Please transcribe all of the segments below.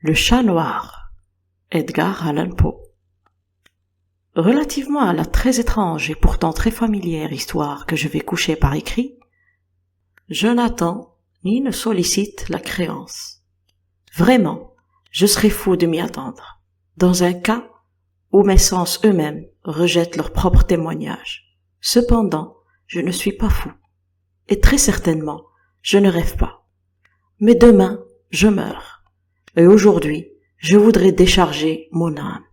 Le chat noir, Edgar Allan Poe. Relativement à la très étrange et pourtant très familière histoire que je vais coucher par écrit, je n'attends ni ne sollicite la créance. Vraiment, je serais fou de m'y attendre, dans un cas où mes sens eux-mêmes rejettent leur propre témoignage. Cependant, je ne suis pas fou, et très certainement, je ne rêve pas. Mais demain, je meurs. Et aujourd'hui, je voudrais décharger mon âme.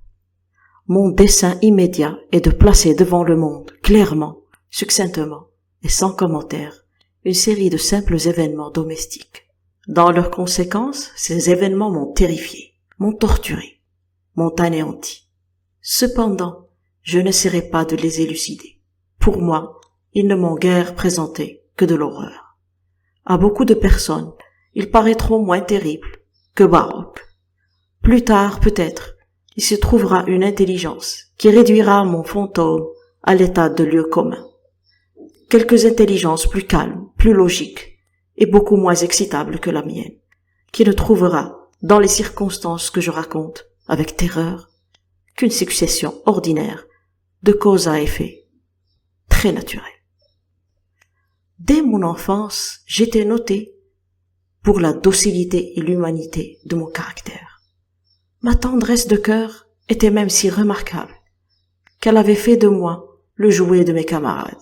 Mon dessein immédiat est de placer devant le monde, clairement, succinctement et sans commentaire, une série de simples événements domestiques. Dans leurs conséquences, ces événements m'ont terrifié, m'ont torturé, m'ont anéanti. Cependant, je n'essaierai pas de les élucider. Pour moi, ils ne m'ont guère présenté que de l'horreur. À beaucoup de personnes, ils paraîtront moins terribles que baroques. Plus tard, peut-être, il se trouvera une intelligence qui réduira mon fantôme à l'état de lieu commun. Quelques intelligences plus calmes, plus logiques et beaucoup moins excitables que la mienne, qui ne trouvera, dans les circonstances que je raconte avec terreur, qu'une succession ordinaire de cause à effet, très naturelle. Dès mon enfance, j'étais noté pour la docilité et l'humanité de mon caractère. Ma tendresse de cœur était même si remarquable qu'elle avait fait de moi le jouet de mes camarades.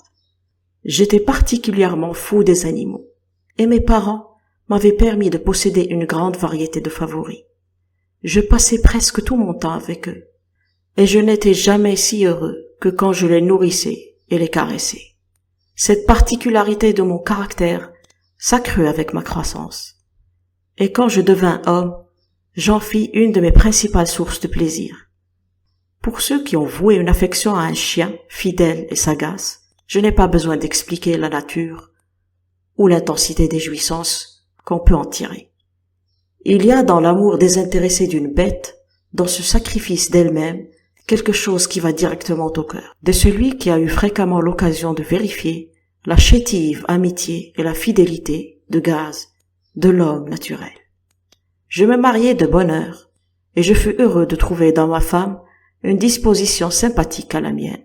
J'étais particulièrement fou des animaux, et mes parents m'avaient permis de posséder une grande variété de favoris. Je passais presque tout mon temps avec eux, et je n'étais jamais si heureux que quand je les nourrissais et les caressais. Cette particularité de mon caractère s'accrut avec ma croissance. Et quand je devins homme, j'en fis une de mes principales sources de plaisir. Pour ceux qui ont voué une affection à un chien fidèle et sagace, je n'ai pas besoin d'expliquer la nature ou l'intensité des jouissances qu'on peut en tirer. Il y a dans l'amour désintéressé d'une bête, dans ce sacrifice d'elle-même, quelque chose qui va directement au cœur de celui qui a eu fréquemment l'occasion de vérifier la chétive amitié et la fidélité de gaz de l'homme naturel. Je me mariai de bonne heure, et je fus heureux de trouver dans ma femme une disposition sympathique à la mienne.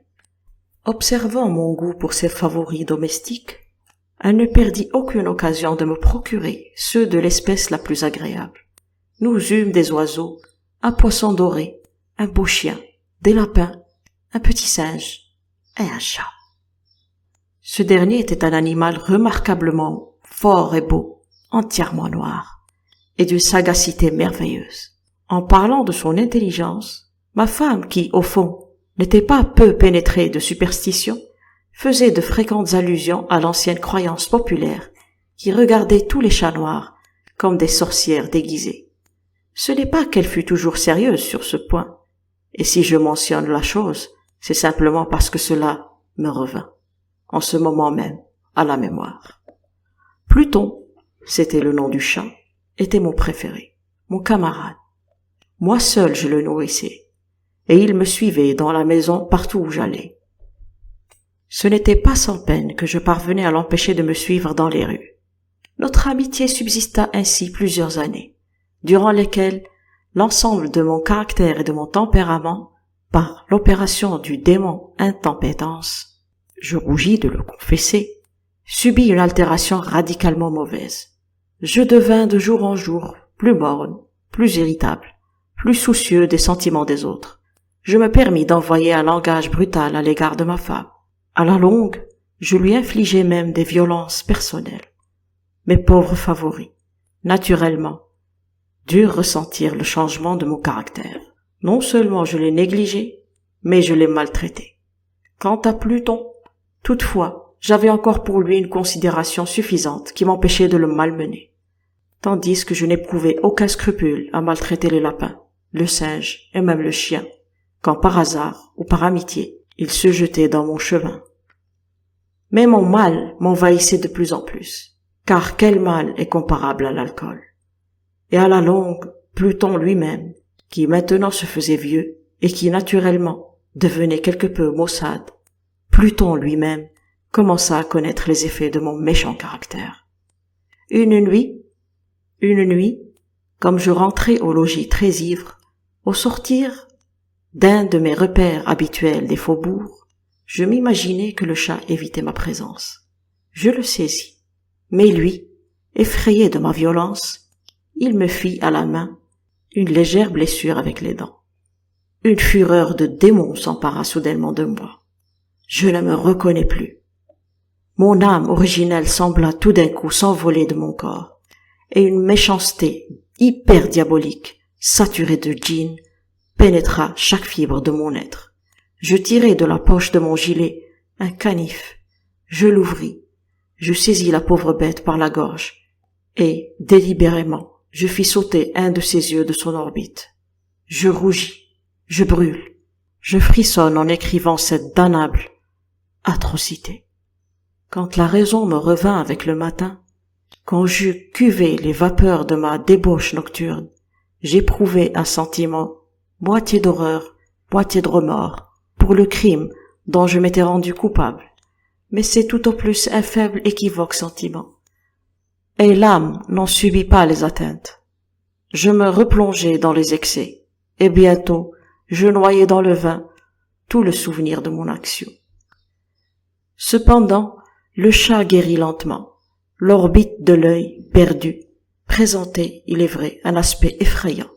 Observant mon goût pour ses favoris domestiques, elle ne perdit aucune occasion de me procurer ceux de l'espèce la plus agréable. Nous eûmes des oiseaux, un poisson doré, un beau chien, des lapins, un petit singe et un chat. Ce dernier était un animal remarquablement fort et beau, entièrement noir, et d'une sagacité merveilleuse. En parlant de son intelligence, ma femme, qui, au fond, n'était pas peu pénétrée de superstition, faisait de fréquentes allusions à l'ancienne croyance populaire qui regardait tous les chats noirs comme des sorcières déguisées. Ce n'est pas qu'elle fût toujours sérieuse sur ce point, et si je mentionne la chose, c'est simplement parce que cela me revint, en ce moment même, à la mémoire. Pluton, c'était le nom du chat, était mon préféré, mon camarade. Moi seul je le nourrissais, et il me suivait dans la maison partout où j'allais. Ce n'était pas sans peine que je parvenais à l'empêcher de me suivre dans les rues. Notre amitié subsista ainsi plusieurs années, durant lesquelles l'ensemble de mon caractère et de mon tempérament, par l'opération du démon intempétence, je rougis de le confesser, subit une altération radicalement mauvaise. Je devins de jour en jour plus morne, plus irritable, plus soucieux des sentiments des autres. Je me permis d'envoyer un langage brutal à l'égard de ma femme. À la longue, je lui infligeai même des violences personnelles. Mes pauvres favoris, naturellement, durent ressentir le changement de mon caractère. Non seulement je les négligeais, mais je les maltraitais. Quant à Pluton, toutefois, j'avais encore pour lui une considération suffisante qui m'empêchait de le malmener, tandis que je n'éprouvais aucun scrupule à maltraiter les lapins, le singe et même le chien, quand par hasard ou par amitié, il se jetait dans mon chemin. Mais mon mal m'envahissait de plus en plus, car quel mal est comparable à l'alcool? Et à la longue, Pluton lui-même, qui maintenant se faisait vieux et qui naturellement devenait quelque peu maussade, Pluton lui-même commença à connaître les effets de mon méchant caractère. Une nuit, Comme je rentrais au logis très ivre, au sortir d'un de mes repères habituels des faubourgs, je m'imaginais que le chat évitait ma présence. Je le saisis, mais lui, effrayé de ma violence, il me fit à la main une légère blessure avec les dents. Une fureur de démon s'empara soudainement de moi. Je ne me reconnais plus. Mon âme originelle sembla tout d'un coup s'envoler de mon corps, et une méchanceté hyper diabolique, saturée de djinn, pénétra chaque fibre de mon être. Je tirai de la poche de mon gilet un canif, je l'ouvris, je saisis la pauvre bête par la gorge, et, délibérément, je fis sauter un de ses yeux de son orbite. Je rougis, je brûle, je frissonne en écrivant cette damnable atrocité. Quand la raison me revint avec le matin, quand j'eus cuvé les vapeurs de ma débauche nocturne, j'éprouvai un sentiment moitié d'horreur, moitié de remords, pour le crime dont je m'étais rendu coupable. Mais c'est tout au plus un faible équivoque sentiment. Et l'âme n'en subit pas les atteintes. Je me replongeai dans les excès, et bientôt je noyai dans le vin tout le souvenir de mon action. Cependant, le chat guérit lentement. L'orbite de l'œil, perdu, présentait, il est vrai, un aspect effrayant.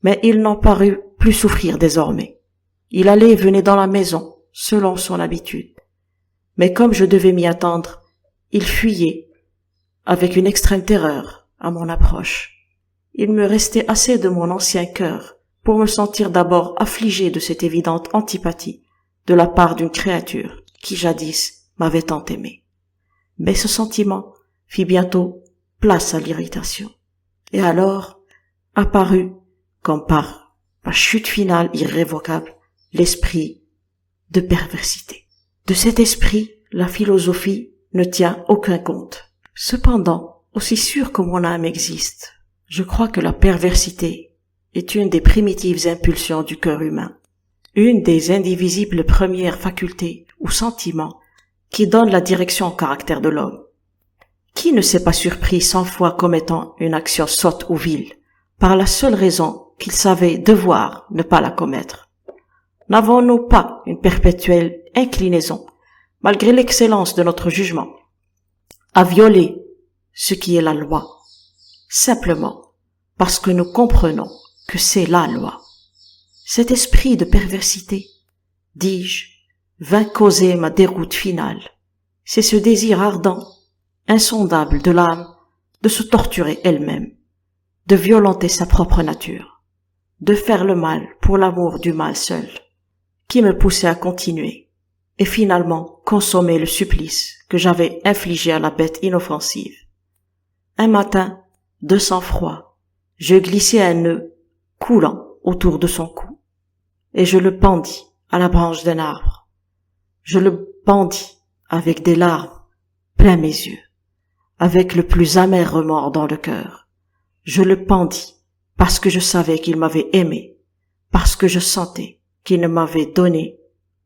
Mais il n'en parut plus souffrir désormais. Il allait et venait dans la maison, selon son habitude. Mais comme je devais m'y attendre, il fuyait, avec une extrême terreur, à mon approche. Il me restait assez de mon ancien cœur pour me sentir d'abord affligé de cette évidente antipathie de la part d'une créature qui jadis m'avait tant aimé. Mais ce sentiment fit bientôt place à l'irritation. Et alors apparut, comme par ma chute finale irrévocable, l'esprit de perversité. De cet esprit, la philosophie ne tient aucun compte. Cependant, aussi sûr que mon âme existe, je crois que la perversité est une des primitives impulsions du cœur humain, une des indivisibles premières facultés ou sentiments qui donnent la direction au caractère de l'homme. Qui ne s'est pas surpris 100 fois commettant une action sotte ou vile, par la seule raison qu'il savait devoir ne pas la commettre? N'avons-nous pas une perpétuelle inclinaison, malgré l'excellence de notre jugement, à violer ce qui est la loi, simplement parce que nous comprenons que c'est la loi? Cet esprit de perversité, dis-je, vint causer ma déroute finale. C'est ce désir ardent, insondable de l'âme de se torturer elle-même, de violenter sa propre nature, de faire le mal pour l'amour du mal seul, qui me poussait à continuer et finalement consommer le supplice que j'avais infligé à la bête inoffensive. Un matin, de sang-froid, je glissai un nœud coulant autour de son cou et je le pendis à la branche d'un arbre. Je le pendis avec des larmes plein mes yeux, avec le plus amer remords dans le cœur. Je le pendis parce que je savais qu'il m'avait aimé, parce que je sentais qu'il ne m'avait donné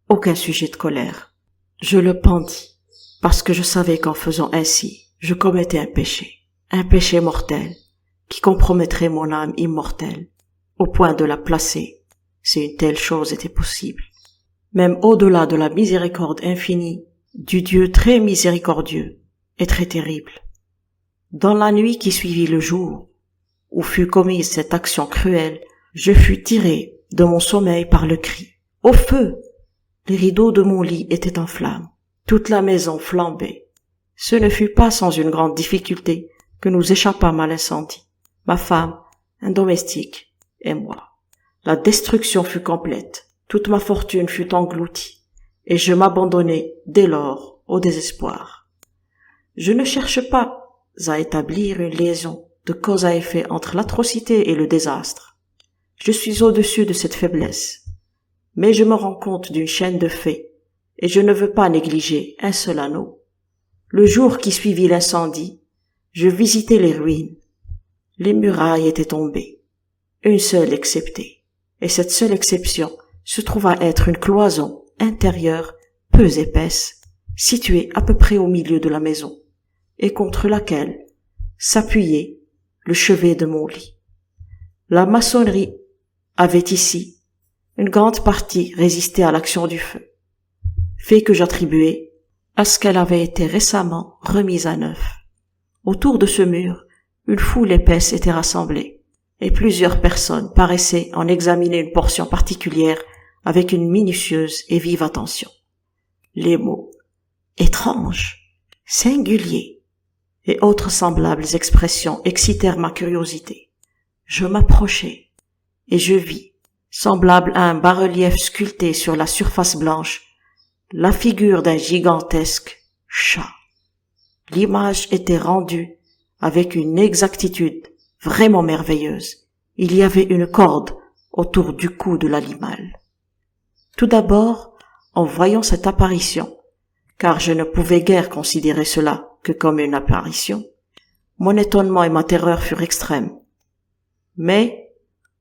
aucun sujet de colère. Je le pendis parce que je savais qu'en faisant ainsi, je commettais un péché mortel qui compromettrait mon âme immortelle, au point de la placer, si une telle chose était possible, même au-delà de la miséricorde infinie du Dieu très miséricordieux et très terrible. Dans la nuit qui suivit le jour, où fut commise cette action cruelle, je fus tiré de mon sommeil par le cri. Au feu! Les rideaux de mon lit étaient en flammes. Toute la maison flambait. Ce ne fut pas sans une grande difficulté que nous échappâmes à l'incendie. Ma femme, un domestique, et moi. La destruction fut complète. Toute ma fortune fut engloutie. Et je m'abandonnai dès lors au désespoir. Je ne cherche pas à établir une liaison de cause à effet entre l'atrocité et le désastre. Je suis au-dessus de cette faiblesse. Mais je me rends compte d'une chaîne de faits, et je ne veux pas négliger un seul anneau. Le jour qui suivit l'incendie, je visitai les ruines. Les murailles étaient tombées, une seule exceptée, et cette seule exception se trouva être une cloison intérieure peu épaisse, située à peu près au milieu de la maison, et contre laquelle s'appuyait le chevet de mon lit. La maçonnerie avait ici une grande partie résisté à l'action du feu, fait que j'attribuais à ce qu'elle avait été récemment remise à neuf. Autour de ce mur, une foule épaisse était rassemblée, et plusieurs personnes paraissaient en examiner une portion particulière avec une minutieuse et vive attention. Les mots « étrange »,« singulier » et autres semblables expressions excitèrent ma curiosité. Je m'approchai, et je vis, semblable à un bas-relief sculpté sur la surface blanche, la figure d'un gigantesque chat. L'image était rendue avec une exactitude vraiment merveilleuse. Il y avait une corde autour du cou de l'animal. Tout d'abord, en voyant cette apparition, car je ne pouvais guère considérer cela que comme une apparition, mon étonnement et ma terreur furent extrêmes. Mais,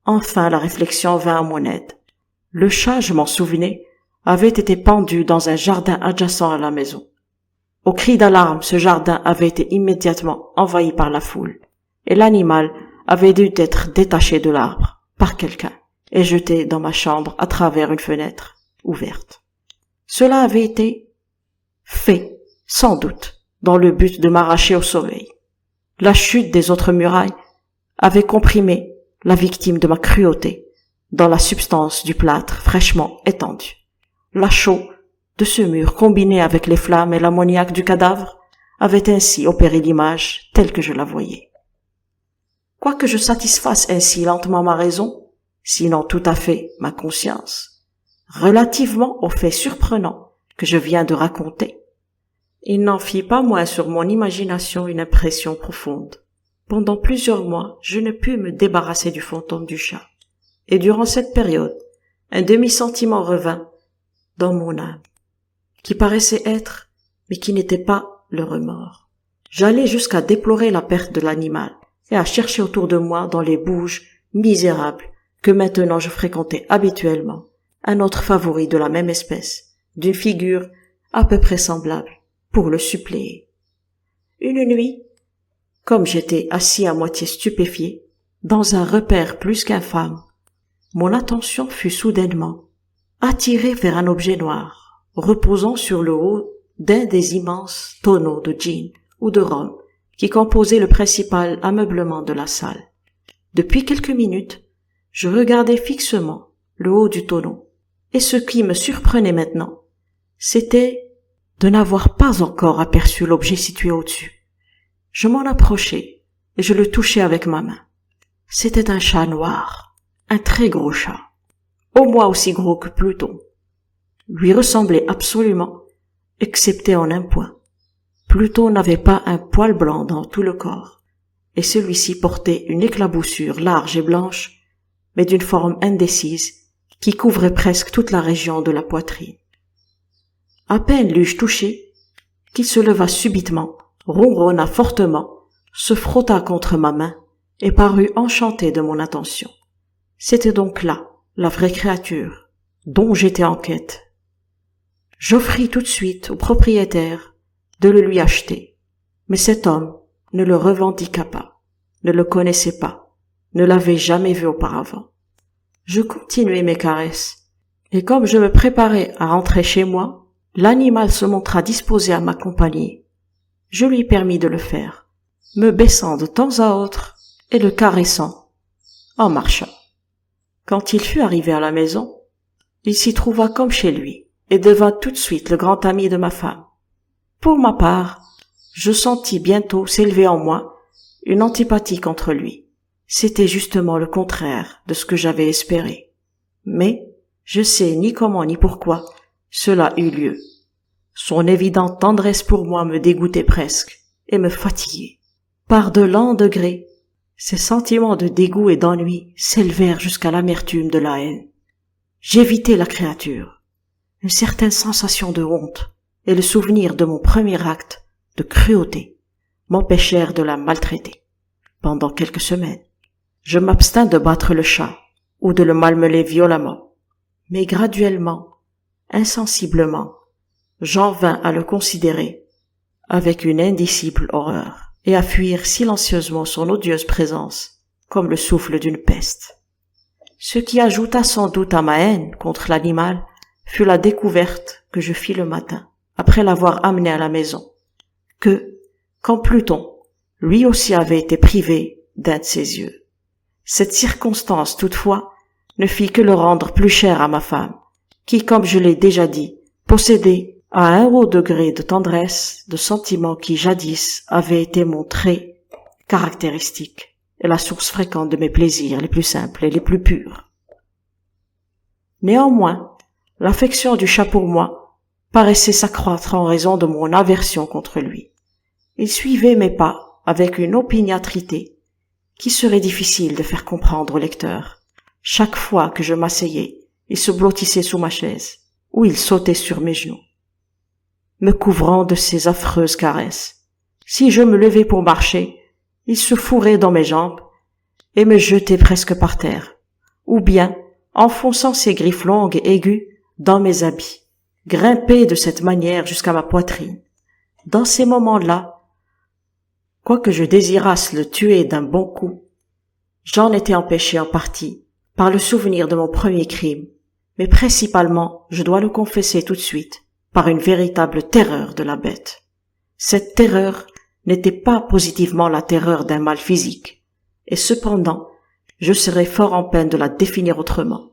enfin la réflexion vint à mon aide. Le chat, je m'en souvenais, avait été pendu dans un jardin adjacent à la maison. Au cri d'alarme, ce jardin avait été immédiatement envahi par la foule, et l'animal avait dû être détaché de l'arbre par quelqu'un et jeté dans ma chambre à travers une fenêtre ouverte. Cela avait été fait, sans doute, dans le but de m'arracher au sommeil. La chute des autres murailles avait comprimé la victime de ma cruauté dans la substance du plâtre fraîchement étendu. La chaux de ce mur, combiné avec les flammes et l'ammoniaque du cadavre, avait ainsi opéré l'image telle que je la voyais. Quoique je satisfasse ainsi lentement ma raison, sinon tout à fait ma conscience, relativement aux faits surprenants que je viens de raconter, il n'en fit pas moins sur mon imagination une impression profonde. Pendant plusieurs mois, je ne pus me débarrasser du fantôme du chat, et durant cette période, un demi-sentiment revint dans mon âme, qui paraissait être, mais qui n'était pas le remords. J'allais jusqu'à déplorer la perte de l'animal, et à chercher autour de moi dans les bouges misérables que maintenant je fréquentais habituellement, un autre favori de la même espèce, d'une figure à peu près semblable, pour le suppléer. Une nuit, comme j'étais assis à moitié stupéfié, dans un repère plus qu'infâme, mon attention fut soudainement attirée vers un objet noir, reposant sur le haut d'un des immenses tonneaux de gin ou de rhum qui composaient le principal ameublement de la salle. Depuis quelques minutes, je regardais fixement le haut du tonneau, et ce qui me surprenait maintenant, c'était de n'avoir pas encore aperçu l'objet situé au-dessus. Je m'en approchai et je le touchai avec ma main. C'était un chat noir, un très gros chat, au moins aussi gros que Pluton. Lui ressemblait absolument, excepté en un point. Pluton n'avait pas un poil blanc dans tout le corps, et celui-ci portait une éclaboussure large et blanche, mais d'une forme indécise, qui couvrait presque toute la région de la poitrine. À peine l'eus-je touché, qu'il se leva subitement, ronronna fortement, se frotta contre ma main, et parut enchanté de mon attention. C'était donc là, la vraie créature, dont j'étais en quête. J'offris tout de suite au propriétaire de le lui acheter, mais cet homme ne le revendiqua pas, ne le connaissait pas, ne l'avait jamais vu auparavant. Je continuai mes caresses, et comme je me préparais à rentrer chez moi, l'animal se montra disposé à m'accompagner. Je lui permis de le faire, me baissant de temps à autre et le caressant en marchant. Quand il fut arrivé à la maison, il s'y trouva comme chez lui et devint tout de suite le grand ami de ma femme. Pour ma part, je sentis bientôt s'élever en moi une antipathie contre lui. C'était justement le contraire de ce que j'avais espéré. Mais je sais ni comment ni pourquoi cela eut lieu. Son évidente tendresse pour moi me dégoûtait presque et me fatiguait. Par de lents degrés, ces sentiments de dégoût et d'ennui s'élevèrent jusqu'à l'amertume de la haine. J'évitais la créature. Une certaine sensation de honte et le souvenir de mon premier acte de cruauté m'empêchèrent de la maltraiter. Pendant quelques semaines, je m'abstins de battre le chat ou de le malmener violemment. Mais graduellement, insensiblement, j'en vins à le considérer avec une indicible horreur et à fuir silencieusement son odieuse présence comme le souffle d'une peste. Ce qui ajouta sans doute à ma haine contre l'animal fut la découverte que je fis le matin, après l'avoir amené à la maison, que, comme Pluton, lui aussi avait été privé d'un de ses yeux. Cette circonstance, toutefois, ne fit que le rendre plus cher à ma femme, qui, comme je l'ai déjà dit, possédait à un haut degré de tendresse, de sentiments qui jadis avaient été mon trait caractéristique et la source fréquente de mes plaisirs les plus simples et les plus purs. Néanmoins, l'affection du chat pour moi paraissait s'accroître en raison de mon aversion contre lui. Il suivait mes pas avec une opiniâtreté qui serait difficile de faire comprendre au lecteur. Chaque fois que je m'asseyais, il se blottissait sous ma chaise, ou il sautait sur mes genoux, me couvrant de ses affreuses caresses. Si je me levais pour marcher, il se fourrait dans mes jambes et me jetait presque par terre, ou bien, enfonçant ses griffes longues et aiguës dans mes habits, grimpait de cette manière jusqu'à ma poitrine. Dans ces moments-là, quoique je désirasse le tuer d'un bon coup, j'en étais empêché en partie par le souvenir de mon premier crime, mais principalement, je dois le confesser tout de suite, par une véritable terreur de la bête. Cette terreur n'était pas positivement la terreur d'un mal physique, et cependant, je serais fort en peine de la définir autrement.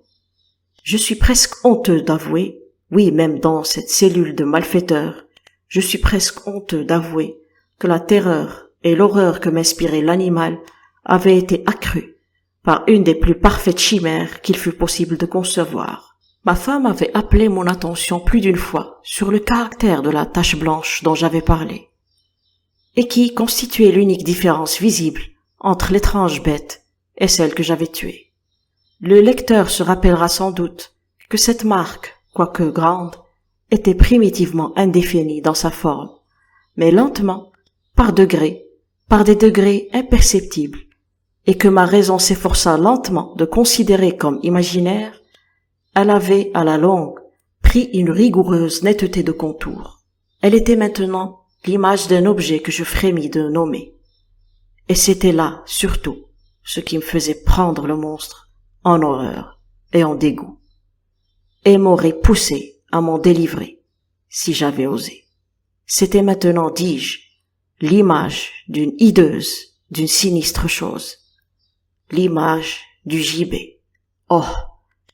Je suis presque honteux d'avouer, oui, même dans cette cellule de malfaiteurs, je suis presque honteux d'avouer que la terreur et l'horreur que m'inspirait l'animal avaient été accrues par une des plus parfaites chimères qu'il fût possible de concevoir. Ma femme avait appelé mon attention plus d'une fois sur le caractère de la tache blanche dont j'avais parlé, et qui constituait l'unique différence visible entre l'étrange bête et celle que j'avais tuée. Le lecteur se rappellera sans doute que cette marque, quoique grande, était primitivement indéfinie dans sa forme, mais lentement, par des degrés imperceptibles, et que ma raison s'efforça lentement de considérer comme imaginaire, elle avait, à la longue, pris une rigoureuse netteté de contour. Elle était maintenant l'image d'un objet que je frémis de nommer. Et c'était là, surtout, ce qui me faisait prendre le monstre en horreur et en dégoût, et m'aurait poussé à m'en délivrer, si j'avais osé. C'était maintenant, dis-je, l'image d'une hideuse, d'une sinistre chose, l'image du gibet. Oh,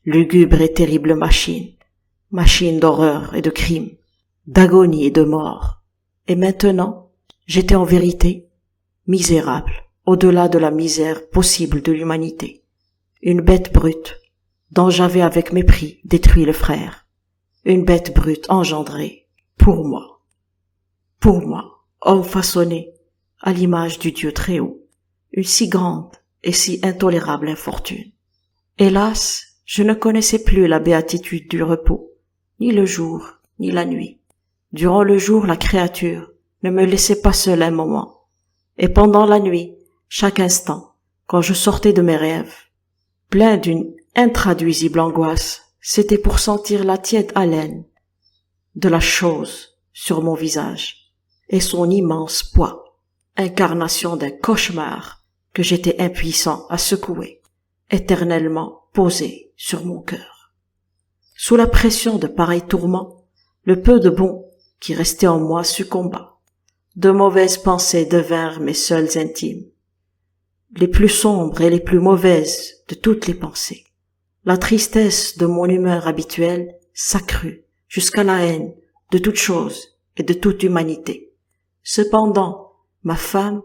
lugubre et terrible machine, machine d'horreur et de crime, d'agonie et de mort. Et maintenant, j'étais en vérité misérable, au-delà de la misère possible de l'humanité, une bête brute, dont j'avais avec mépris détruit le frère, une bête brute engendrée pour moi, homme façonné à l'image du Dieu très haut, une si grande et si intolérable infortune. Hélas, je ne connaissais plus la béatitude du repos, ni le jour, ni la nuit. Durant le jour, la créature ne me laissait pas seule un moment, et pendant la nuit, chaque instant, quand je sortais de mes rêves, plein d'une intraduisible angoisse, c'était pour sentir la tiède haleine de la chose sur mon visage, et son immense poids, incarnation d'un cauchemar que j'étais impuissant à secouer, éternellement posé sur mon cœur. Sous la pression de pareils tourments, le peu de bon qui restait en moi succomba. De mauvaises pensées devinrent mes seules intimes, les plus sombres et les plus mauvaises de toutes les pensées. La tristesse de mon humeur habituelle s'accrut jusqu'à la haine de toute chose et de toute humanité. Cependant, ma femme,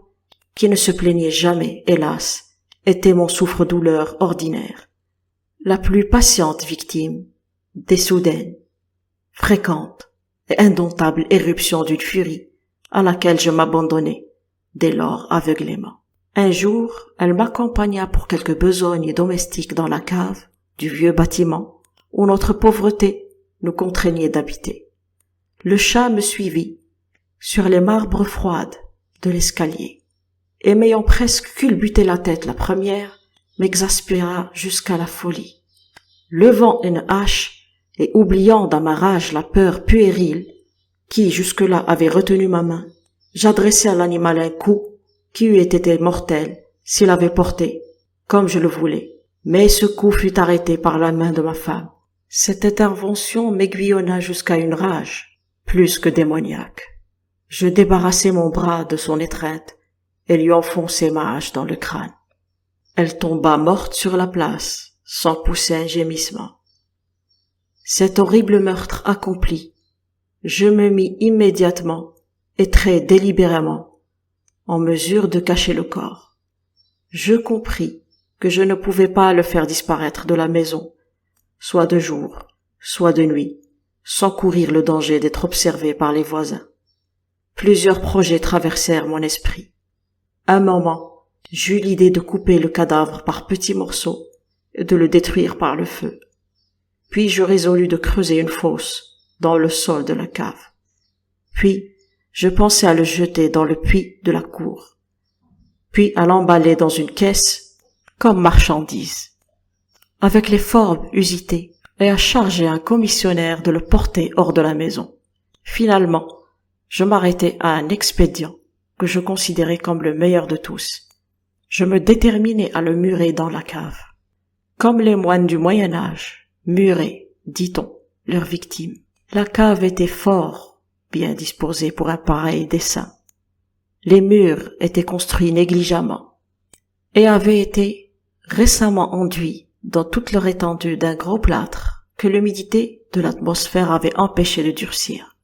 qui ne se plaignait jamais, hélas, était mon souffre-douleur ordinaire, la plus patiente victime des soudaines, fréquentes et indomptables éruptions d'une furie à laquelle je m'abandonnais dès lors aveuglément. Un jour, elle m'accompagna pour quelques besognes domestiques dans la cave du vieux bâtiment où notre pauvreté nous contraignait d'habiter. Le chat me suivit sur les marbres froides de l'escalier, et m'ayant presque culbuté la tête la première, m'exaspéra jusqu'à la folie. Levant une hache et oubliant dans ma rage la peur puérile qui jusque-là avait retenu ma main, j'adressai à l'animal un coup qui eût été mortel s'il avait porté, comme je le voulais. Mais ce coup fut arrêté par la main de ma femme. Cette intervention m'aiguillonna jusqu'à une rage, plus que démoniaque. Je débarrassai mon bras de son étreinte et lui enfonçai ma hache dans le crâne. Elle tomba morte sur la place, sans pousser un gémissement. Cet horrible meurtre accompli, je me mis immédiatement et très délibérément en mesure de cacher le corps. Je compris que je ne pouvais pas le faire disparaître de la maison, soit de jour, soit de nuit, sans courir le danger d'être observé par les voisins. Plusieurs projets traversèrent mon esprit. Un moment, j'eus l'idée de couper le cadavre par petits morceaux et de le détruire par le feu. Puis je résolus de creuser une fosse dans le sol de la cave. Puis, je pensai à le jeter dans le puits de la cour, puis à l'emballer dans une caisse comme marchandise, avec les formes usitées, et à charger un commissionnaire de le porter hors de la maison. Finalement, je m'arrêtai à un expédient que je considérais comme le meilleur de tous. Je me déterminai à le murer dans la cave. Comme les moines du Moyen-Âge, muraient, dit-on, leurs victimes. La cave était fort bien disposée pour un pareil dessein. Les murs étaient construits négligemment et avaient été récemment enduits dans toute leur étendue d'un gros plâtre que l'humidité de l'atmosphère avait empêché de durcir.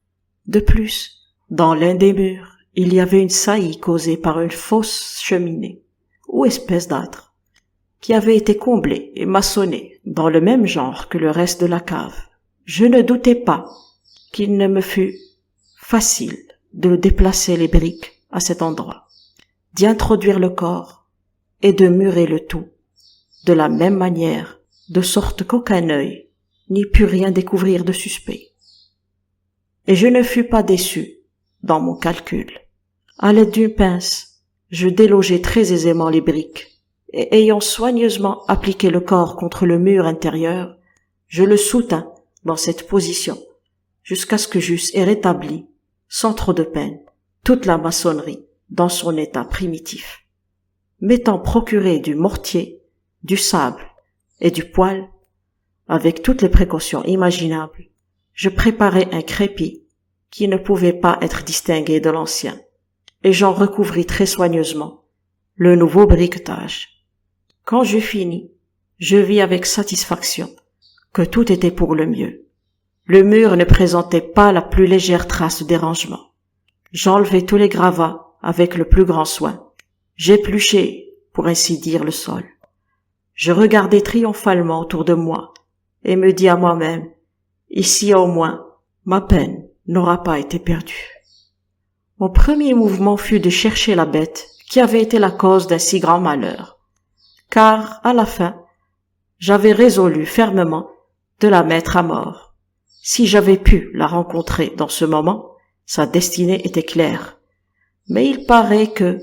De plus, dans l'un des murs, il y avait une saillie causée par une fausse cheminée, ou espèce d'âtre, qui avait été comblée et maçonnée dans le même genre que le reste de la cave. Je ne doutais pas qu'il ne me fût facile de déplacer les briques à cet endroit, d'y introduire le corps et de murer le tout de la même manière, de sorte qu'aucun œil n'y put rien découvrir de suspect. Et je ne fus pas déçu dans mon calcul. À l'aide d'une pince, je délogeai très aisément les briques, et ayant soigneusement appliqué le corps contre le mur intérieur, je le soutins dans cette position, jusqu'à ce que j'eusse rétabli, sans trop de peine, toute la maçonnerie dans son état primitif. M'étant procuré du mortier, du sable et du poêle, avec toutes les précautions imaginables, je préparai un crépi qui ne pouvait pas être distingué de l'ancien, et j'en recouvris très soigneusement le nouveau briquetage. Quand j'eus fini, je vis avec satisfaction que tout était pour le mieux. Le mur ne présentait pas la plus légère trace de dérangement. J'enlevai tous les gravats avec le plus grand soin. J'épluchai, pour ainsi dire, le sol. Je regardai triomphalement autour de moi et me dis à moi-même, ici au moins, ma peine n'aura pas été perdue. Mon premier mouvement fut de chercher la bête qui avait été la cause d'un si grand malheur, car, à la fin, j'avais résolu fermement de la mettre à mort. Si j'avais pu la rencontrer dans ce moment, sa destinée était claire. Mais il paraît que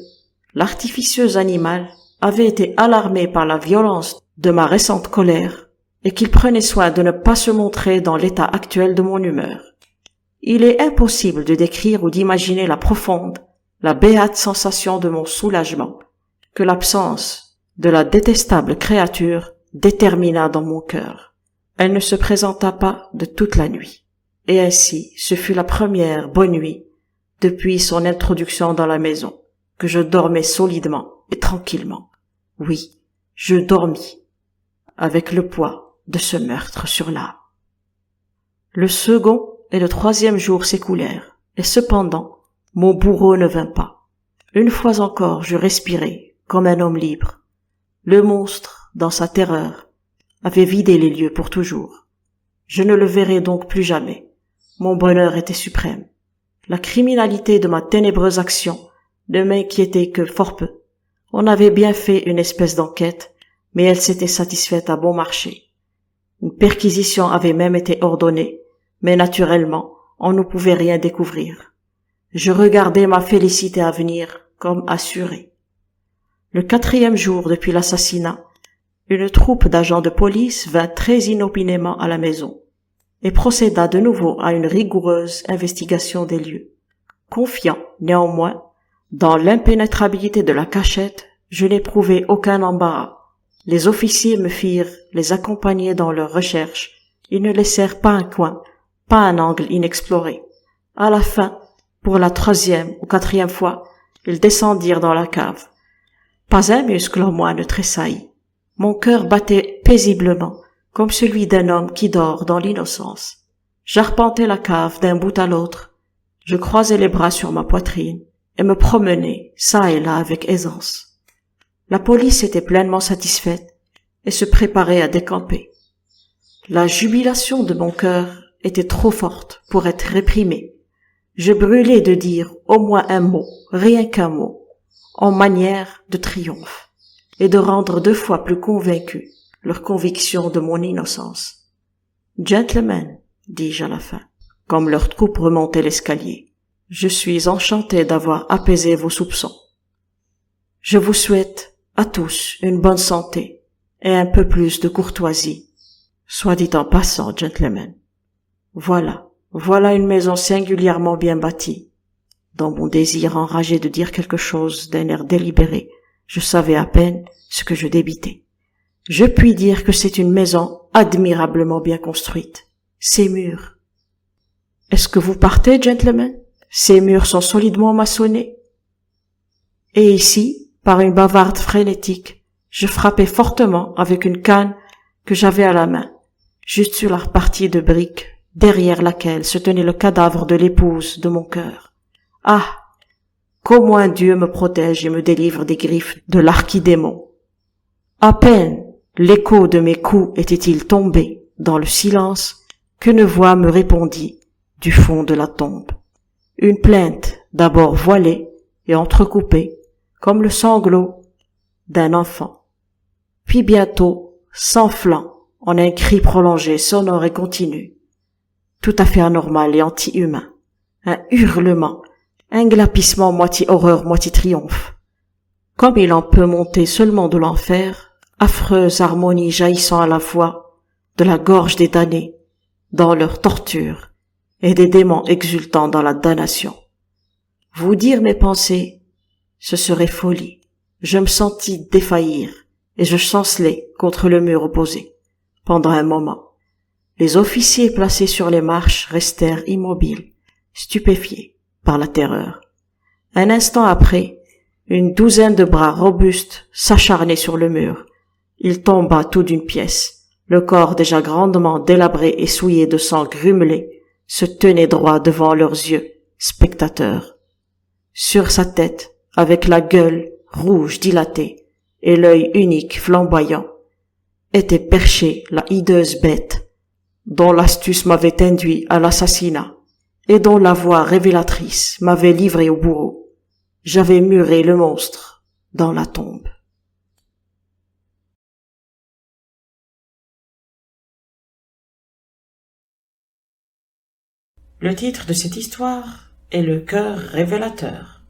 l'artificieux animal avait été alarmé par la violence de ma récente colère et qu'il prenait soin de ne pas se montrer dans l'état actuel de mon humeur. Il est impossible de décrire ou d'imaginer la profonde, la béate sensation de mon soulagement que l'absence de la détestable créature détermina dans mon cœur. Elle ne se présenta pas de toute la nuit, et ainsi ce fut la première bonne nuit depuis son introduction dans la maison, que je dormais solidement et tranquillement. Oui, je dormis, avec le poids de ce meurtre sur l'âme. Le second et le troisième jour s'écoulèrent, et cependant, mon bourreau ne vint pas. Une fois encore, je respirai comme un homme libre. Le monstre, dans sa terreur, avait vidé les lieux pour toujours. Je ne le verrai donc plus jamais. Mon bonheur était suprême. La criminalité de ma ténébreuse action ne m'inquiétait que fort peu. On avait bien fait une espèce d'enquête, mais elle s'était satisfaite à bon marché. Une perquisition avait même été ordonnée, mais naturellement, on ne pouvait rien découvrir. Je regardais ma félicité à venir comme assurée. Le 4e jour depuis l'assassinat, une troupe d'agents de police vint très inopinément à la maison et procéda de nouveau à une rigoureuse investigation des lieux. Confiant, néanmoins, dans l'impénétrabilité de la cachette, je n'éprouvai aucun embarras. Les officiers me firent les accompagner dans leurs recherches. Ils ne laissèrent pas un coin, pas un angle inexploré. À la fin, pour la 3e ou 4e fois, ils descendirent dans la cave. Pas un muscle en moi ne tressaillit. Mon cœur battait paisiblement, comme celui d'un homme qui dort dans l'innocence. J'arpentais la cave d'un bout à l'autre. Je croisais les bras sur ma poitrine et me promenais çà et là avec aisance. La police était pleinement satisfaite et se préparait à décamper. La jubilation de mon cœur était trop forte pour être réprimée. Je brûlais de dire au moins un mot, rien qu'un mot, en manière de triomphe, et de rendre 2 fois plus convaincus leur conviction de mon innocence. « Gentlemen, dis-je à la fin, comme leur troupe remontait l'escalier, je suis enchanté d'avoir apaisé vos soupçons. Je vous souhaite à tous une bonne santé et un peu plus de courtoisie. Soit dit en passant, gentlemen. Voilà une maison singulièrement bien bâtie. » Dans mon désir enragé de dire quelque chose d'un air délibéré, je savais à peine ce que je débitais. Je puis dire que c'est une maison admirablement bien construite. Ces murs. Est-ce que vous partez, gentlemen? Ces murs sont solidement maçonnés. Et ici, par une bavarde frénétique, je frappais fortement avec une canne que j'avais à la main, juste sur la partie de brique derrière laquelle se tenait le cadavre de l'épouse de mon cœur. Ah! Qu'au moins Dieu me protège et me délivre des griffes de l'archidémon. À peine l'écho de mes coups était-il tombé dans le silence qu'une voix me répondit du fond de la tombe. Une plainte d'abord voilée et entrecoupée, comme le sanglot d'un enfant, puis bientôt s'enflant en un cri prolongé, sonore et continu, tout à fait anormal et anti-humain, un hurlement, un glapissement moitié horreur, moitié triomphe. Comme il en peut monter seulement de l'enfer, affreuse harmonie jaillissant à la fois de la gorge des damnés dans leur torture et des démons exultant dans la damnation. Vous dire mes pensées, ce serait folie. Je me sentis défaillir et je chancelai contre le mur opposé. Pendant un moment, les officiers placés sur les marches restèrent immobiles, stupéfiés par la terreur. Un instant après, une 12aine de bras robustes s'acharnaient sur le mur. Il tomba tout d'une pièce. Le corps déjà grandement délabré et souillé de sang grumelé se tenait droit devant leurs yeux, spectateurs. Sur sa tête, avec la gueule rouge dilatée et l'œil unique flamboyant, était perchée la hideuse bête dont l'astuce m'avait induit à l'assassinat et dont la voix révélatrice m'avait livré au bourreau. J'avais muré le monstre dans la tombe. Le titre de cette histoire est Le cœur révélateur.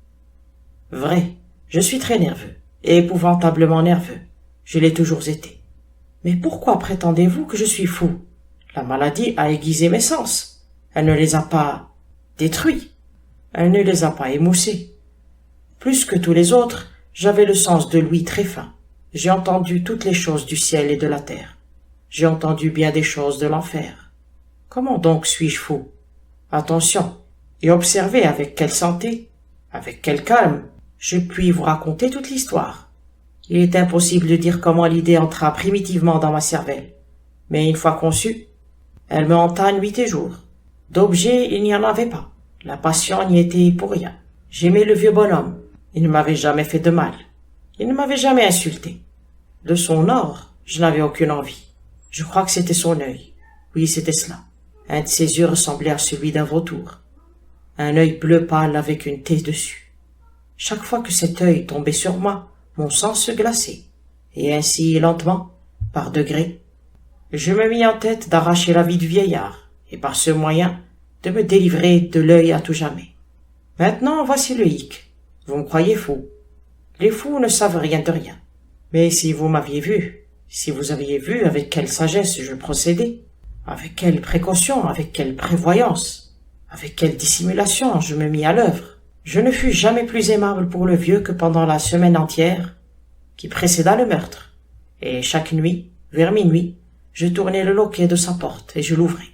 Vrai, je suis très nerveux, et épouvantablement nerveux. Je l'ai toujours été. Mais pourquoi prétendez-vous que je suis fou? La maladie a aiguisé mes sens. Elle ne les a pas détruits. Elle ne les a pas émoussés. Plus que tous les autres, j'avais le sens de l'ouïe très fin. J'ai entendu toutes les choses du ciel et de la terre. J'ai entendu bien des choses de l'enfer. Comment donc suis-je fou? Attention, et observez avec quelle santé, avec quel calme, je puis vous raconter toute l'histoire. Il est impossible de dire comment l'idée entra primitivement dans ma cervelle, mais une fois conçue, elle me hanta nuit et jour. D'objet, il n'y en avait pas. La passion n'y était pour rien. J'aimais le vieux bonhomme. Il ne m'avait jamais fait de mal. Il ne m'avait jamais insulté. De son or, je n'avais aucune envie. Je crois que c'était son œil. Oui, c'était cela. Un de ses yeux ressemblait à celui d'un vautour. Un œil bleu pâle avec une taie dessus. Chaque fois que cet œil tombait sur moi, mon sang se glaçait. Et ainsi, lentement, par degrés, je me mis en tête d'arracher la vie du vieillard, et par ce moyen, de me délivrer de l'œil à tout jamais. Maintenant, voici le hic. Vous me croyez fou. Les fous ne savent rien de rien. Mais si vous m'aviez vu, si vous aviez vu avec quelle sagesse je procédais, avec quelle précaution, avec quelle prévoyance, avec quelle dissimulation je me mis à l'œuvre, je ne fus jamais plus aimable pour le vieux que pendant la semaine entière qui précéda le meurtre. et chaque nuit, vers minuit, je tournais le loquet de sa porte et je l'ouvrais.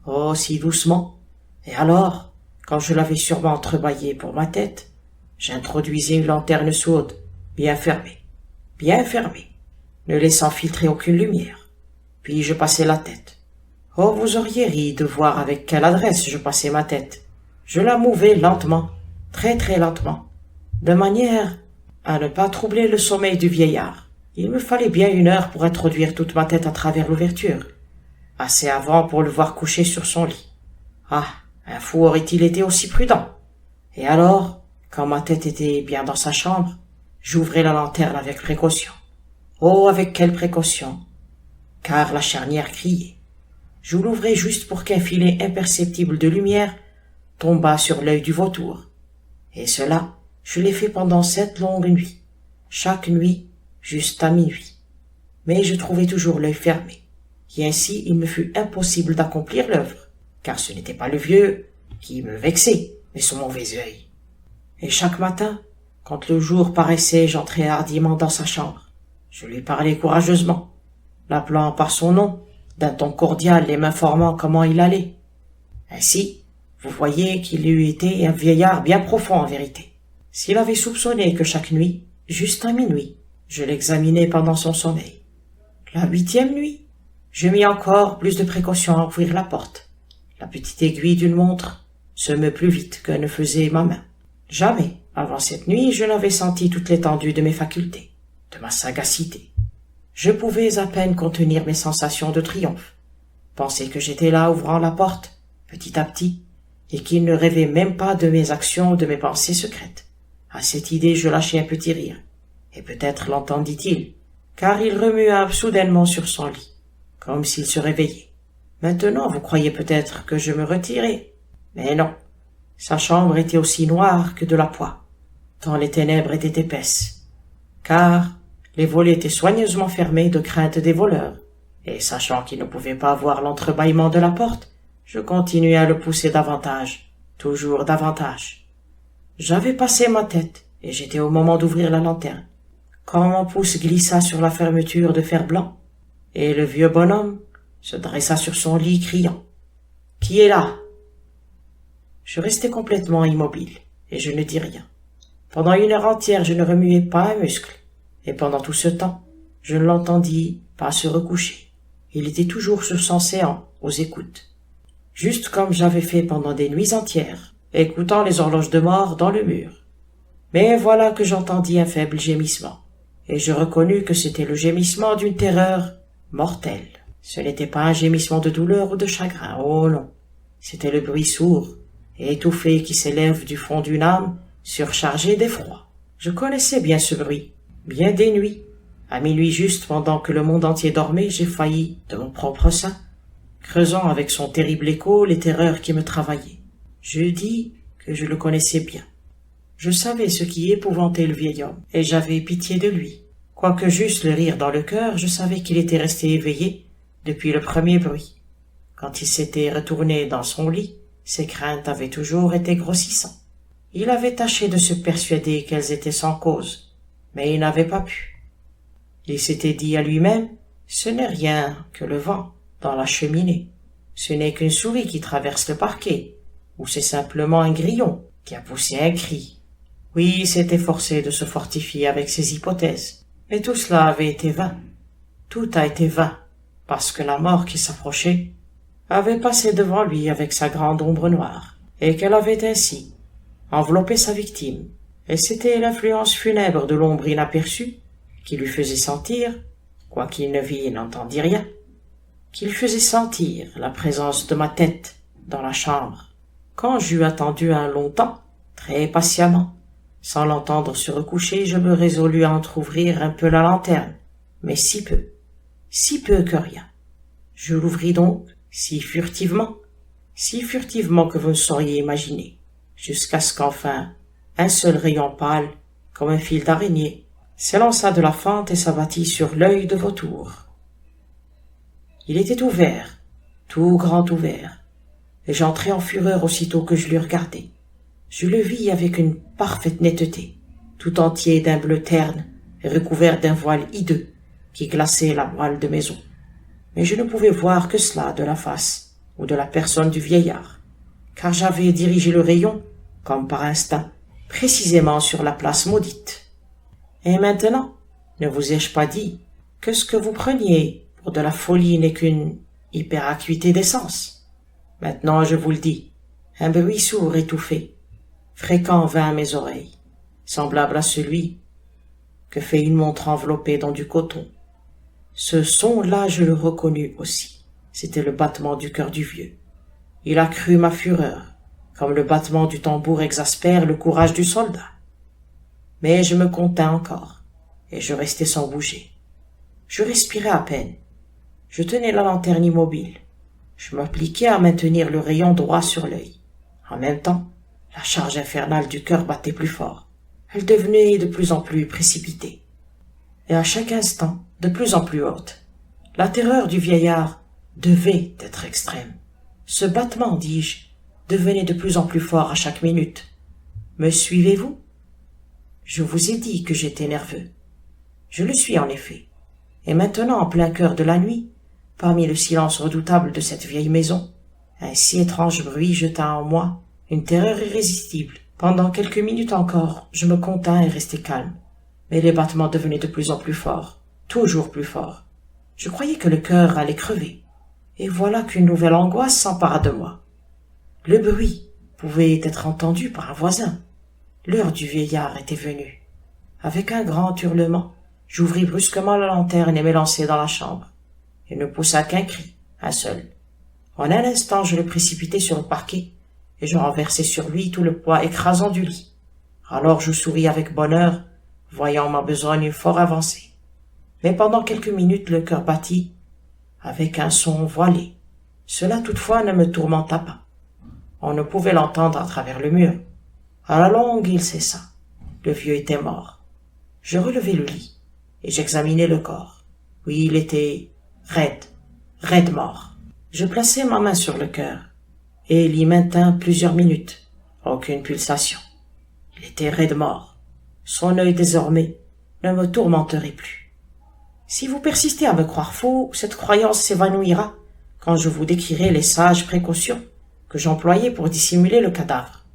Oh, si doucement. Et alors, quand je l'avais sûrement entrebâillé pour ma tête, j'introduisais une lanterne sourde, bien fermée, ne laissant filtrer aucune lumière. Puis je passais la tête. Oh, vous auriez ri de voir avec quelle adresse je passais ma tête. Je la mouvais lentement, très très lentement, de manière à ne pas troubler le sommeil du vieillard. Il me fallait bien 1 heure pour introduire toute ma tête à travers l'ouverture, assez avant pour le voir couché sur son lit. Ah, un fou aurait-il été aussi prudent? Et alors, quand ma tête était bien dans sa chambre, j'ouvrais la lanterne avec précaution. Oh, avec quelle précaution! Car la charnière criait. Je l'ouvrais juste pour qu'un filet imperceptible de lumière tombât sur l'œil du vautour. Et cela, je l'ai fait pendant 7 longues nuits, chaque nuit juste à minuit. Mais je trouvais toujours l'œil fermé, et ainsi il me fut impossible d'accomplir l'œuvre, car ce n'était pas le vieux qui me vexait, mais son mauvais œil. Et chaque matin, quand le jour paraissait, j'entrais hardiment dans sa chambre. Je lui parlais courageusement, l'appelant par son nom, d'un ton cordial et m'informant comment il allait. Ainsi, vous voyez qu'il eût été un vieillard bien profond en vérité. S'il avait soupçonné que chaque nuit, juste à minuit, je l'examinais pendant son sommeil. La 8e nuit, je mis encore plus de précautions à ouvrir la porte. La petite aiguille d'une montre se meut plus vite que ne faisait ma main. Jamais, avant cette nuit, je n'avais senti toute l'étendue de mes facultés, de ma sagacité. Je pouvais à peine contenir mes sensations de triomphe. Penser que j'étais là ouvrant la porte, petit à petit, et qu'il ne rêvait même pas de mes actions, de mes pensées secrètes. À cette idée, je lâchai un petit rire, et peut-être l'entendit-il, car il remua soudainement sur son lit, comme s'il se réveillait. Maintenant, vous croyez peut-être que je me retirais, mais non. Sa chambre était aussi noire que de la poix, tant les ténèbres étaient épaisses, car les volets étaient soigneusement fermés de crainte des voleurs, et sachant qu'il ne pouvait pas voir l'entrebâillement de la porte, je continuai à le pousser davantage, toujours davantage. J'avais passé ma tête, et j'étais au moment d'ouvrir la lanterne, quand mon pouce glissa sur la fermeture de fer blanc, et le vieux bonhomme se dressa sur son lit, criant « Qui est là ?» Je restai complètement immobile, et je ne dis rien. Pendant 1 heure entière, je ne remuai pas un muscle, et pendant tout ce temps, je ne l'entendis pas se recoucher. Il était toujours sur son séant, aux écoutes, juste comme j'avais fait pendant des nuits entières, écoutant les horloges de mort dans le mur. Mais voilà que j'entendis un faible gémissement, et je reconnus que c'était le gémissement d'une terreur mortelle. Ce n'était pas un gémissement de douleur ou de chagrin, oh non, c'était le bruit sourd et étouffé qui s'élève du fond d'une âme surchargée d'effroi. Je connaissais bien ce bruit, bien des nuits. À minuit juste, pendant que le monde entier dormait, j'ai failli, de mon propre sein, creusant avec son terrible écho les terreurs qui me travaillaient. Je dis que je le connaissais bien. Je savais ce qui épouvantait le vieil homme, et j'avais pitié de lui. Quoique j'eusse le rire dans le cœur, je savais qu'il était resté éveillé depuis le premier bruit. Quand il s'était retourné dans son lit, ses craintes avaient toujours été grossissantes. Il avait tâché de se persuader qu'elles étaient sans cause, mais il n'avait pas pu. Il s'était dit à lui-même, ce n'est rien que le vent dans la cheminée, ce n'est qu'une souris qui traverse le parquet, ou c'est simplement un grillon qui a poussé un cri. Oui, il s'était forcé de se fortifier avec ces hypothèses, mais tout cela avait été vain. Tout a été vain, parce que la mort qui s'approchait avait passé devant lui avec sa grande ombre noire, et qu'elle avait ainsi enveloppé sa victime, et c'était l'influence funèbre de l'ombre inaperçue qui lui faisait sentir, quoiqu'il ne vît et n'entendit rien, qu'il faisait sentir la présence de ma tête dans la chambre. Quand j'eus attendu un long temps, très patiemment, sans l'entendre se recoucher, je me résolus à entr'ouvrir un peu la lanterne, mais si peu que rien. Je l'ouvris donc, si furtivement que vous ne sauriez imaginer, jusqu'à ce qu'enfin, un seul rayon pâle, comme un fil d'araignée, s'élança de la fente et s'abattit sur l'œil de vautour. Il était ouvert, tout grand ouvert, et j'entrai en fureur aussitôt que je l'eus regardé. Je le vis avec une parfaite netteté, tout entier d'un bleu terne et recouvert d'un voile hideux, qui glaçait la voile de maison. Mais je ne pouvais voir que cela de la face ou de la personne du vieillard, car j'avais dirigé le rayon, comme par instinct, précisément sur la place maudite. Et maintenant, ne vous ai-je pas dit que ce que vous preniez pour de la folie n'est qu'une hyperacuité des sens? Maintenant je vous le dis, un bruit sourd étouffé, fréquent vint à mes oreilles, semblable à celui que fait une montre enveloppée dans du coton. Ce son-là, je le reconnus aussi. C'était le battement du cœur du vieux. Il accrut ma fureur, comme le battement du tambour exaspère le courage du soldat. Mais je me contins encore, et je restai sans bouger. Je respirais à peine. Je tenais la lanterne immobile. Je m'appliquais à maintenir le rayon droit sur l'œil. En même temps, la charge infernale du cœur battait plus fort. Elle devenait de plus en plus précipitée, et à chaque instant de plus en plus haute. La terreur du vieillard devait être extrême. Ce battement, dis-je, devenait de plus en plus fort à chaque minute. Me suivez-vous? Je vous ai dit que j'étais nerveux. Je le suis en effet. Et maintenant, en plein cœur de la nuit, parmi le silence redoutable de cette vieille maison, un si étrange bruit jeta en moi une terreur irrésistible. Pendant quelques minutes encore, je me contins et restai calme. Mais les battements devenaient de plus en plus forts, toujours plus forts. Je croyais que le cœur allait crever. Et voilà qu'une nouvelle angoisse s'empara de moi. Le bruit pouvait être entendu par un voisin. L'heure du vieillard était venue. Avec un grand hurlement, j'ouvris brusquement la lanterne et m'élançai dans la chambre. Il ne poussa qu'un cri, un seul. En un instant, je le précipitai sur le parquet, et je renversai sur lui tout le poids écrasant du lit. Alors je souris avec bonheur, voyant ma besogne fort avancée. Mais pendant quelques minutes le cœur battit, avec un son voilé. Cela toutefois ne me tourmenta pas. On ne pouvait l'entendre à travers le mur. À la longue il cessa. Le vieux était mort. Je relevai le lit, et j'examinai le corps. Oui, il était raide mort. Je plaçai ma main sur le cœur, et l'y maintins plusieurs minutes. Aucune pulsation. Il était raide mort. Son œil désormais ne me tourmenterait plus. Si vous persistez à me croire faux, cette croyance s'évanouira quand je vous décrirai les sages précautions que j'employais pour dissimuler le cadavre.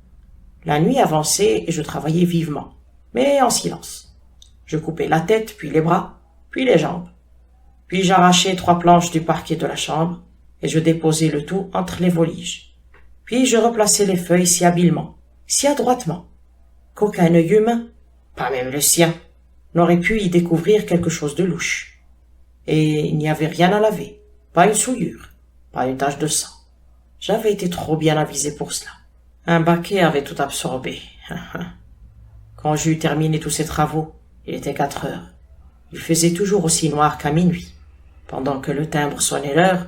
La nuit avançait et je travaillais vivement, mais en silence. Je coupais la tête, puis les bras, puis les jambes. Puis j'arrachai 3 planches du parquet de la chambre et je déposai le tout entre les voliges. Puis je replaçai les feuilles si habilement, si adroitement, qu'aucun œil humain, pas même le sien, n'aurait pu y découvrir quelque chose de louche. Et il n'y avait rien à laver, pas une souillure, pas une tache de sang. J'avais été trop bien avisé pour cela. Un baquet avait tout absorbé. Quand j'eus terminé tous ces travaux, il était 4 heures. Il faisait toujours aussi noir qu'à minuit. Pendant que le timbre sonnait l'heure,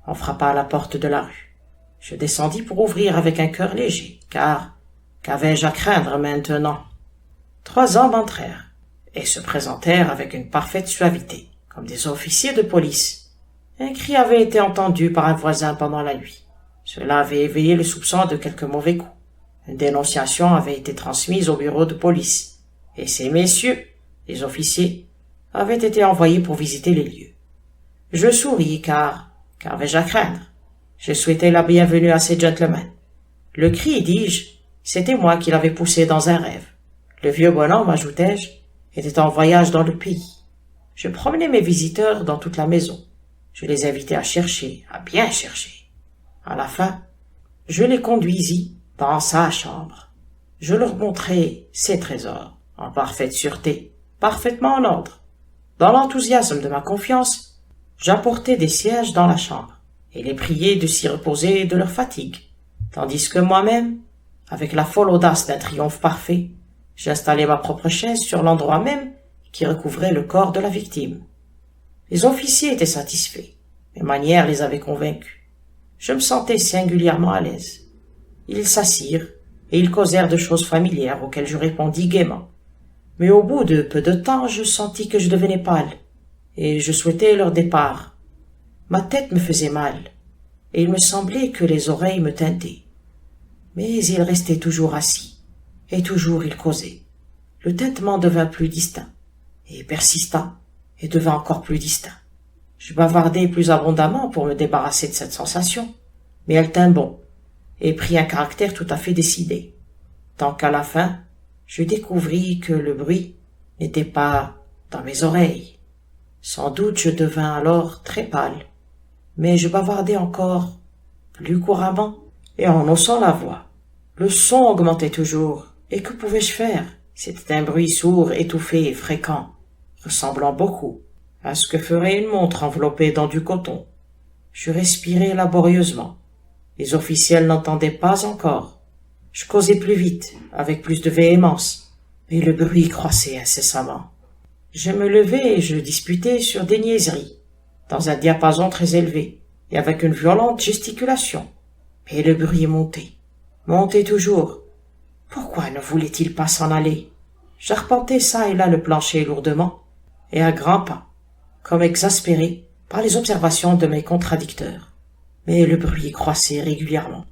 on frappa à la porte de la rue. Je descendis pour ouvrir avec un cœur léger, car qu'avais-je à craindre maintenant? 3 hommes entrèrent, et se présentèrent avec une parfaite suavité, comme des officiers de police. Un cri avait été entendu par un voisin pendant la nuit. Cela avait éveillé le soupçon de quelque mauvais coup. Une dénonciation avait été transmise au bureau de police, et ces messieurs, les officiers, avaient été envoyés pour visiter les lieux. Je souris, car qu'avais-je à craindre? Je souhaitais la bienvenue à ces gentlemen. Le cri, dis-je, c'était moi qui l'avais poussé dans un rêve. Le vieux bonhomme, ajoutai-je, était en voyage dans le pays. Je promenais mes visiteurs dans toute la maison. Je les invitais à chercher, à bien chercher. À la fin, je les conduisis dans sa chambre. Je leur montrai ses trésors, en parfaite sûreté, parfaitement en ordre. Dans l'enthousiasme de ma confiance, j'apportai des sièges dans la chambre, et les priai de s'y reposer de leur fatigue, tandis que moi-même, avec la folle audace d'un triomphe parfait, j'installai ma propre chaise sur l'endroit même qui recouvrait le corps de la victime. Les officiers étaient satisfaits, mes manières les avaient convaincus. Je me sentais singulièrement à l'aise. Ils s'assirent, et ils causèrent de choses familières auxquelles je répondis gaiement. Mais au bout de peu de temps, je sentis que je devenais pâle, et je souhaitais leur départ. Ma tête me faisait mal, et il me semblait que les oreilles me tintaient. Mais ils restaient toujours assis, et toujours ils causaient. Le tintement devint plus distinct, et persista, et devint encore plus distinct. Je bavardai plus abondamment pour me débarrasser de cette sensation, mais elle tint bon, et prit un caractère tout à fait décidé. Tant qu'à la fin, je découvris que le bruit n'était pas dans mes oreilles. Sans doute je devins alors très pâle, mais je bavardai encore plus couramment et en haussant la voix. Le son augmentait toujours, et que pouvais-je faire? C'était un bruit sourd, étouffé et fréquent, ressemblant beaucoup à ce que ferait une montre enveloppée dans du coton. Je respirais laborieusement. Les officiels n'entendaient pas encore. Je causais plus vite, avec plus de véhémence, mais le bruit croissait incessamment. Je me levai et je disputais sur des niaiseries, dans un diapason très élevé, et avec une violente gesticulation. Mais le bruit montait toujours. Pourquoi ne voulait-il pas s'en aller? J'arpentais çà et là le plancher lourdement, et à grands pas, comme exaspéré par les observations de mes contradicteurs. Mais le bruit croissait régulièrement.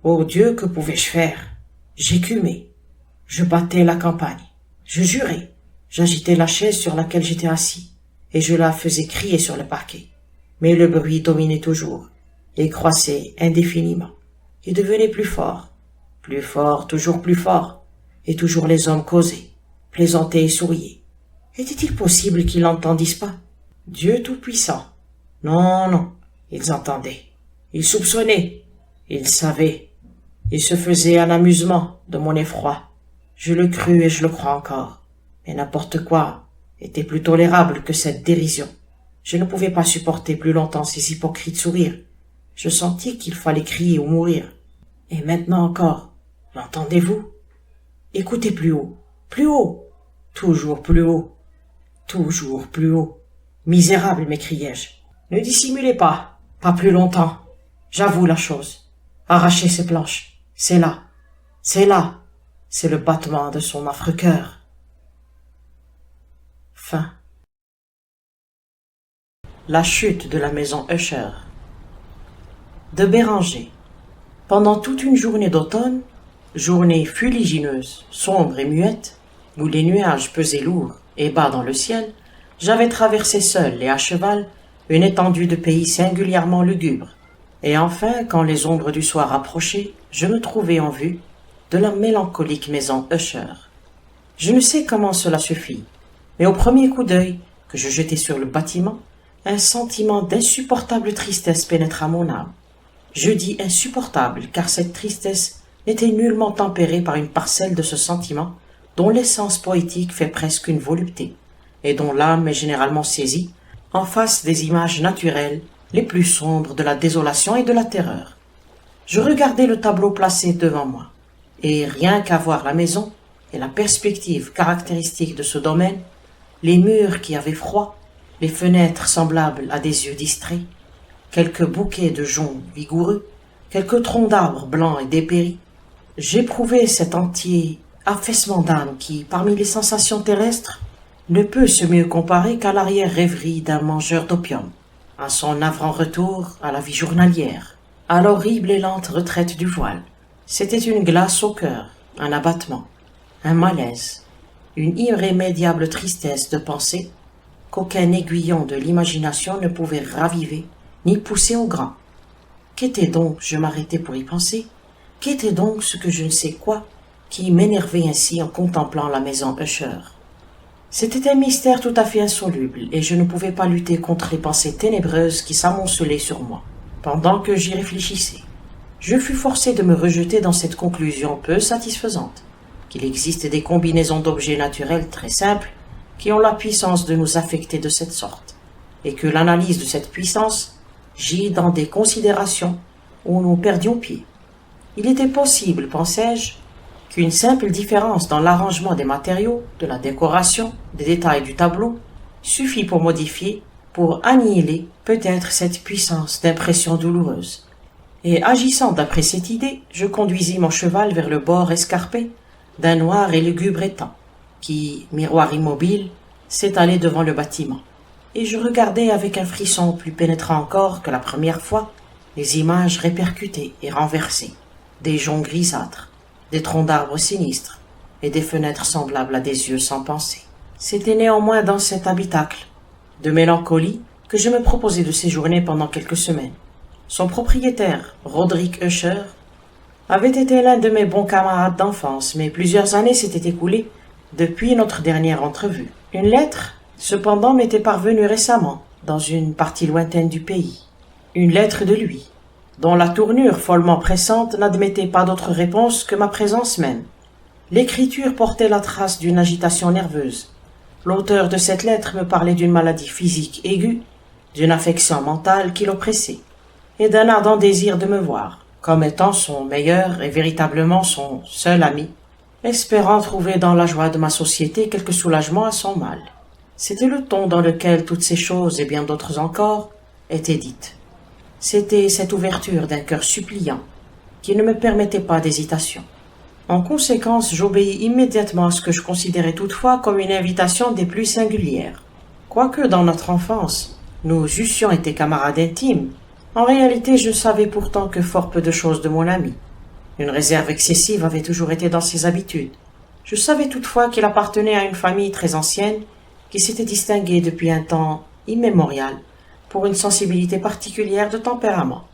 Oh Dieu, que pouvais-je faire? J'écumais. Je battais la campagne. Je jurais. J'agitais la chaise sur laquelle j'étais assis, et je la faisais crier sur le parquet. Mais le bruit dominait toujours, et croissait indéfiniment. Il devenait plus fort, toujours plus fort, et toujours les hommes causaient, plaisantaient et souriaient. Était-il possible qu'ils n'entendissent pas? Dieu Tout-Puissant. Non, ils entendaient. Ils soupçonnaient. Ils savaient. Ils se faisaient un amusement de mon effroi. Je le crus et je le crois encore. Mais n'importe quoi était plus tolérable que cette dérision. Je ne pouvais pas supporter plus longtemps ces hypocrites sourires. Je sentis qu'il fallait crier ou mourir. Et maintenant encore, l'entendez-vous? Écoutez plus haut, toujours plus haut, toujours plus haut. Misérable, m'écriai-je. Ne dissimulez pas plus longtemps. J'avoue la chose. Arrachez ces planches. C'est là. C'est le battement de son affreux cœur. Fin. La chute de la maison Usher. De Béranger. Pendant toute une journée d'automne, journée fuligineuse, sombre et muette, où les nuages pesaient lourds et bas dans le ciel, j'avais traversé seul et à cheval une étendue de pays singulièrement lugubre, et enfin, quand les ombres du soir approchaient, je me trouvai en vue de la mélancolique maison Usher. Je ne sais comment cela se fit, mais au premier coup d'œil que je jetai sur le bâtiment, un sentiment d'insupportable tristesse pénétra mon âme. Je dis insupportable, car cette tristesse n'était nullement tempérée par une parcelle de ce sentiment dont l'essence poétique fait presque une volupté, et dont l'âme est généralement saisie en face des images naturelles les plus sombres de la désolation et de la terreur. Je regardai le tableau placé devant moi, et rien qu'à voir la maison et la perspective caractéristique de ce domaine, les murs qui avaient froid, les fenêtres semblables à des yeux distraits, quelques bouquets de joncs vigoureux, quelques troncs d'arbres blancs et dépéris, j'éprouvai cet entier affaissement d'âme qui, parmi les sensations terrestres, ne peut se mieux comparer qu'à l'arrière-rêverie d'un mangeur d'opium, à son navrant retour à la vie journalière, à l'horrible et lente retraite du voile. C'était une glace au cœur, un abattement, un malaise, une irrémédiable tristesse de penser qu'aucun aiguillon de l'imagination ne pouvait raviver ni pousser au grand. Qu'était donc, je m'arrêtai pour y penser, qu'était donc ce que je ne sais quoi qui m'énervait ainsi en contemplant la maison Usher? C'était un mystère tout à fait insoluble, et je ne pouvais pas lutter contre les pensées ténébreuses qui s'amoncelaient sur moi. Pendant que j'y réfléchissais, je fus forcé de me rejeter dans cette conclusion peu satisfaisante, qu'il existe des combinaisons d'objets naturels très simples qui ont la puissance de nous affecter de cette sorte, et que l'analyse de cette puissance gît dans des considérations où nous perdions pied. Il était possible, pensais-je, qu'une simple différence dans l'arrangement des matériaux, de la décoration, des détails du tableau, suffit pour modifier, pour annihiler peut-être cette puissance d'impression douloureuse. Et agissant d'après cette idée, je conduisis mon cheval vers le bord escarpé d'un noir et lugubre étang, qui, miroir immobile, s'étalait devant le bâtiment. Et je regardais avec un frisson plus pénétrant encore que la première fois les images répercutées et renversées, des joncs grisâtres, des troncs d'arbres sinistres et des fenêtres semblables à des yeux sans pensée. C'était néanmoins dans cet habitacle de mélancolie que je me proposais de séjourner pendant quelques semaines. Son propriétaire, Roderick Usher, avait été l'un de mes bons camarades d'enfance, mais plusieurs années s'étaient écoulées depuis notre dernière entrevue. Une lettre, cependant, m'était parvenue récemment, dans une partie lointaine du pays. Une lettre de lui, dont la tournure follement pressante n'admettait pas d'autre réponse que ma présence même. L'écriture portait la trace d'une agitation nerveuse. L'auteur de cette lettre me parlait d'une maladie physique aiguë, d'une affection mentale qui l'oppressait, et d'un ardent désir de me voir, comme étant son meilleur et véritablement son seul ami, espérant trouver dans la joie de ma société quelque soulagement à son mal. C'était le ton dans lequel toutes ces choses et bien d'autres encore étaient dites. C'était cette ouverture d'un cœur suppliant qui ne me permettait pas d'hésitation. En conséquence, j'obéis immédiatement à ce que je considérais toutefois comme une invitation des plus singulières. Quoique dans notre enfance, nous eussions été camarades intimes, en réalité je ne savais pourtant que fort peu de choses de mon ami. Une réserve excessive avait toujours été dans ses habitudes. Je savais toutefois qu'il appartenait à une famille très ancienne qui s'était distinguée depuis un temps immémorial pour une sensibilité particulière de tempérament.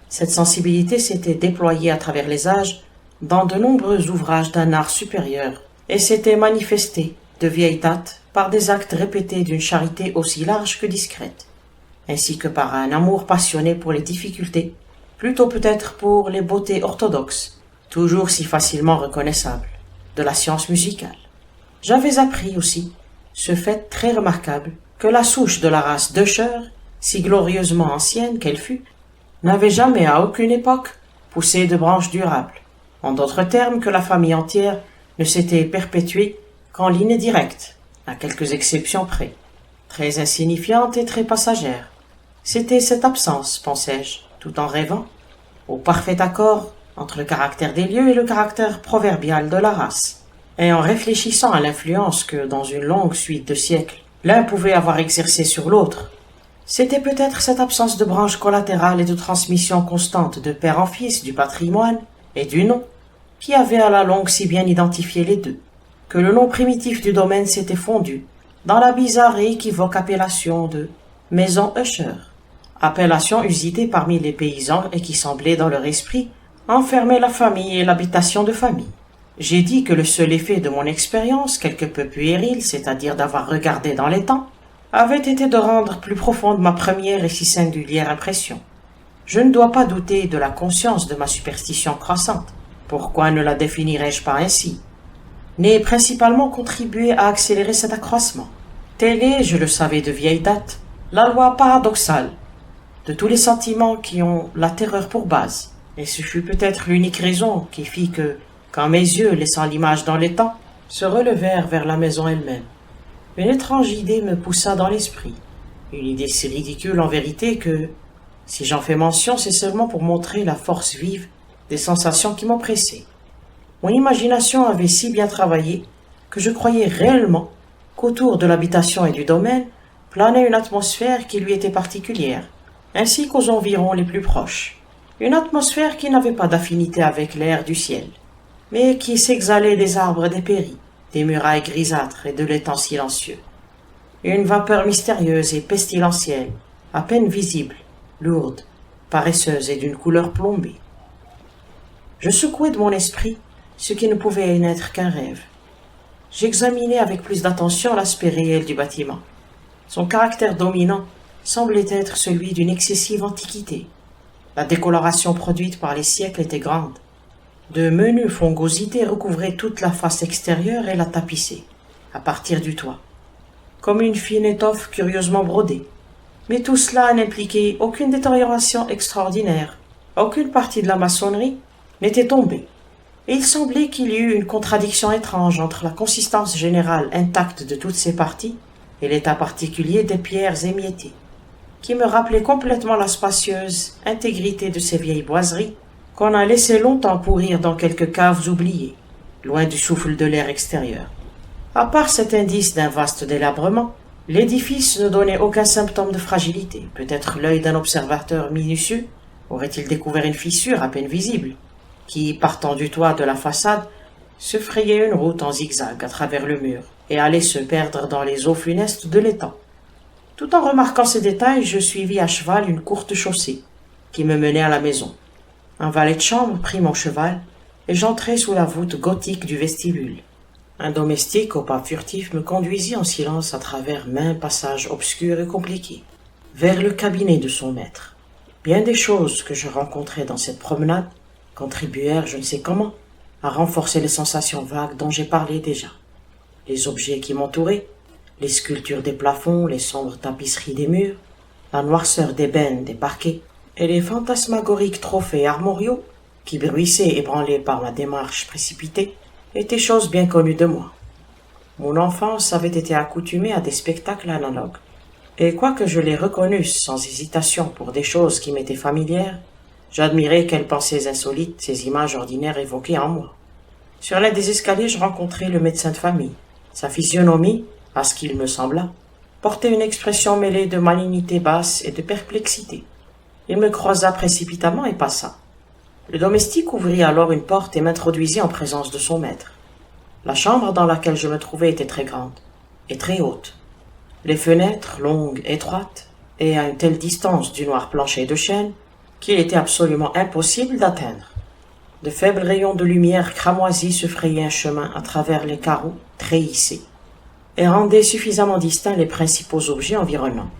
Cette sensibilité s'était déployée à travers les âges dans de nombreux ouvrages d'un art supérieur et s'était manifestée de vieille date par des actes répétés d'une charité aussi large que discrète, ainsi que par un amour passionné pour les difficultés, plutôt peut-être pour les beautés orthodoxes, toujours si facilement reconnaissables, de la science musicale. J'avais appris aussi ce fait très remarquable que la souche de la race d'Usher, si glorieusement ancienne qu'elle fût, n'avait jamais à aucune époque poussé de branches durables. En d'autres termes, que la famille entière ne s'était perpétuée qu'en ligne directe, à quelques exceptions près, très insignifiante et très passagère. C'était cette absence, pensais-je, tout en rêvant, au parfait accord entre le caractère des lieux et le caractère proverbial de la race, et en réfléchissant à l'influence que, dans une longue suite de siècles, l'un pouvait avoir exercée sur l'autre. C'était peut-être cette absence de branche collatérale et de transmission constante de père en fils du patrimoine et du nom qui avait à la longue si bien identifié les deux, que le nom primitif du domaine s'était fondu dans la bizarre et équivoque appellation de Maison Usher, appellation usitée parmi les paysans et qui semblait dans leur esprit enfermer la famille et l'habitation de famille. J'ai dit que le seul effet de mon expérience, quelque peu puérile, c'est-à-dire d'avoir regardé dans les temps, avait été de rendre plus profonde ma première et si singulière impression. Je ne dois pas douter de la conscience de ma superstition croissante. Pourquoi ne la définirais-je pas ainsi? N'ai principalement contribué à accélérer cet accroissement. Telle est, je le savais de vieille date, la loi paradoxale de tous les sentiments qui ont la terreur pour base, et ce fut peut-être l'unique raison qui fit que, quand mes yeux, laissant l'image dans les temps, se relevèrent vers la maison elle-même, une étrange idée me poussa dans l'esprit, une idée si ridicule en vérité que, si j'en fais mention, c'est seulement pour montrer la force vive des sensations qui m'oppressaient. Mon imagination avait si bien travaillé que je croyais réellement qu'autour de l'habitation et du domaine planait une atmosphère qui lui était particulière, ainsi qu'aux environs les plus proches. Une atmosphère qui n'avait pas d'affinité avec l'air du ciel, mais qui s'exhalait des arbres dépéris, des murailles grisâtres et de l'étang silencieux. Une vapeur mystérieuse et pestilentielle, à peine visible, lourde, paresseuse et d'une couleur plombée. Je secouai de mon esprit ce qui ne pouvait n'être qu'un rêve. J'examinai avec plus d'attention l'aspect réel du bâtiment. Son caractère dominant semblait être celui d'une excessive antiquité. La décoloration produite par les siècles était grande. De menues fongosités recouvraient toute la face extérieure et la tapissaient, à partir du toit, comme une fine étoffe curieusement brodée. Mais tout cela n'impliquait aucune détérioration extraordinaire. Aucune partie de la maçonnerie n'était tombée. Et il semblait qu'il y eût une contradiction étrange entre la consistance générale intacte de toutes ces parties et l'état particulier des pierres émiettées, qui me rappelait complètement la spacieuse intégrité de ces vieilles boiseries qu'on a laissé longtemps pourrir dans quelques caves oubliées, loin du souffle de l'air extérieur. À part cet indice d'un vaste délabrement, l'édifice ne donnait aucun symptôme de fragilité. Peut-être l'œil d'un observateur minutieux aurait-il découvert une fissure à peine visible, qui, partant du toit de la façade, se frayait une route en zigzag à travers le mur et allait se perdre dans les eaux funestes de l'étang. Tout en remarquant ces détails, je suivis à cheval une courte chaussée qui me menait à la maison. Un valet de chambre prit mon cheval et j'entrai sous la voûte gothique du vestibule. Un domestique au pas furtif me conduisit en silence à travers maints passages obscurs et compliqués, vers le cabinet de son maître. Bien des choses que je rencontrai dans cette promenade contribuèrent, je ne sais comment, à renforcer les sensations vagues dont j'ai parlé déjà. Les objets qui m'entouraient, les sculptures des plafonds, les sombres tapisseries des murs, la noirceur d'ébène des parquets, et les fantasmagoriques trophées armoriaux, qui bruissaient ébranlés par ma démarche précipitée, étaient choses bien connues de moi. Mon enfance avait été accoutumée à des spectacles analogues, et quoique je les reconnusse sans hésitation pour des choses qui m'étaient familières, j'admirais quelles pensées insolites ces images ordinaires évoquaient en moi. Sur l'un des escaliers, je rencontrai le médecin de famille. Sa physionomie, à ce qu'il me sembla, portait une expression mêlée de malignité basse et de perplexité. Il me croisa précipitamment et passa. Le domestique ouvrit alors une porte et m'introduisit en présence de son maître. La chambre dans laquelle je me trouvais était très grande et très haute. Les fenêtres, longues, étroites, et à une telle distance du noir plancher de chêne qu'il était absolument impossible d'atteindre. De faibles rayons de lumière cramoisie se frayaient un chemin à travers les carreaux très hissés et rendaient suffisamment distincts les principaux objets environnants.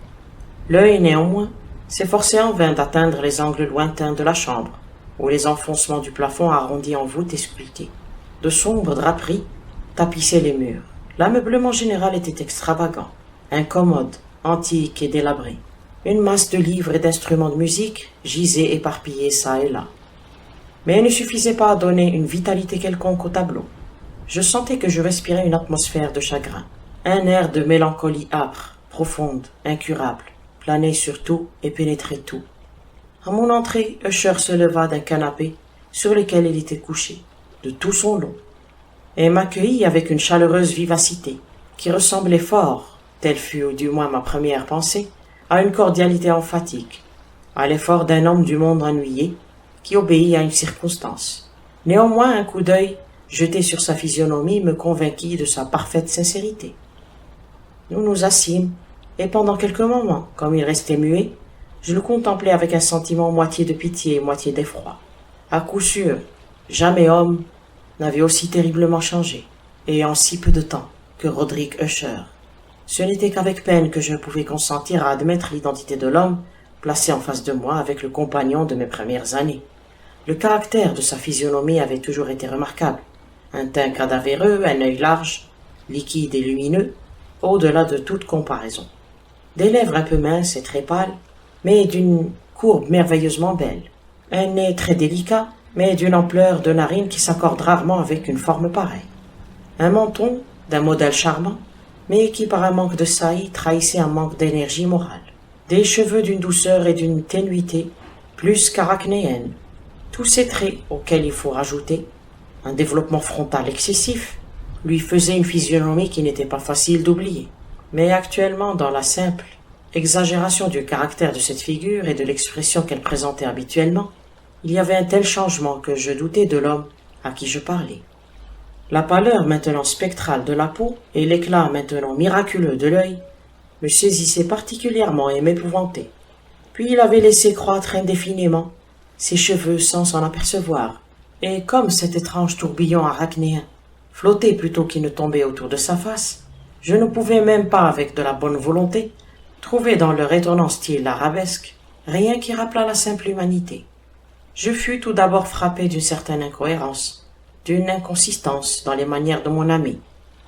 L'œil, néanmoins, s'efforçait en vain d'atteindre les angles lointains de la chambre, ou les enfoncements du plafond arrondis en voûte et sculptés. De sombres draperies tapissaient les murs. L'ameublement général était extravagant, incommode, antique et délabré. Une masse de livres et d'instruments de musique gisait éparpillés çà et là. Mais il ne suffisait pas à donner une vitalité quelconque au tableau. Je sentais que je respirais une atmosphère de chagrin, un air de mélancolie âpre, profonde, incurable, planait sur tout et pénétrait tout. À mon entrée, Usher se leva d'un canapé sur lequel il était couché, de tout son long, et m'accueillit avec une chaleureuse vivacité qui ressemblait fort, telle fut du moins ma première pensée, à une cordialité emphatique, à l'effort d'un homme du monde ennuyé qui obéit à une circonstance. Néanmoins, un coup d'œil jeté sur sa physionomie me convainquit de sa parfaite sincérité. Nous nous assîmes, et pendant quelques moments, comme il restait muet, je le contemplais avec un sentiment moitié de pitié, moitié d'effroi. À coup sûr, jamais homme n'avait aussi terriblement changé, et en si peu de temps, que Roderick Usher. Ce n'était qu'avec peine que je pouvais consentir à admettre l'identité de l'homme placé en face de moi avec le compagnon de mes premières années. Le caractère de sa physionomie avait toujours été remarquable. Un teint cadavéreux, un œil large, liquide et lumineux, au-delà de toute comparaison. Des lèvres un peu minces et très pâles, mais d'une courbe merveilleusement belle. Un nez très délicat, mais d'une ampleur de narine qui s'accorde rarement avec une forme pareille. Un menton d'un modèle charmant, mais qui par un manque de saillie trahissait un manque d'énergie morale. Des cheveux d'une douceur et d'une ténuité plus qu'arachnéenne. Tous ces traits auxquels il faut rajouter un développement frontal excessif lui faisaient une physionomie qui n'était pas facile d'oublier. Mais actuellement, dans la simple exagération du caractère de cette figure et de l'expression qu'elle présentait habituellement, il y avait un tel changement que je doutais de l'homme à qui je parlais. La pâleur maintenant spectrale de la peau et l'éclat maintenant miraculeux de l'œil me saisissaient particulièrement et m'épouvantaient. Puis il avait laissé croître indéfiniment ses cheveux sans s'en apercevoir, et comme cet étrange tourbillon arachnéen flottait plutôt qu'il ne tombait autour de sa face, je ne pouvais même pas, avec de la bonne volonté, trouver dans leur étonnant style arabesque rien qui rappelât la simple humanité. Je fus tout d'abord frappé d'une certaine incohérence, d'une inconsistance dans les manières de mon ami,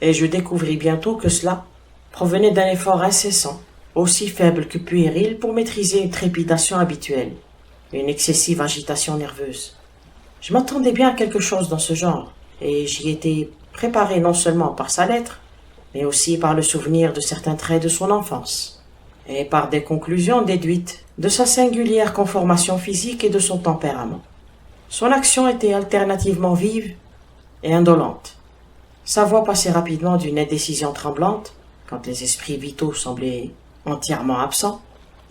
et je découvris bientôt que cela provenait d'un effort incessant, aussi faible que puéril pour maîtriser une trépidation habituelle, une excessive agitation nerveuse. Je m'attendais bien à quelque chose dans ce genre, et j'y étais préparé non seulement par sa lettre, mais aussi par le souvenir de certains traits de son enfance, et par des conclusions déduites de sa singulière conformation physique et de son tempérament. Son action était alternativement vive et indolente. Sa voix passait rapidement d'une indécision tremblante, quand les esprits vitaux semblaient entièrement absents,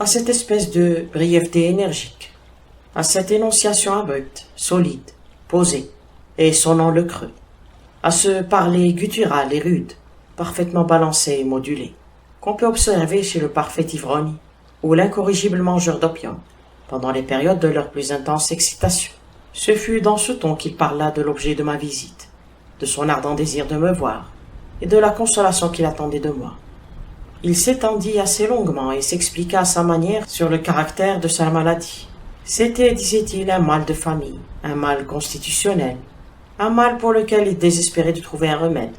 à cette espèce de brièveté énergique, à cette énonciation abrupte, solide, posée, et sonnant le creux, à ce parler guttural et rude, parfaitement balancé et modulé. qu'on peut observer chez le parfait ivrogne ou l'incorrigible mangeur d'opium, pendant les périodes de leur plus intense excitation. Ce fut dans ce ton qu'il parla de l'objet de ma visite, de son ardent désir de me voir, et de la consolation qu'il attendait de moi. Il s'étendit assez longuement et s'expliqua à sa manière sur le caractère de sa maladie. C'était, disait-il, un mal de famille, un mal constitutionnel, un mal pour lequel il désespérait de trouver un remède.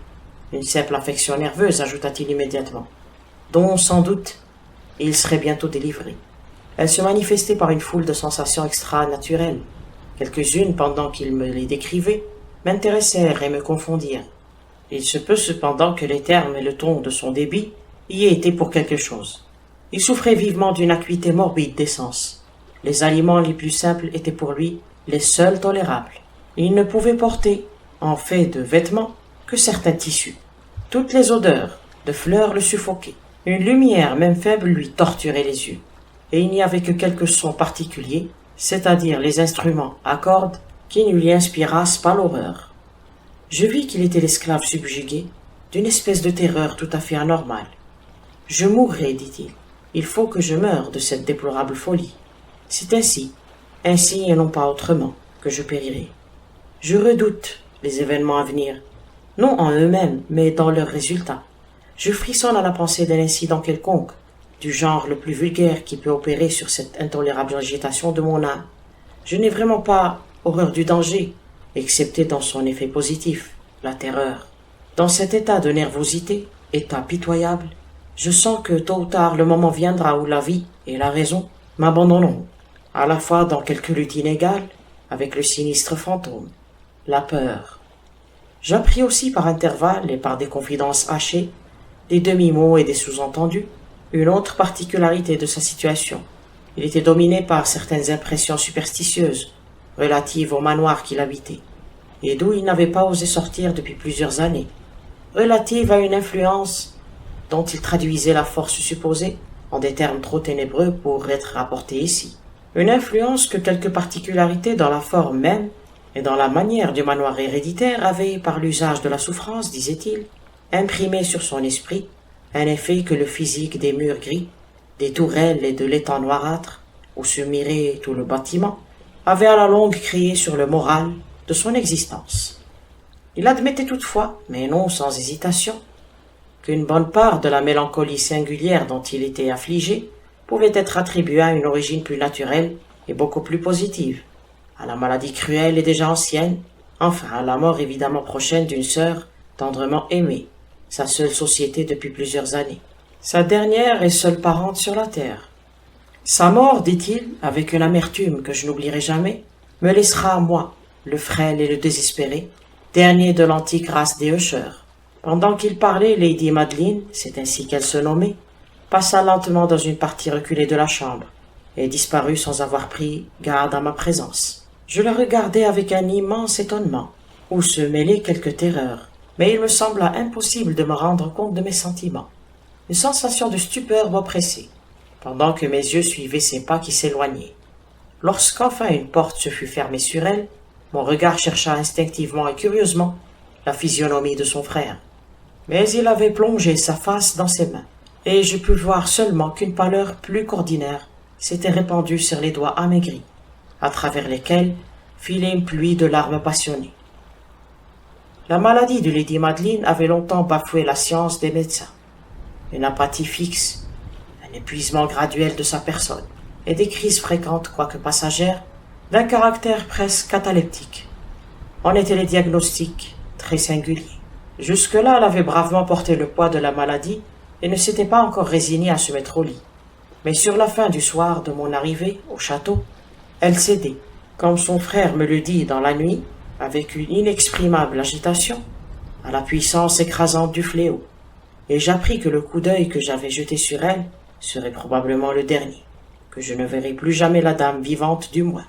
Une simple affection nerveuse, ajouta-t-il immédiatement, dont, sans doute, il serait bientôt délivré. Elle se manifestait par une foule de sensations extra-naturelles. Quelques-unes, pendant qu'il me les décrivait, m'intéressèrent et me confondirent. Il se peut cependant que les termes et le ton de son débit y aient été pour quelque chose. Il souffrait vivement d'une acuité morbide des sens. Les aliments les plus simples étaient pour lui les seuls tolérables. Il ne pouvait porter, en fait de vêtements, que certains tissus. Toutes les odeurs de fleurs le suffoquaient. Une lumière, même faible, lui torturait les yeux. Et il n'y avait que quelques sons particuliers, c'est-à-dire les instruments à cordes, qui ne lui inspirassent pas l'horreur. Je vis qu'il était l'esclave subjugué d'une espèce de terreur tout à fait anormale. « Je mourrai, dit-il. Il faut que je meure de cette déplorable folie. C'est ainsi et non pas autrement, que je périrai. Je redoute les événements à venir, non en eux-mêmes, mais dans leurs résultats. Je frissonne à la pensée d'un incident quelconque, du genre le plus vulgaire qui peut opérer sur cette intolérable agitation de mon âme. Je n'ai vraiment pas horreur du danger, excepté dans son effet positif, la terreur. Dans cet état de nervosité, état pitoyable, je sens que tôt ou tard le moment viendra où la vie et la raison m'abandonneront, à la fois dans quelque lutte inégale avec le sinistre fantôme, la peur. J'appris aussi par intervalles et par des confidences hachées, des demi-mots et des sous-entendus, une autre particularité de sa situation. Il était dominé par certaines impressions superstitieuses relatives au manoir qu'il habitait, et d'où il n'avait pas osé sortir depuis plusieurs années, relatives à une influence dont il traduisait la force supposée en des termes trop ténébreux pour être rapportés ici. Une influence que quelques particularités dans la forme même et dans la manière du manoir héréditaire avaient, par l'usage de la souffrance, disait-il, imprimé sur son esprit un effet que le physique des murs gris, des tourelles et de l'étang noirâtre, où se mirait tout le bâtiment, avait à la longue créé sur le moral de son existence. Il admettait toutefois, mais non sans hésitation, qu'une bonne part de la mélancolie singulière dont il était affligé pouvait être attribuée à une origine plus naturelle et beaucoup plus positive, à la maladie cruelle et déjà ancienne, enfin à la mort évidemment prochaine d'une sœur tendrement aimée, sa seule société depuis plusieurs années, sa dernière et seule parente sur la terre. Sa mort, dit-il, avec une amertume que je n'oublierai jamais, me laissera à moi, le frêle et le désespéré, dernier de l'antique race des Usher. Pendant qu'il parlait, Lady Madeline, c'est ainsi qu'elle se nommait, passa lentement dans une partie reculée de la chambre, et disparut sans avoir pris garde à ma présence. Je la regardai avec un immense étonnement, où se mêlait quelque terreur, mais il me sembla impossible de me rendre compte de mes sentiments. Une sensation de stupeur m'oppressait, pendant que mes yeux suivaient ses pas qui s'éloignaient. Lorsqu'enfin une porte se fut fermée sur elle, mon regard chercha instinctivement et curieusement la physionomie de son frère. Mais il avait plongé sa face dans ses mains, et je pus voir seulement qu'une pâleur plus qu'ordinaire s'était répandue sur les doigts amaigris, à travers lesquels filait une pluie de larmes passionnées. La maladie de Lady Madeline avait longtemps bafoué la science des médecins. Une apathie fixe, un épuisement graduel de sa personne, et des crises fréquentes, quoique passagères, d'un caractère presque cataleptique. En étaient les diagnostics très singuliers. Jusque-là, elle avait bravement porté le poids de la maladie et ne s'était pas encore résignée à se mettre au lit. Mais sur la fin du soir de mon arrivée au château, elle cédait, comme son frère me le dit dans la nuit, avec une inexprimable agitation, à la puissance écrasante du fléau, et j'appris que le coup d'œil que j'avais jeté sur elle serait probablement le dernier, que je ne verrais plus jamais la dame vivante du moins.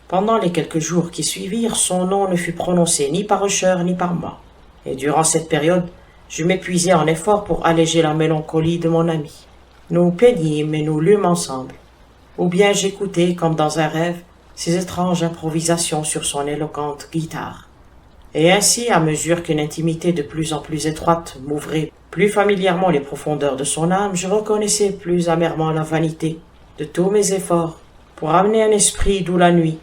Pendant les quelques jours qui suivirent, son nom ne fut prononcé ni par Usher ni par moi, et durant cette période, je m'épuisais en efforts pour alléger la mélancolie de mon ami. Nous peignîmes et nous lûmes ensemble, ou bien j'écoutais, comme dans un rêve, ses étranges improvisations sur son éloquente guitare. Et ainsi, à mesure qu'une intimité de plus en plus étroite m'ouvrait Plus familièrement les profondeurs de son âme, je reconnaissais plus amèrement la vanité de tous mes efforts pour amener un esprit d'où la nuit,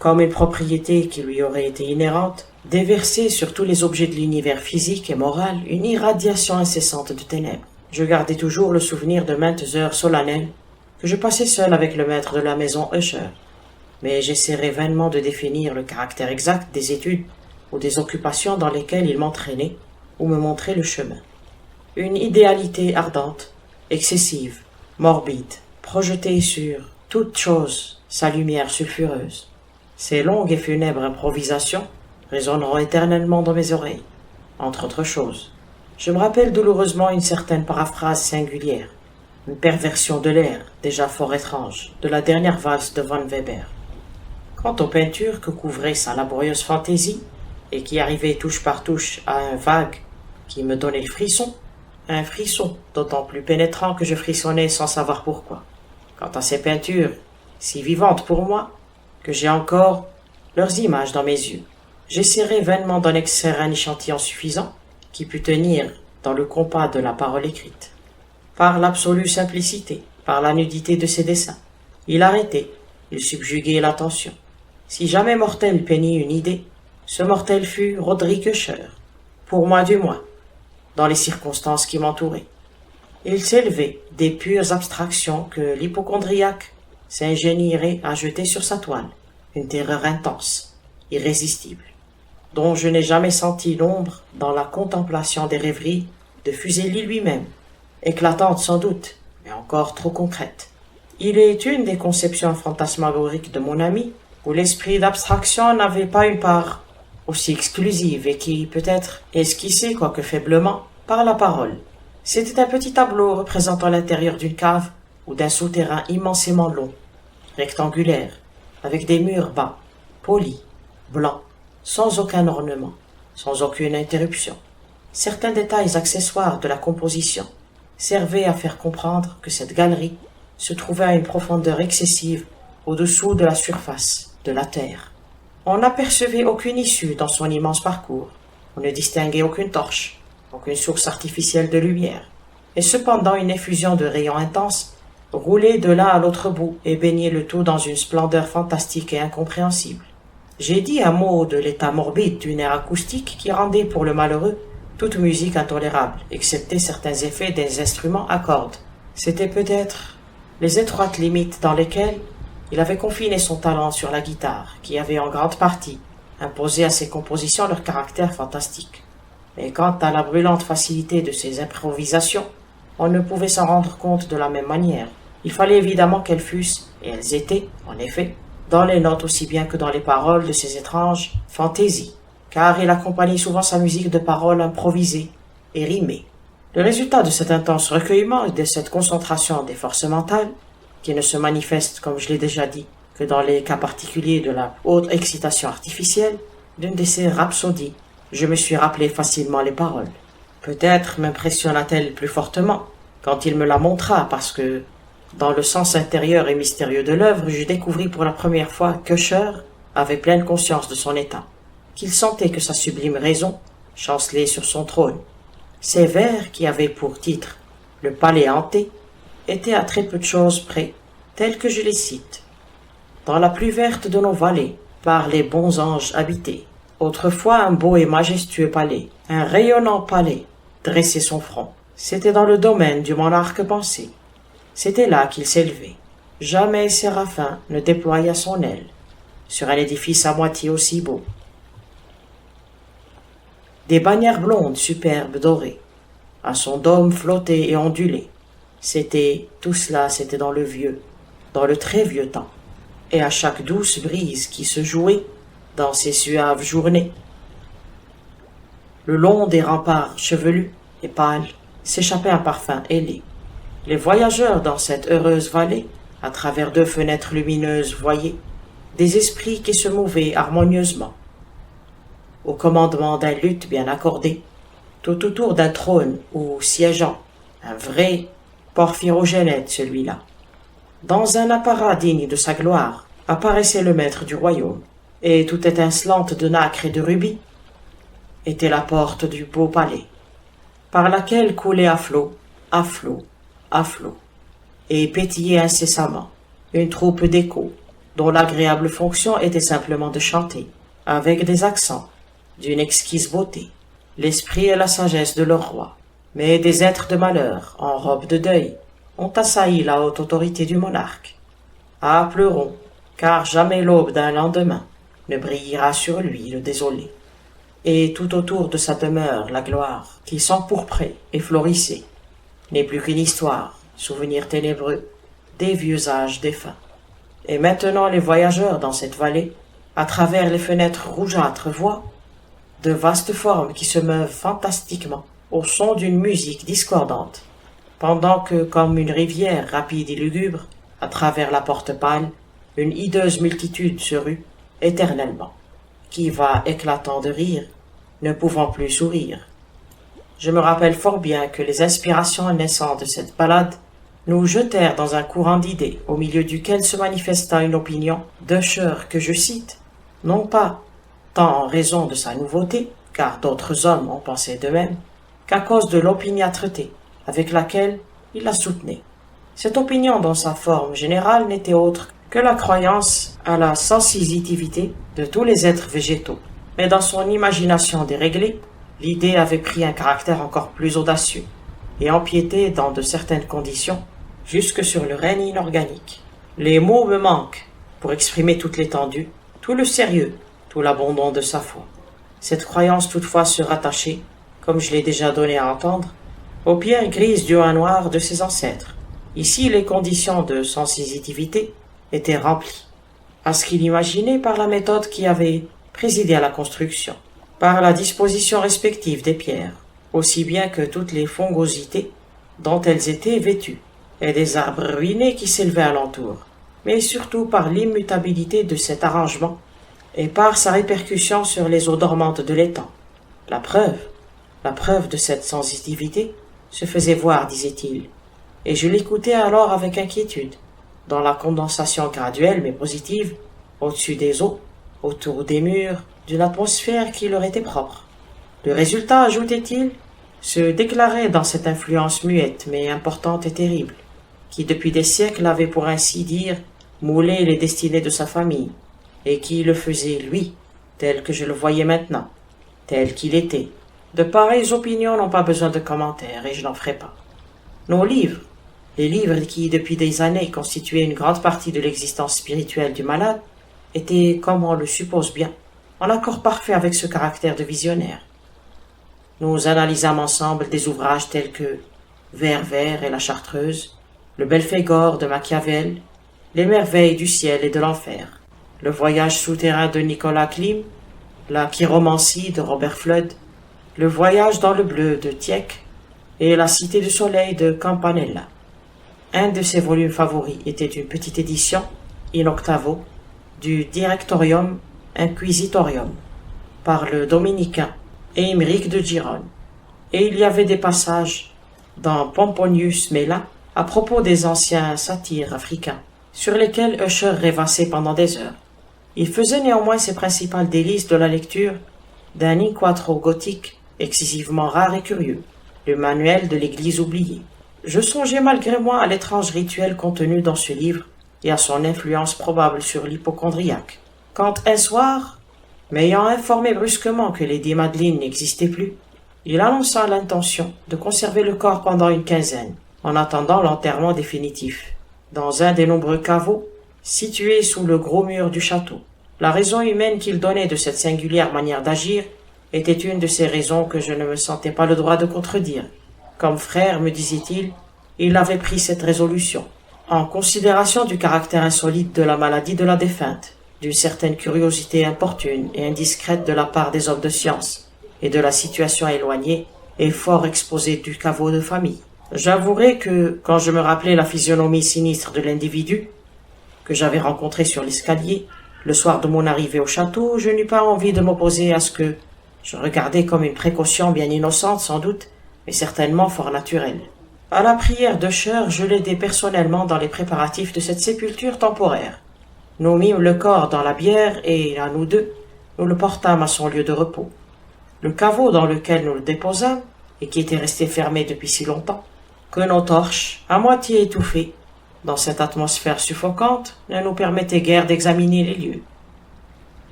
comme une propriété qui lui aurait été inhérente, déverser sur tous les objets de l'univers physique et moral une irradiation incessante de ténèbres. Je gardais toujours le souvenir de maintes heures solennelles que je passais seul avec le maître de la maison Usher, mais j'essaierai vainement de définir le caractère exact des études ou des occupations dans lesquelles il m'entraînait ou me montrait le chemin. Une idéalité ardente, excessive, morbide, projetée sur toute chose sa lumière sulfureuse. Ces longues et funèbres improvisations résonneront éternellement dans mes oreilles. Entre autres choses, je me rappelle douloureusement une certaine paraphrase singulière, une perversion de l'air, déjà fort étrange, de la dernière valse de Van Weber. Quant aux peintures que couvrait sa laborieuse fantaisie, et qui arrivaient touche par touche à un vague qui me donnait le frisson, un frisson d'autant plus pénétrant que je frissonnais sans savoir pourquoi. Quant à ces peintures, si vivantes pour moi, que j'ai encore leurs images dans mes yeux, j'essaierai vainement d'en extraire un échantillon suffisant qui pût tenir dans le compas de la parole écrite. Par l'absolue simplicité, par la nudité de ses dessins, il arrêtait, il subjuguait l'attention. Si jamais mortel peignit une idée, ce mortel fut Roderick Usher, pour moi du moins, dans les circonstances qui m'entouraient. Il s'élevait des pures abstractions que l'hypocondriaque s'ingénierait à jeter sur sa toile, une terreur intense, irrésistible, dont je n'ai jamais senti l'ombre dans la contemplation des rêveries de Fuseli lui-même, éclatante sans doute, mais encore trop concrète. Il est une des conceptions fantasmagoriques de mon ami, où l'esprit d'abstraction n'avait pas une part aussi exclusive et qui, peut-être, esquissait, quoique faiblement, par la parole. C'était un petit tableau représentant l'intérieur d'une cave ou d'un souterrain immensément long, rectangulaire, avec des murs bas, polis, blancs, sans aucun ornement, sans aucune interruption. Certains détails accessoires de la composition servaient à faire comprendre que cette galerie se trouvait à une profondeur excessive au-dessous de la surface de la terre. On n'apercevait aucune issue dans son immense parcours, on ne distinguait aucune torche, aucune source artificielle de lumière, et cependant une effusion de rayons intenses roulait de l'un à l'autre bout et baignait le tout dans une splendeur fantastique et incompréhensible. J'ai dit un mot de l'état morbide d'une aire acoustique qui rendait pour le malheureux toute musique intolérable, excepté certains effets des instruments à cordes. C'était peut-être les étroites limites dans lesquelles il avait confiné son talent sur la guitare, qui avait en grande partie imposé à ses compositions leur caractère fantastique. Mais quant à la brûlante facilité de ses improvisations, on ne pouvait s'en rendre compte de la même manière. Il fallait évidemment qu'elles fussent, et elles étaient, en effet, dans les notes aussi bien que dans les paroles de ces étranges fantaisies, car il accompagnait souvent sa musique de paroles improvisées et rimées. Le résultat de cet intense recueillement et de cette concentration des forces mentales, qui ne se manifeste, comme je l'ai déjà dit, que dans les cas particuliers de la haute excitation artificielle, d'une de ces rhapsodies, je me suis rappelé facilement les paroles. Peut-être m'impressionna-t-elle plus fortement quand il me la montra, parce que, dans le sens intérieur et mystérieux de l'œuvre, je découvris pour la première fois qu'Usher avait pleine conscience de son état, qu'il sentait que sa sublime raison chancelait sur son trône. Ces vers, qui avaient pour titre « Le palais hanté », étaient à très peu de choses près, tels que je les cite. Dans la plus verte de nos vallées, par les bons anges habités, autrefois un beau et majestueux palais, un rayonnant palais, dressait son front. C'était dans le domaine du monarque pensé. C'était là qu'il s'élevait. Jamais séraphin ne déploya son aile sur un édifice à moitié aussi beau. Des bannières blondes superbes dorées, à son dôme flotté et ondulé. Tout cela, c'était dans le très vieux temps, et à chaque douce brise qui se jouait dans ces suaves journées. Le long des remparts chevelus et pâles s'échappait un parfum ailé. Les voyageurs dans cette heureuse vallée, à travers 2 fenêtres lumineuses, voyaient des esprits qui se mouvaient harmonieusement, au commandement d'un luth bien accordé, tout autour d'un trône où siégeant un vrai Porphyrogénète, celui-là. Dans un apparat digne de sa gloire apparaissait le maître du royaume, et tout étincelante de nacre et de rubis était la porte du beau palais. par laquelle coulait à flot, à flot, à flot, et pétillait incessamment une troupe d'échos, dont l'agréable fonction était simplement de chanter, avec des accents, d'une exquise beauté, l'esprit et la sagesse de leur roi. Mais des êtres de malheur, en robe de deuil, ont assailli la haute autorité du monarque. Ah, pleurons, car jamais l'aube d'un lendemain ne brillera sur lui le désolé. Et tout autour de sa demeure la gloire, qui s'empourprait et florissait, n'est plus qu'une histoire, souvenir ténébreux, des vieux âges défunts. Et maintenant les voyageurs dans cette vallée, à travers les fenêtres rougeâtres, voient de vastes formes qui se meuvent fantastiquement au son d'une musique discordante, pendant que, comme une rivière rapide et lugubre, à travers la porte pâle, une hideuse multitude se rue éternellement, qui va éclatant de rire, ne pouvant plus sourire. Je me rappelle fort bien que les inspirations naissant de cette ballade nous jetèrent dans un courant d'idées au milieu duquel se manifesta une opinion d'Usher que je cite, non pas tant en raison de sa nouveauté, car d'autres hommes ont pensé de même, qu'à cause de l'opiniâtreté avec laquelle il la soutenait. Cette opinion dans sa forme générale n'était autre que la croyance à la sensitivité de tous les êtres végétaux, mais dans son imagination déréglée, l'idée avait pris un caractère encore plus audacieux, et empiétait dans de certaines conditions jusque sur le règne inorganique. Les mots me manquent pour exprimer toute l'étendue, tout le sérieux, tout l'abandon de sa foi. Cette croyance toutefois se rattachait, comme je l'ai déjà donné à entendre, aux pierres grises du haut noir de ses ancêtres. Ici, les conditions de sensitivité étaient remplies, à ce qu'il imaginait par la méthode qui avait présidé à la construction, par la disposition respective des pierres, aussi bien que toutes les fongosités dont elles étaient vêtues, et des arbres ruinés qui s'élevaient alentour, mais surtout par l'immutabilité de cet arrangement et par sa répercussion sur les eaux dormantes de l'étang. La preuve de cette sensitivité se faisait voir, disait-il, et je l'écoutais alors avec inquiétude, dans la condensation graduelle mais positive, au-dessus des eaux, autour des murs, d'une atmosphère qui leur était propre. Le résultat, ajoutait-il, se déclarait dans cette influence muette mais importante et terrible, qui depuis des siècles avait pour ainsi dire moulé les destinées de sa famille, et qui le faisait, lui, tel que je le voyais maintenant, tel qu'il était. De pareilles opinions n'ont pas besoin de commentaires, et je n'en ferai pas. Nos livres, les livres qui depuis des années constituaient une grande partie de l'existence spirituelle du malade, étaient, comme on le suppose bien, en accord parfait avec ce caractère de visionnaire. Nous analysâmes ensemble des ouvrages tels que Vert et la Chartreuse, le Belphégor de Machiavel, les merveilles du ciel et de l'enfer, le voyage souterrain de Nicolas Klim, la chiromancie de Robert Fludd, le voyage dans le bleu de Tieck et la cité du soleil de Campanella. Un de ses volumes favoris était une petite édition, in octavo, du Directorium Inquisitorium, par le dominicain Émeric de Gironne, et il y avait des passages dans Pomponius Mela à propos des anciens satyres africains, sur lesquels Usher rêvassait pendant des heures. Il faisait néanmoins ses principales délices de la lecture d'un in-quattro gothique excessivement rare et curieux, le manuel de l'Église oubliée. Je songeais malgré moi à l'étrange rituel contenu dans ce livre et à son influence probable sur l'hypocondriaque. Quand un soir, m'ayant informé brusquement que Lady Madeleine n'existait plus, il annonça l'intention de conserver le corps pendant une quinzaine, en attendant l'enterrement définitif, dans un des nombreux caveaux situés sous le gros mur du château. La raison humaine qu'il donnait de cette singulière manière d'agir était une de ces raisons que je ne me sentais pas le droit de contredire. Comme frère, me disait-il, il avait pris cette résolution, en considération du caractère insolite de la maladie de la défunte, d'une certaine curiosité importune et indiscrète de la part des hommes de science, et de la situation éloignée et fort exposée du caveau de famille. J'avouerai que, quand je me rappelais la physionomie sinistre de l'individu que j'avais rencontré sur l'escalier, le soir de mon arrivée au château, je n'eus pas envie de m'opposer à ce que je regardais comme une précaution bien innocente sans doute, mais certainement fort naturelle. À la prière d'Usher, je l'aidai personnellement dans les préparatifs de cette sépulture temporaire. Nous mîmes le corps dans la bière et, à nous deux, nous le portâmes à son lieu de repos. Le caveau dans lequel nous le déposâmes et qui était resté fermé depuis si longtemps, que nos torches, à moitié étouffées, dans cette atmosphère suffocante, ne nous permettaient guère d'examiner les lieux.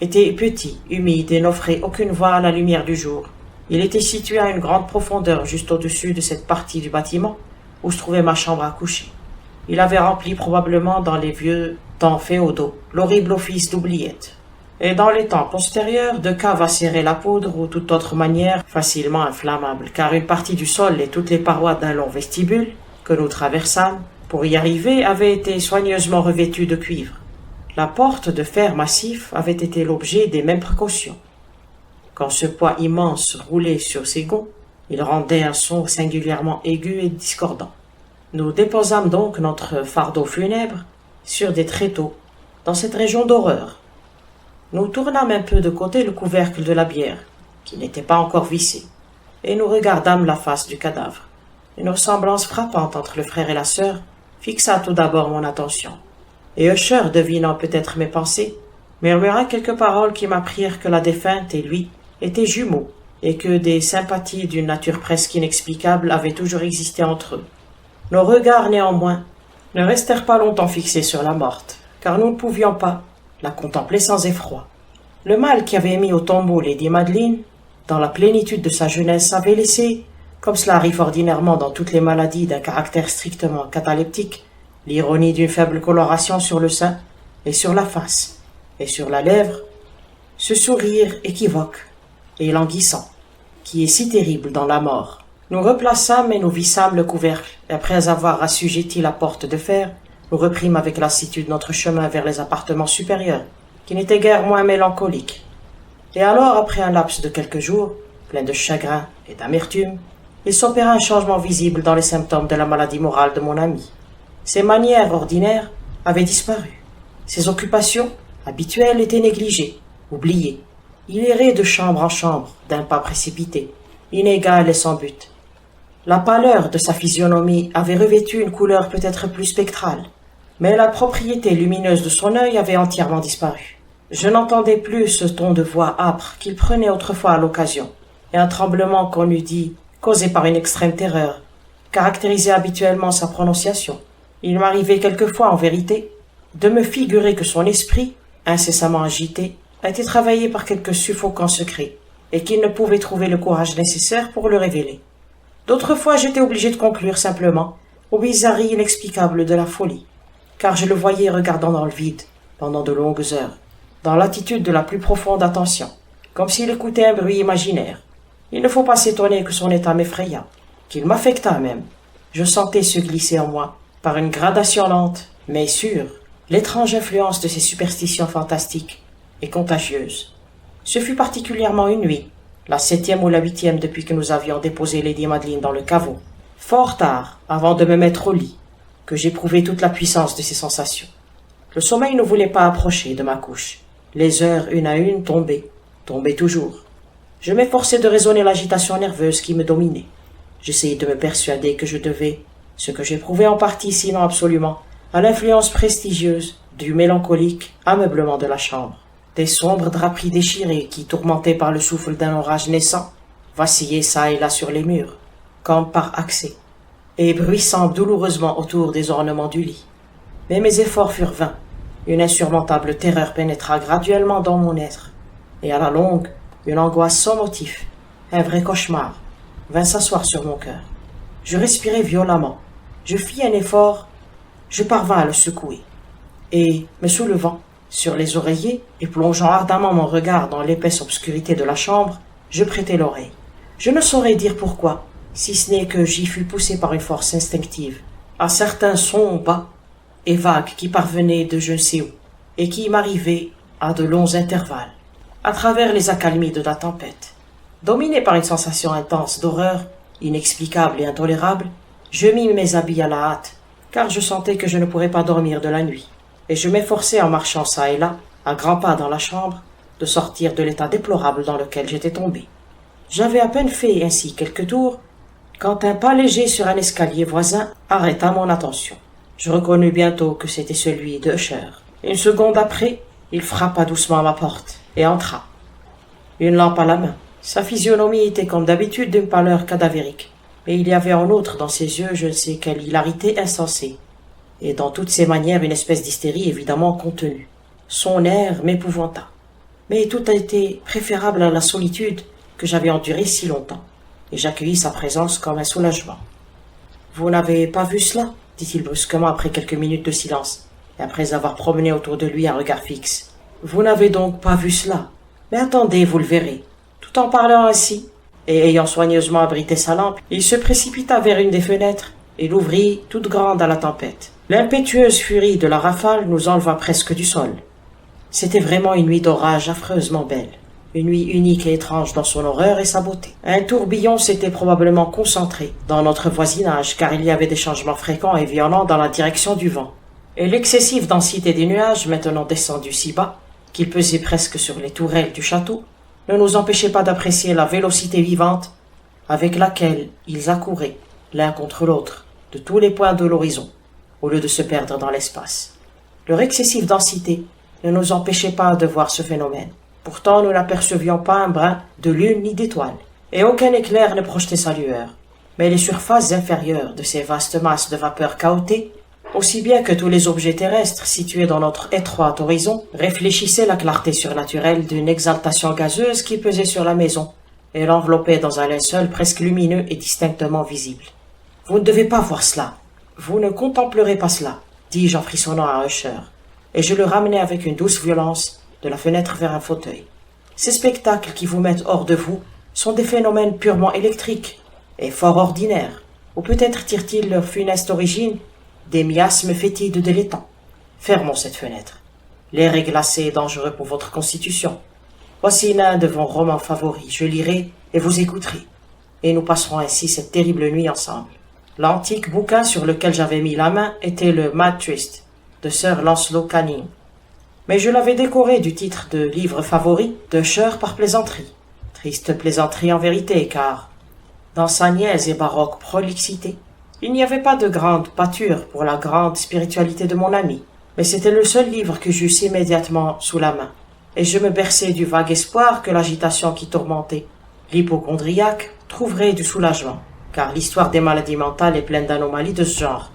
Était petit, humide et n'offrait aucune voie à la lumière du jour. Il était situé à une grande profondeur juste au-dessus de cette partie du bâtiment où se trouvait ma chambre à coucher. Il avait rempli probablement dans les vieux temps féodaux l'horrible office d'oubliette, et dans les temps postérieurs de cave à serrer la poudre ou toute autre manière facilement inflammable, car une partie du sol et toutes les parois d'un long vestibule que nous traversâmes pour y arriver avaient été soigneusement revêtues de cuivre. La porte de fer massif avait été l'objet des mêmes précautions. Quand ce poids immense roulait sur ses gonds, il rendait un son singulièrement aigu et discordant. Nous déposâmes donc notre fardeau funèbre sur des tréteaux, dans cette région d'horreur. Nous tournâmes un peu de côté le couvercle de la bière, qui n'était pas encore vissé, et nous regardâmes la face du cadavre. Une ressemblance frappante entre le frère et la sœur fixa tout d'abord mon attention. Et Usher, devinant peut-être mes pensées, murmura quelques paroles qui m'apprirent que la défunte et lui étaient jumeaux, et que des sympathies d'une nature presque inexplicable avaient toujours existé entre eux. Nos regards, néanmoins, ne restèrent pas longtemps fixés sur la morte, car nous ne pouvions pas la contempler sans effroi. Le mal qui avait mis au tombeau Lady Madeleine, dans la plénitude de sa jeunesse, avait laissé, comme cela arrive ordinairement dans toutes les maladies d'un caractère strictement cataleptique, l'ironie d'une faible coloration sur le sein et sur la face, et sur la lèvre, ce sourire équivoque et languissant, qui est si terrible dans la mort. Nous replaçâmes et nous vissâmes le couvercle, et après avoir assujetti la porte de fer, nous reprîmes avec lassitude notre chemin vers les appartements supérieurs, qui n'étaient guère moins mélancoliques. Et alors, après un laps de quelques jours, plein de chagrin et d'amertume, il s'opéra un changement visible dans les symptômes de la maladie morale de mon ami. Ses manières ordinaires avaient disparu. Ses occupations habituelles étaient négligées, oubliées. Il errait de chambre en chambre, d'un pas précipité, inégal et sans but. La pâleur de sa physionomie avait revêtu une couleur peut-être plus spectrale, mais la propriété lumineuse de son œil avait entièrement disparu. Je n'entendais plus ce ton de voix âpre qu'il prenait autrefois à l'occasion, et un tremblement qu'on eût dit, causé par une extrême terreur, caractérisait habituellement sa prononciation. Il m'arrivait quelquefois, en vérité, de me figurer que son esprit, incessamment agité, a été travaillé par quelque suffocant secret, et qu'il ne pouvait trouver le courage nécessaire pour le révéler. D'autres fois, j'étais obligé de conclure simplement aux bizarreries inexplicables de la folie, car je le voyais regardant dans le vide pendant de longues heures, dans l'attitude de la plus profonde attention, comme s'il écoutait un bruit imaginaire. Il ne faut pas s'étonner que son état m'effraya, qu'il m'affecta même. Je sentais se glisser en moi, par une gradation lente, mais sûre, l'étrange influence de ces superstitions fantastiques et contagieuses. Ce fut particulièrement une nuit, la 7e ou la 8e depuis que nous avions déposé Lady Madeleine dans le caveau, fort tard, avant de me mettre au lit, que j'éprouvai toute la puissance de ces sensations. Le sommeil ne voulait pas approcher de ma couche. Les heures, une à une, tombaient toujours. Je m'efforçais de raisonner l'agitation nerveuse qui me dominait. J'essayais de me persuader que je devais, ce que j'éprouvais en partie, sinon absolument, à l'influence prestigieuse du mélancolique ameublement de la chambre. Des sombres draperies déchirées qui, tourmentées par le souffle d'un orage naissant, vacillaient çà et là sur les murs, comme par accès, et bruissant douloureusement autour des ornements du lit. Mais mes efforts furent vains. Une insurmontable terreur pénétra graduellement dans mon être, et à la longue, une angoisse sans motif, un vrai cauchemar, vint s'asseoir sur mon cœur. Je respirai violemment, je fis un effort, je parvins à le secouer, et, me soulevant sur les oreillers et plongeant ardemment mon regard dans l'épaisse obscurité de la chambre, je prêtai l'oreille. Je ne saurais dire pourquoi, si ce n'est que j'y fus poussé par une force instinctive, à certains sons bas et vagues qui parvenaient de je ne sais où, et qui m'arrivaient à de longs intervalles, à travers les accalmies de la tempête. Dominé par une sensation intense d'horreur, inexplicable et intolérable, je mis mes habits à la hâte, car je sentais que je ne pourrais pas dormir de la nuit, et je m'efforçais en marchant çà et là, à grands pas dans la chambre, de sortir de l'état déplorable dans lequel j'étais tombé. J'avais à peine fait ainsi quelques tours, quand un pas léger sur un escalier voisin arrêta mon attention. Je reconnus bientôt que c'était celui de Usher. Une seconde après, il frappa doucement à ma porte et entra, une lampe à la main. Sa physionomie était comme d'habitude d'une pâleur cadavérique, mais il y avait en outre dans ses yeux je ne sais quelle hilarité insensée, et dans toutes ses manières une espèce d'hystérie évidemment contenue. Son air m'épouvanta. Mais tout a été préférable à la solitude que j'avais endurée si longtemps, et j'accueillis sa présence comme un soulagement. « Vous n'avez pas vu cela ?» dit-il brusquement après quelques minutes de silence, et après avoir promené autour de lui un regard fixe. « Vous n'avez donc pas vu cela? Mais attendez, vous le verrez. » Tout en parlant ainsi, et ayant soigneusement abrité sa lampe, il se précipita vers une des fenêtres et l'ouvrit toute grande à la tempête. L'impétueuse furie de la rafale nous enleva presque du sol. C'était vraiment une nuit d'orage affreusement belle, une nuit unique et étrange dans son horreur et sa beauté. Un tourbillon s'était probablement concentré dans notre voisinage, car il y avait des changements fréquents et violents dans la direction du vent. Et l'excessive densité des nuages, maintenant descendus si bas, qu'ils pesaient presque sur les tourelles du château, ne nous empêchait pas d'apprécier la vélocité vivante avec laquelle ils accouraient l'un contre l'autre de tous les points de l'horizon, au lieu de se perdre dans l'espace. Leur excessive densité ne nous empêchait pas de voir ce phénomène. Pourtant, nous n'apercevions pas un brin de lune ni d'étoile, et aucun éclair ne projetait sa lueur. Mais les surfaces inférieures de ces vastes masses de vapeur chaotées, aussi bien que tous les objets terrestres situés dans notre étroit horizon, réfléchissaient la clarté surnaturelle d'une exaltation gazeuse qui pesait sur la maison et l'enveloppait dans un linceul presque lumineux et distinctement visible. « Vous ne devez pas voir cela. Vous ne contemplerez pas cela, » dis-je en frissonnant à Usher, et je le ramenai avec une douce violence de la fenêtre vers un fauteuil. Ces spectacles qui vous mettent hors de vous sont des phénomènes purement électriques et fort ordinaires, ou peut-être tirent-ils leur funeste origine des miasmes fétides de l'étang. Fermons cette fenêtre. L'air est glacé et dangereux pour votre constitution. Voici l'un de vos romans favoris. Je lirai et vous écouterez. Et nous passerons ainsi cette terrible nuit ensemble. L'antique bouquin sur lequel j'avais mis la main était le Mad Twist de Sir Lancelot Canning. Mais je l'avais décoré du titre de livre favori d'Usher par plaisanterie. Triste plaisanterie en vérité, car, dans sa niaise et baroque prolixité, il n'y avait pas de grande pâture pour la grande spiritualité de mon ami, mais c'était le seul livre que j'eusse immédiatement sous la main, et je me berçais du vague espoir que l'agitation qui tourmentait l'hypocondriaque trouverait du soulagement, car l'histoire des maladies mentales est pleine d'anomalies de ce genre,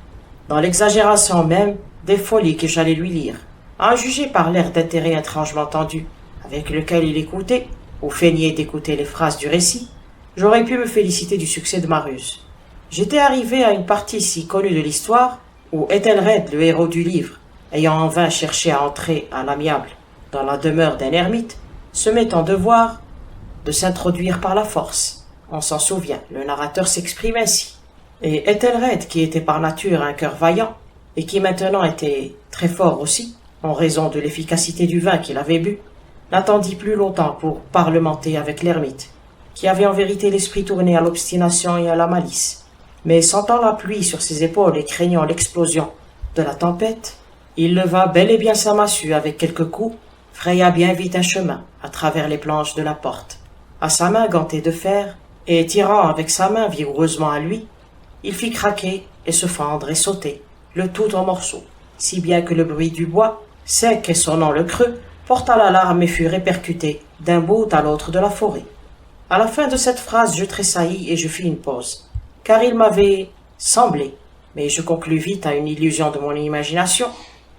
dans l'exagération même des folies que j'allais lui lire, à en juger par l'air d'intérêt étrangement tendu avec lequel il écoutait, ou feignait d'écouter les phrases du récit, j'aurais pu me féliciter du succès de ma ruse. J'étais arrivé à une partie si connue de l'histoire où Ethelred, le héros du livre, ayant en vain cherché à entrer à l'amiable dans la demeure d'un ermite, se met en devoir de s'introduire par la force. On s'en souvient, le narrateur s'exprime ainsi. Et Ethelred, qui était par nature un cœur vaillant, et qui maintenant était très fort aussi, en raison de l'efficacité du vin qu'il avait bu, n'attendit plus longtemps pour parlementer avec l'ermite, qui avait en vérité l'esprit tourné à l'obstination et à la malice. Mais sentant la pluie sur ses épaules et craignant l'explosion de la tempête, il leva bel et bien sa massue avec quelques coups, fraya bien vite un chemin à travers les planches de la porte. À sa main gantée de fer, et tirant avec sa main vigoureusement à lui, il fit craquer et se fendre et sauter, le tout en morceaux, si bien que le bruit du bois, sec et sonnant le creux, porta l'alarme et fut répercuté d'un bout à l'autre de la forêt. À la fin de cette phrase, je tressaillis et je fis une pause, car il m'avait semblé, mais je conclus vite à une illusion de mon imagination,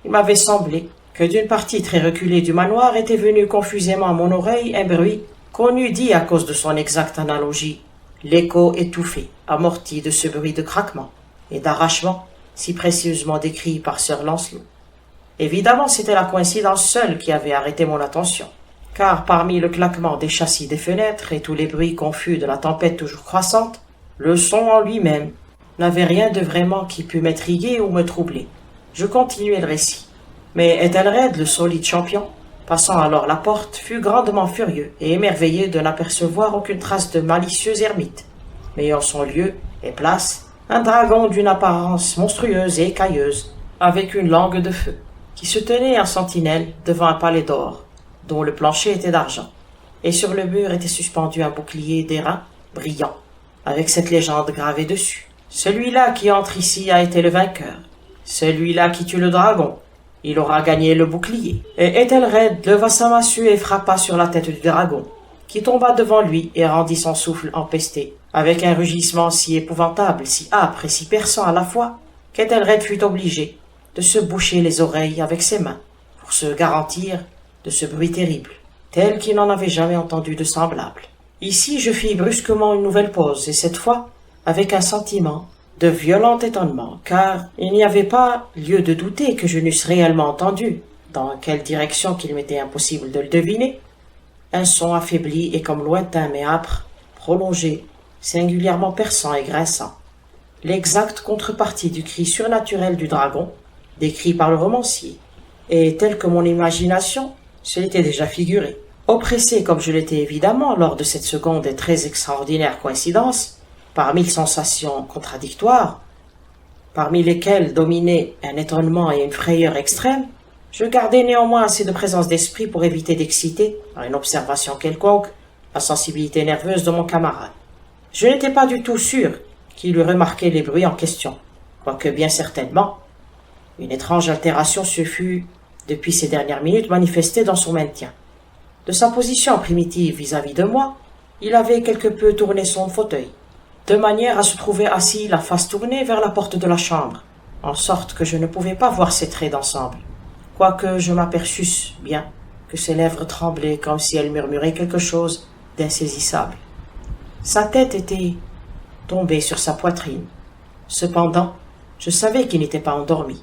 il m'avait semblé que d'une partie très reculée du manoir était venu confusément à mon oreille un bruit qu'on eût dit à cause de son exacte analogie, l'écho étouffé, amorti de ce bruit de craquement et d'arrachement si précieusement décrit par Sir Lancelot. Évidemment, c'était la coïncidence seule qui avait arrêté mon attention, car parmi le claquement des châssis des fenêtres et tous les bruits confus de la tempête toujours croissante, le son en lui-même n'avait rien de vraiment qui pût m'intriguer ou me troubler. Je continuai le récit. Mais Ethelred, le solide champion, passant alors la porte, fut grandement furieux et émerveillé de n'apercevoir aucune trace de malicieux ermite, mais en son lieu et place, un dragon d'une apparence monstrueuse et écailleuse, avec une langue de feu, qui se tenait en sentinelle devant un palais d'or, dont le plancher était d'argent, et sur le mur était suspendu un bouclier d'airain brillant, avec cette légende gravée dessus. Celui-là qui entre ici a été le vainqueur. Celui-là qui tue le dragon, il aura gagné le bouclier. Et Ethelred leva sa massue et frappa sur la tête du dragon, qui tomba devant lui et rendit son souffle empesté, avec un rugissement si épouvantable, si âpre et si perçant à la fois, qu'Ethelred fut obligé de se boucher les oreilles avec ses mains, pour se garantir de ce bruit terrible, tel qu'il n'en avait jamais entendu de semblable. Ici je fis brusquement une nouvelle pause, et cette fois avec un sentiment de violent étonnement, car il n'y avait pas lieu de douter que je n'eusse réellement entendu, dans quelle direction qu'il m'était impossible de le deviner, un son affaibli et comme lointain mais âpre, prolongé, singulièrement perçant et grinçant. L'exacte contrepartie du cri surnaturel du dragon, décrit par le romancier, et tel que mon imagination se l'était déjà figuré. Oppressé comme je l'étais évidemment lors de cette seconde et très extraordinaire coïncidence, par 1000 sensations contradictoires, parmi lesquelles dominaient un étonnement et une frayeur extrême, je gardai néanmoins assez de présence d'esprit pour éviter d'exciter, par une observation quelconque, la sensibilité nerveuse de mon camarade. Je n'étais pas du tout sûr qu'il eût remarqué les bruits en question, quoique bien certainement, une étrange altération se fût, depuis ces dernières minutes, manifestée dans son maintien. De sa position primitive vis-à-vis de moi, il avait quelque peu tourné son fauteuil, de manière à se trouver assis la face tournée vers la porte de la chambre, en sorte que je ne pouvais pas voir ses traits d'ensemble, quoique je m'aperçusse bien que ses lèvres tremblaient comme si elles murmuraient quelque chose d'insaisissable. Sa tête était tombée sur sa poitrine. Cependant, je savais qu'il n'était pas endormi.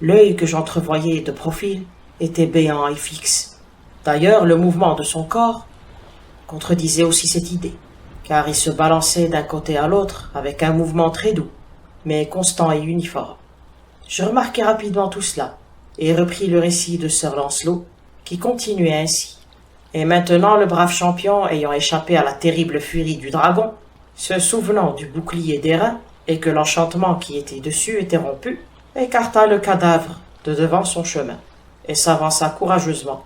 L'œil que j'entrevoyais de profil était béant et fixe. D'ailleurs, le mouvement de son corps contredisait aussi cette idée, car il se balançait d'un côté à l'autre avec un mouvement très doux, mais constant et uniforme. Je remarquai rapidement tout cela, et repris le récit de Sir Lancelot, qui continuait ainsi. Et maintenant le brave champion, ayant échappé à la terrible furie du dragon, se souvenant du bouclier d'airain, et que l'enchantement qui était dessus était rompu, écarta le cadavre de devant son chemin, et s'avança courageusement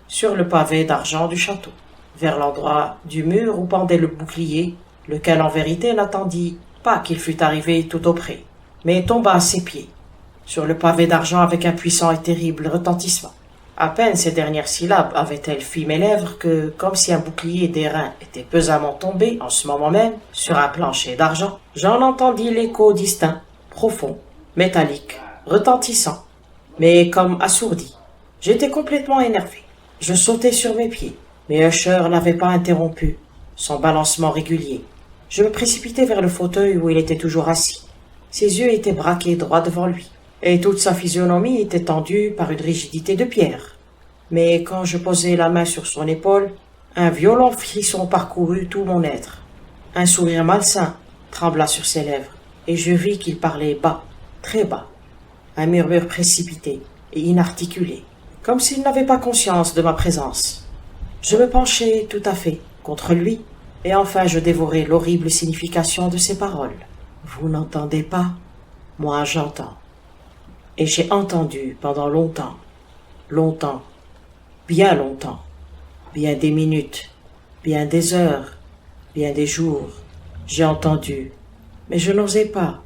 sur le pavé d'argent du château, vers l'endroit du mur où pendait le bouclier, lequel en vérité n'attendit pas qu'il fût arrivé tout auprès, mais tomba à ses pieds, sur le pavé d'argent avec un puissant et terrible retentissement. À peine ces dernières syllabes avaient-elles fui mes lèvres que, comme si un bouclier d'airain était pesamment tombé en ce moment même sur un plancher d'argent, j'en entendis l'écho distinct, profond, métallique, retentissant, mais comme assourdi. J'étais complètement énervé. Je sautai sur mes pieds, mais Usher n'avait pas interrompu son balancement régulier. Je me précipitai vers le fauteuil où il était toujours assis. Ses yeux étaient braqués droit devant lui, et toute sa physionomie était tendue par une rigidité de pierre. Mais quand je posai la main sur son épaule, un violent frisson parcourut tout mon être. Un sourire malsain trembla sur ses lèvres, et je vis qu'il parlait bas, très bas, un murmure précipité et inarticulé, comme s'il n'avait pas conscience de ma présence. Je me penchai tout à fait contre lui, et enfin je dévorai l'horrible signification de ses paroles. « Vous n'entendez pas? Moi j'entends. Et j'ai entendu pendant longtemps, longtemps, bien longtemps, bien des minutes, bien des heures, bien des jours. J'ai entendu, mais je n'osais pas.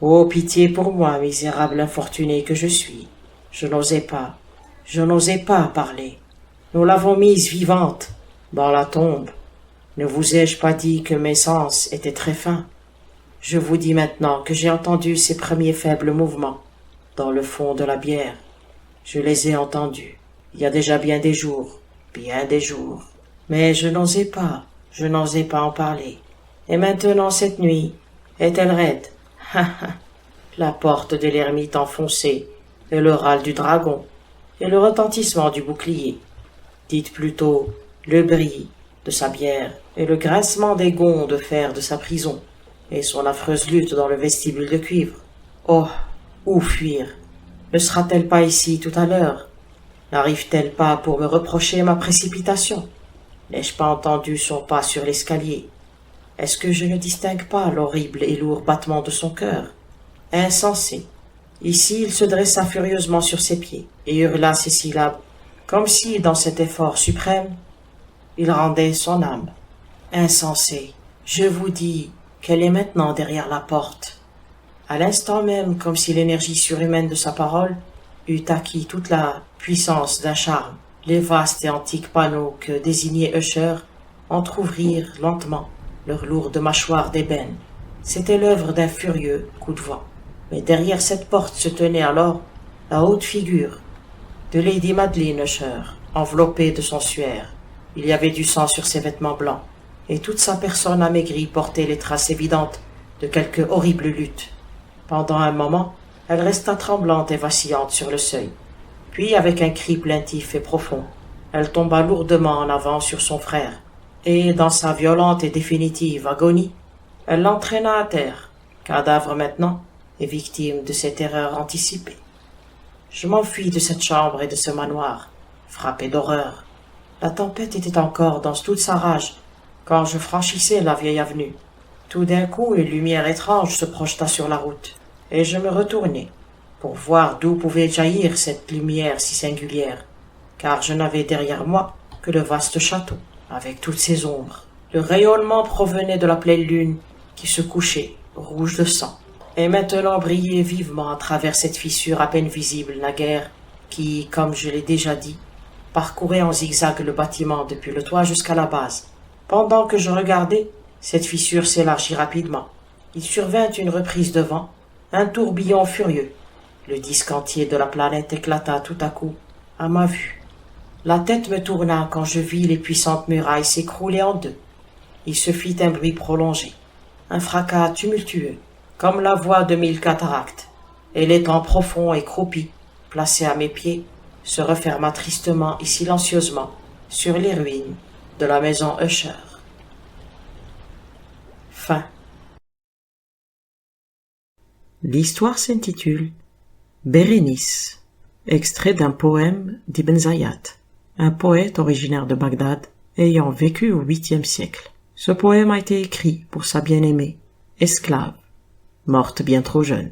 Oh, pitié pour moi, misérable infortuné que je suis. Je n'osais pas parler. Nous l'avons mise vivante dans la tombe. Ne vous ai-je pas dit que mes sens étaient très fins? Je vous dis maintenant que j'ai entendu ces premiers faibles mouvements dans le fond de la bière. Je les ai entendus. Il y a déjà bien des jours. Mais je n'osais pas en parler. Et maintenant cette nuit, Ethelred, la porte de l'ermite enfoncée, et le râle du dragon, et le retentissement du bouclier. Dites plutôt le bris de sa bière, et le grincement des gonds de fer de sa prison, et son affreuse lutte dans le vestibule de cuivre. Oh, où fuir? Ne sera-t-elle pas ici tout à l'heure? N'arrive-t-elle pas pour me reprocher ma précipitation? N'ai-je pas entendu son pas sur l'escalier? Est-ce que je ne distingue pas l'horrible et lourd battement de son cœur? Insensé! Ici il se dressa furieusement sur ses pieds, et hurla ces syllabes, comme si, dans cet effort suprême, il rendait son âme. Insensé! Je vous dis qu'elle est maintenant derrière la porte. À l'instant même, comme si l'énergie surhumaine de sa parole eût acquis toute la puissance d'un charme, Les vastes et antiques panneaux que désignait Usher entr'ouvrirent lentement leurs lourdes mâchoires d'ébène. C'était l'œuvre d'un furieux coup de vent. Mais derrière cette porte se tenait alors la haute figure de Lady Madeleine Usher, enveloppée de son suaire. Il y avait du sang sur ses vêtements blancs, et toute sa personne amaigrie portait les traces évidentes de quelque horrible lutte. Pendant un moment, elle resta tremblante et vacillante sur le seuil. Puis, avec un cri plaintif et profond, elle tomba lourdement en avant sur son frère, et, dans sa violente et définitive agonie, elle l'entraîna à terre, cadavre maintenant, et victime de ses terreurs anticipées. Je m'enfuis de cette chambre et de ce manoir, frappé d'horreur. La tempête était encore dans toute sa rage, quand je franchissais la vieille avenue. Tout d'un coup, une lumière étrange se projeta sur la route, et je me retournai, pour voir d'où pouvait jaillir cette lumière si singulière, car je n'avais derrière moi que le vaste château, avec toutes ses ombres. Le rayonnement provenait de la pleine lune, qui se couchait, rouge de sang, et maintenant brillait vivement à travers cette fissure à peine visible naguère, qui, comme je l'ai déjà dit, parcourait en zigzag le bâtiment depuis le toit jusqu'à la base. Pendant que je regardais, cette fissure s'élargit rapidement. Il survint une reprise de vent, un tourbillon furieux. Le disque entier de la planète éclata tout à coup, à ma vue. La tête me tourna quand je vis les puissantes murailles s'écrouler en deux. Il se fit un bruit prolongé, un fracas tumultueux, comme la voix de 1000 cataractes, et l'étang profond et croupi, placé à mes pieds, se referma tristement et silencieusement sur les ruines de la maison Usher. Fin. L'histoire s'intitule Bérénice, extrait d'un poème d'Ibn Zayat, un poète originaire de Bagdad ayant vécu au 8e siècle. Ce poème a été écrit pour sa bien-aimée, esclave, morte bien trop jeune.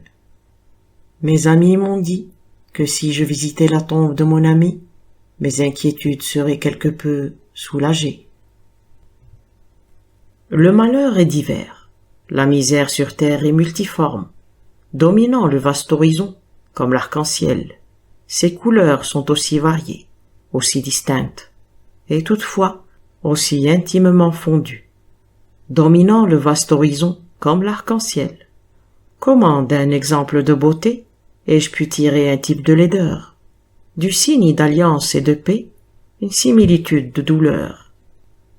Mes amis m'ont dit que si je visitais la tombe de mon ami, mes inquiétudes seraient quelque peu soulagées. Le malheur est divers, la misère sur terre est multiforme, dominant le vaste horizon comme l'arc-en-ciel. Ses couleurs sont aussi variées, aussi distinctes, et toutefois aussi intimement fondues. Dominant le vaste horizon comme l'arc-en-ciel. Comment, d'un exemple de beauté, ai-je pu tirer un type de laideur? Du signe d'alliance et de paix, une similitude de douleur.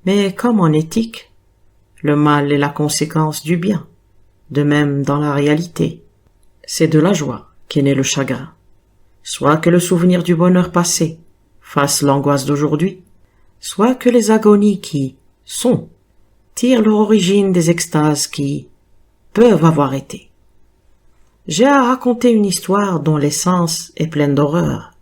Mais comme en éthique, le mal est la conséquence du bien. De même dans la réalité, c'est de la joie qu'est né le chagrin. Soit que le souvenir du bonheur passé fasse l'angoisse d'aujourd'hui, soit que les agonies qui sont tirent leur origine des extases qui peuvent avoir été. J'ai à raconter une histoire dont l'essence est pleine d'horreur.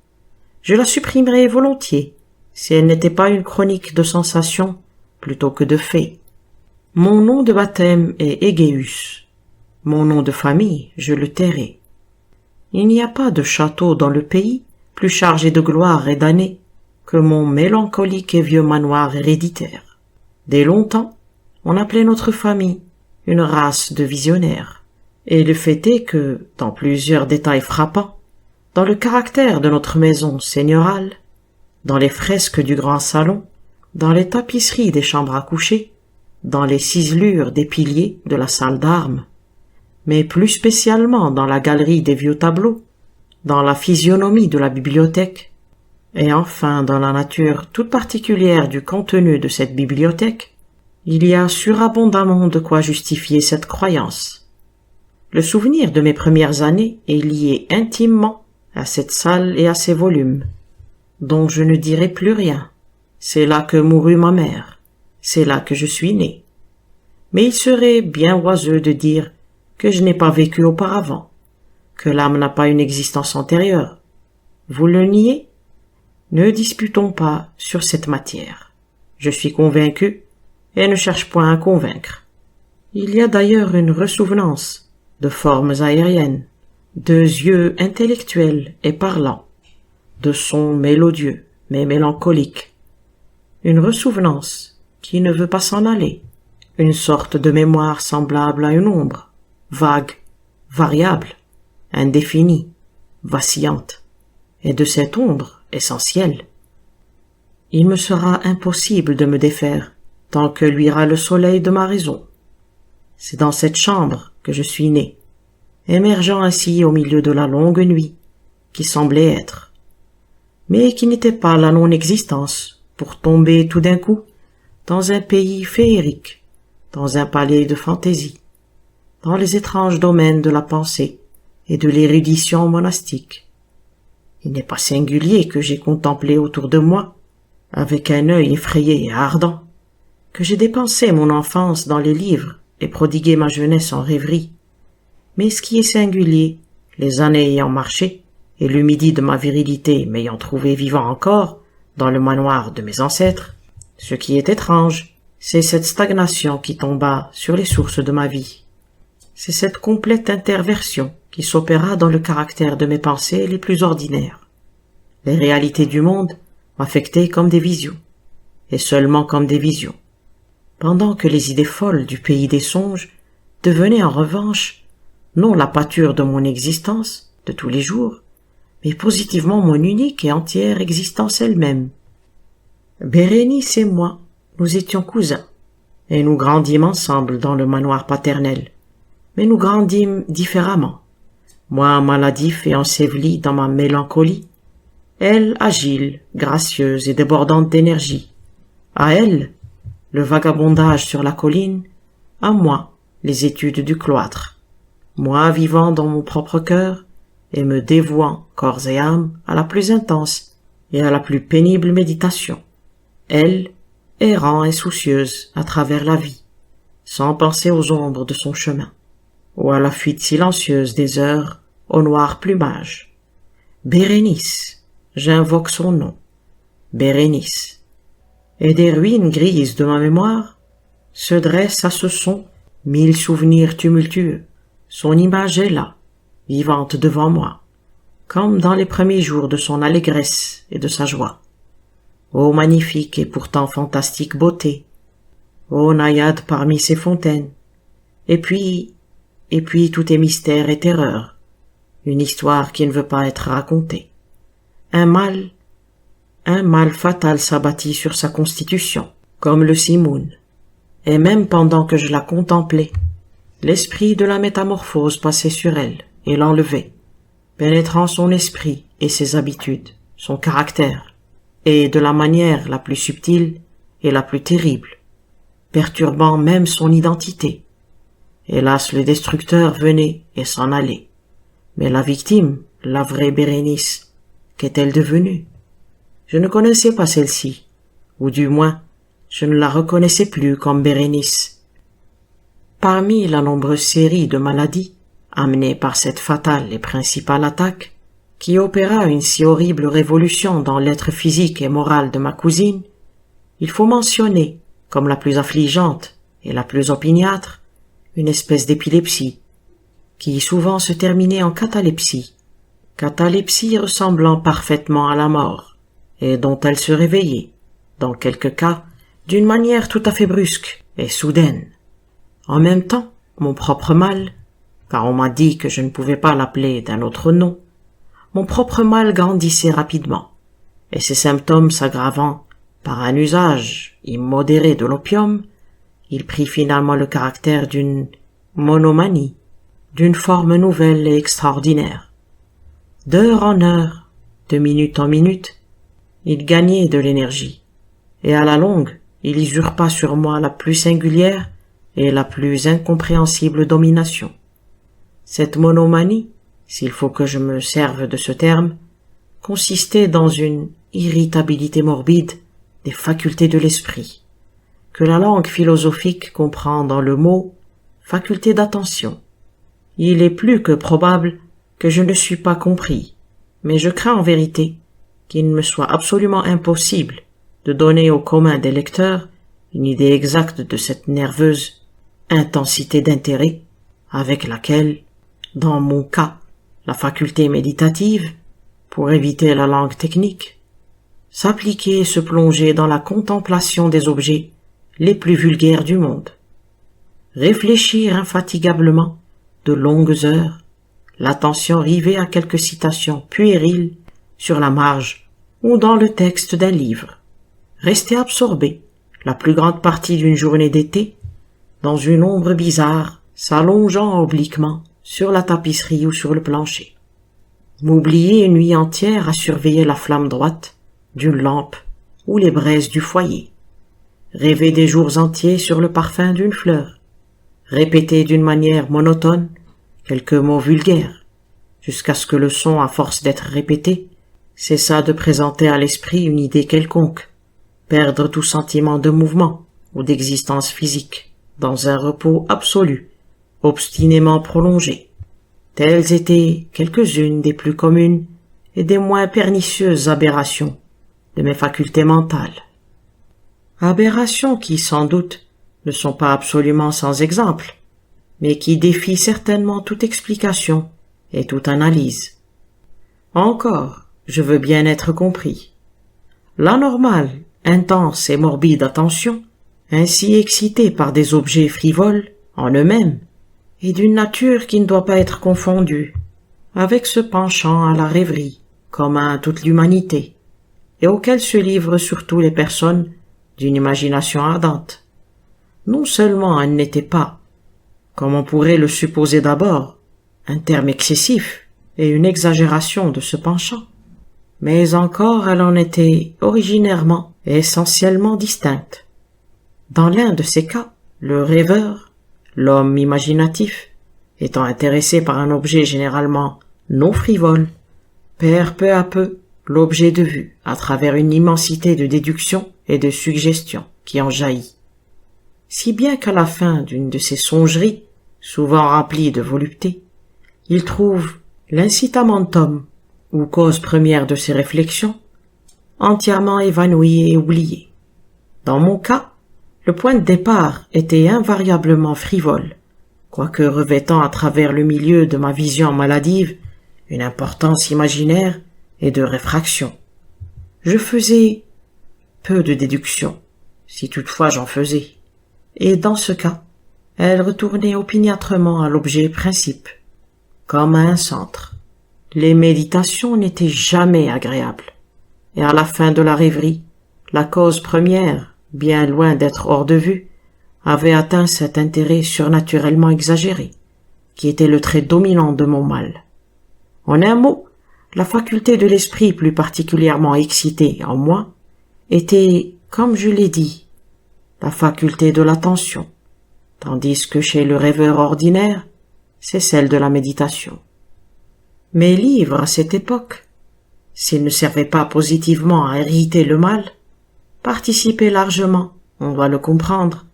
Je la supprimerais volontiers si elle n'était pas une chronique de sensations plutôt que de faits. Mon nom de baptême est Égéus. Mon nom de famille, je le tairai. Il n'y a pas de château dans le pays plus chargé de gloire et d'années que mon mélancolique et vieux manoir héréditaire. Dès longtemps, on appelait notre famille une race de visionnaires. Et le fait est que, dans plusieurs détails frappants, dans le caractère de notre maison seigneurale, dans les fresques du grand salon, dans les tapisseries des chambres à coucher, dans les ciselures des piliers de la salle d'armes, mais plus spécialement dans la galerie des vieux tableaux, dans la physionomie de la bibliothèque, et enfin dans la nature toute particulière du contenu de cette bibliothèque, il y a surabondamment de quoi justifier cette croyance. Le souvenir de mes premières années est lié intimement à cette salle et à ses volumes, dont je ne dirai plus rien. C'est là que mourut ma mère, c'est là que je suis né. Mais il serait bien oiseux de dire que je n'ai pas vécu auparavant, que l'âme n'a pas une existence antérieure. Vous le niez? Ne disputons pas sur cette matière. Je suis convaincu et ne cherche point à convaincre. Il y a d'ailleurs une ressouvenance de formes aériennes, de yeux intellectuels et parlants, de sons mélodieux mais mélancoliques, une ressouvenance qui ne veut pas s'en aller, une sorte de mémoire semblable à une ombre, vague, variable, indéfinie, vacillante, et de cette ombre essentielle, il me sera impossible de me défaire tant que luira le soleil de ma raison. C'est dans cette chambre que je suis né, émergeant ainsi au milieu de la longue nuit qui semblait être, mais qui n'était pas la non-existence, pour tomber tout d'un coup dans un pays féerique, dans un palais de fantaisie, dans les étranges domaines de la pensée et de l'érudition monastique. Il n'est pas singulier que j'ai contemplé autour de moi, avec un œil effrayé et ardent, que j'ai dépensé mon enfance dans les livres et prodigué ma jeunesse en rêverie. Mais ce qui est singulier, les années ayant marché, et l'humidité de ma virilité m'ayant trouvé vivant encore dans le manoir de mes ancêtres, ce qui est étrange, c'est cette stagnation qui tomba sur les sources de ma vie. C'est cette complète interversion qui s'opéra dans le caractère de mes pensées les plus ordinaires. Les réalités du monde m'affectaient comme des visions, et seulement comme des visions, pendant que les idées folles du pays des songes devenaient en revanche non la pâture de mon existence de tous les jours, mais positivement mon unique et entière existence elle-même. Bérénice et moi, nous étions cousins, et nous grandîmes ensemble dans le manoir paternel, mais nous grandîmes différemment. Moi maladif et enseveli dans ma mélancolie, elle agile, gracieuse et débordante d'énergie. À elle, le vagabondage sur la colline, à moi, les études du cloître. Moi vivant dans mon propre cœur et me dévouant corps et âme à la plus intense et à la plus pénible méditation. Elle, errant et soucieuse à travers la vie, sans penser aux ombres de son chemin, ou à la fuite silencieuse des heures au noir plumage. Bérénice, j'invoque son nom, Bérénice. Et des ruines grises de ma mémoire se dressent à ce son 1000 souvenirs tumultueux. Son image est là, vivante devant moi, comme dans les premiers jours de son allégresse et de sa joie. Ô magnifique et pourtant fantastique beauté, ô naïade parmi ces fontaines, et puis tout est mystère et terreur, une histoire qui ne veut pas être racontée. Un mal fatal s'abattit sur sa constitution, comme le simoun, et même pendant que je la contemplais, l'esprit de la métamorphose passait sur elle et l'enlevait, pénétrant son esprit et ses habitudes, son caractère, et de la manière la plus subtile et la plus terrible, perturbant même son identité. Hélas, le destructeur venait et s'en allait. Mais la victime, la vraie Bérénice, qu'est-elle devenue? Je ne connaissais pas celle-ci, ou du moins, je ne la reconnaissais plus comme Bérénice. Parmi la nombreuse série de maladies amenées par cette fatale et principale attaque, qui opéra une si horrible révolution dans l'être physique et moral de ma cousine, il faut mentionner, comme la plus affligeante et la plus opiniâtre, une espèce d'épilepsie, qui souvent se terminait en catalepsie ressemblant parfaitement à la mort, et dont elle se réveillait, dans quelques cas, d'une manière tout à fait brusque et soudaine. En même temps, mon propre mal, car on m'a dit que je ne pouvais pas l'appeler d'un autre nom, mon propre mal grandissait rapidement, et ses symptômes s'aggravant par un usage immodéré de l'opium, il prit finalement le caractère d'une monomanie, d'une forme nouvelle et extraordinaire. D'heure en heure, de minute en minute, il gagnait de l'énergie, et à la longue, il usurpa sur moi la plus singulière et la plus incompréhensible domination. Cette monomanie, s'il faut que je me serve de ce terme, consistait dans une irritabilité morbide des facultés de l'esprit, que la langue philosophique comprend dans le mot faculté d'attention. Il est plus que probable que je ne suis pas compris, mais je crains en vérité qu'il me soit absolument impossible de donner au commun des lecteurs une idée exacte de cette nerveuse intensité d'intérêt avec laquelle, dans mon cas, la faculté méditative, pour éviter la langue technique, s'appliquait et se plongeait dans la contemplation des objets les plus vulgaires du monde. Réfléchir infatigablement, de longues heures, l'attention rivée à quelques citations puériles sur la marge ou dans le texte d'un livre, resté absorbé, la plus grande partie d'une journée d'été, dans une ombre bizarre, s'allongeant obliquement sur la tapisserie ou sur le plancher. M'oublier une nuit entière à surveiller la flamme droite d'une lampe ou les braises du foyer. Rêver des jours entiers sur le parfum d'une fleur. Répéter d'une manière monotone quelques mots vulgaires, jusqu'à ce que le son, à force d'être répété, cessa de présenter à l'esprit une idée quelconque, perdre tout sentiment de mouvement ou d'existence physique, dans un repos absolu, obstinément prolongé. Telles étaient quelques-unes des plus communes et des moins pernicieuses aberrations de mes facultés mentales. Aberrations qui, sans doute, ne sont pas absolument sans exemple, mais qui défient certainement toute explication et toute analyse. Encore, je veux bien être compris. L'anormale, intense et morbide attention, ainsi excitée par des objets frivoles en eux-mêmes, est d'une nature qui ne doit pas être confondue avec ce penchant à la rêverie commun à toute l'humanité, et auquel se livrent surtout les personnes d'une imagination ardente. Non seulement elle n'était pas, comme on pourrait le supposer d'abord, un terme excessif et une exagération de ce penchant, mais encore elle en était originairement et essentiellement distincte. Dans l'un de ces cas, le rêveur, l'homme imaginatif, étant intéressé par un objet généralement non frivole, perd peu à peu l'objet de vue à travers une immensité de déductions et de suggestions qui en jaillit. Si bien qu'à la fin d'une de ces songeries, souvent remplies de volupté, il trouve l'incitamentum, ou cause première de ses réflexions, entièrement évanoui et oublié. Dans mon cas, le point de départ était invariablement frivole, quoique revêtant à travers le milieu de ma vision maladive une importance imaginaire et de réfraction. Je faisais peu de déductions, si toutefois j'en faisais, et dans ce cas, elle retournait opiniâtrement à l'objet principe, comme à un centre. Les méditations n'étaient jamais agréables, et à la fin de la rêverie, la cause première, bien loin d'être hors de vue, avait atteint cet intérêt surnaturellement exagéré, qui était le trait dominant de mon mal. En un mot, la faculté de l'esprit plus particulièrement excitée en moi était, comme je l'ai dit, la faculté de l'attention, tandis que chez le rêveur ordinaire, c'est celle de la méditation. Mes livres, à cette époque, s'ils ne servaient pas positivement à hériter le mal, participaient largement, on doit le comprendre,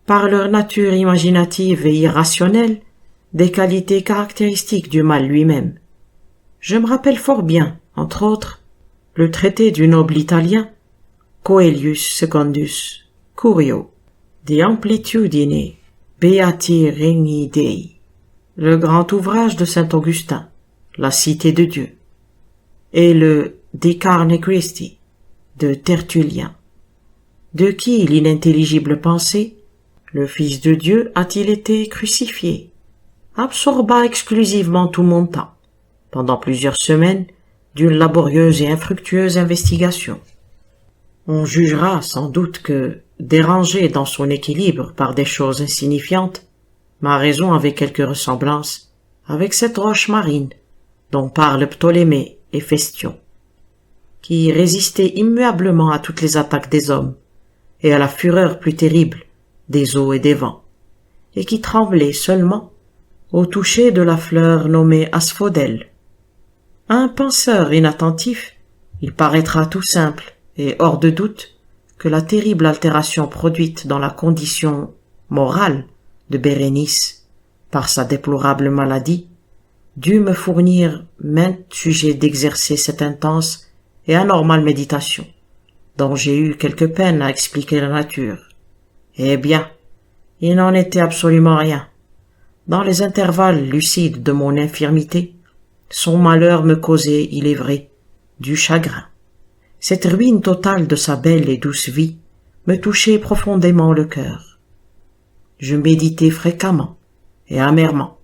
par leur nature imaginative et irrationnelle, des qualités caractéristiques du mal lui-même. Je me rappelle fort bien, entre autres, le traité du noble Italien, Coelius Secundus Curio, De Amplitudine Beati Regni Dei, le grand ouvrage de saint Augustin, La Cité de Dieu, et le De Carne Christi de Tertullien, de qui l'inintelligible pensée, le Fils de Dieu a-t-il été crucifié, absorba exclusivement tout mon temps, pendant plusieurs semaines, d'une laborieuse et infructueuse investigation. On jugera sans doute que, dérangée dans son équilibre par des choses insignifiantes, ma raison avait quelque ressemblance avec cette roche marine dont parlent Ptolémée et Festion, qui résistait immuablement à toutes les attaques des hommes et à la fureur plus terrible des eaux et des vents, et qui tremblait seulement au toucher de la fleur nommée asphodèle. À un penseur inattentif, il paraîtra tout simple et hors de doute que la terrible altération produite dans la condition morale de Bérénice par sa déplorable maladie dut me fournir maints sujets d'exercer cette intense et anormale méditation, dont j'ai eu quelque peine à expliquer la nature. Eh bien, il n'en était absolument rien. Dans les intervalles lucides de mon infirmité, son malheur me causait, il est vrai, du chagrin. Cette ruine totale de sa belle et douce vie me touchait profondément le cœur. Je méditais fréquemment et amèrement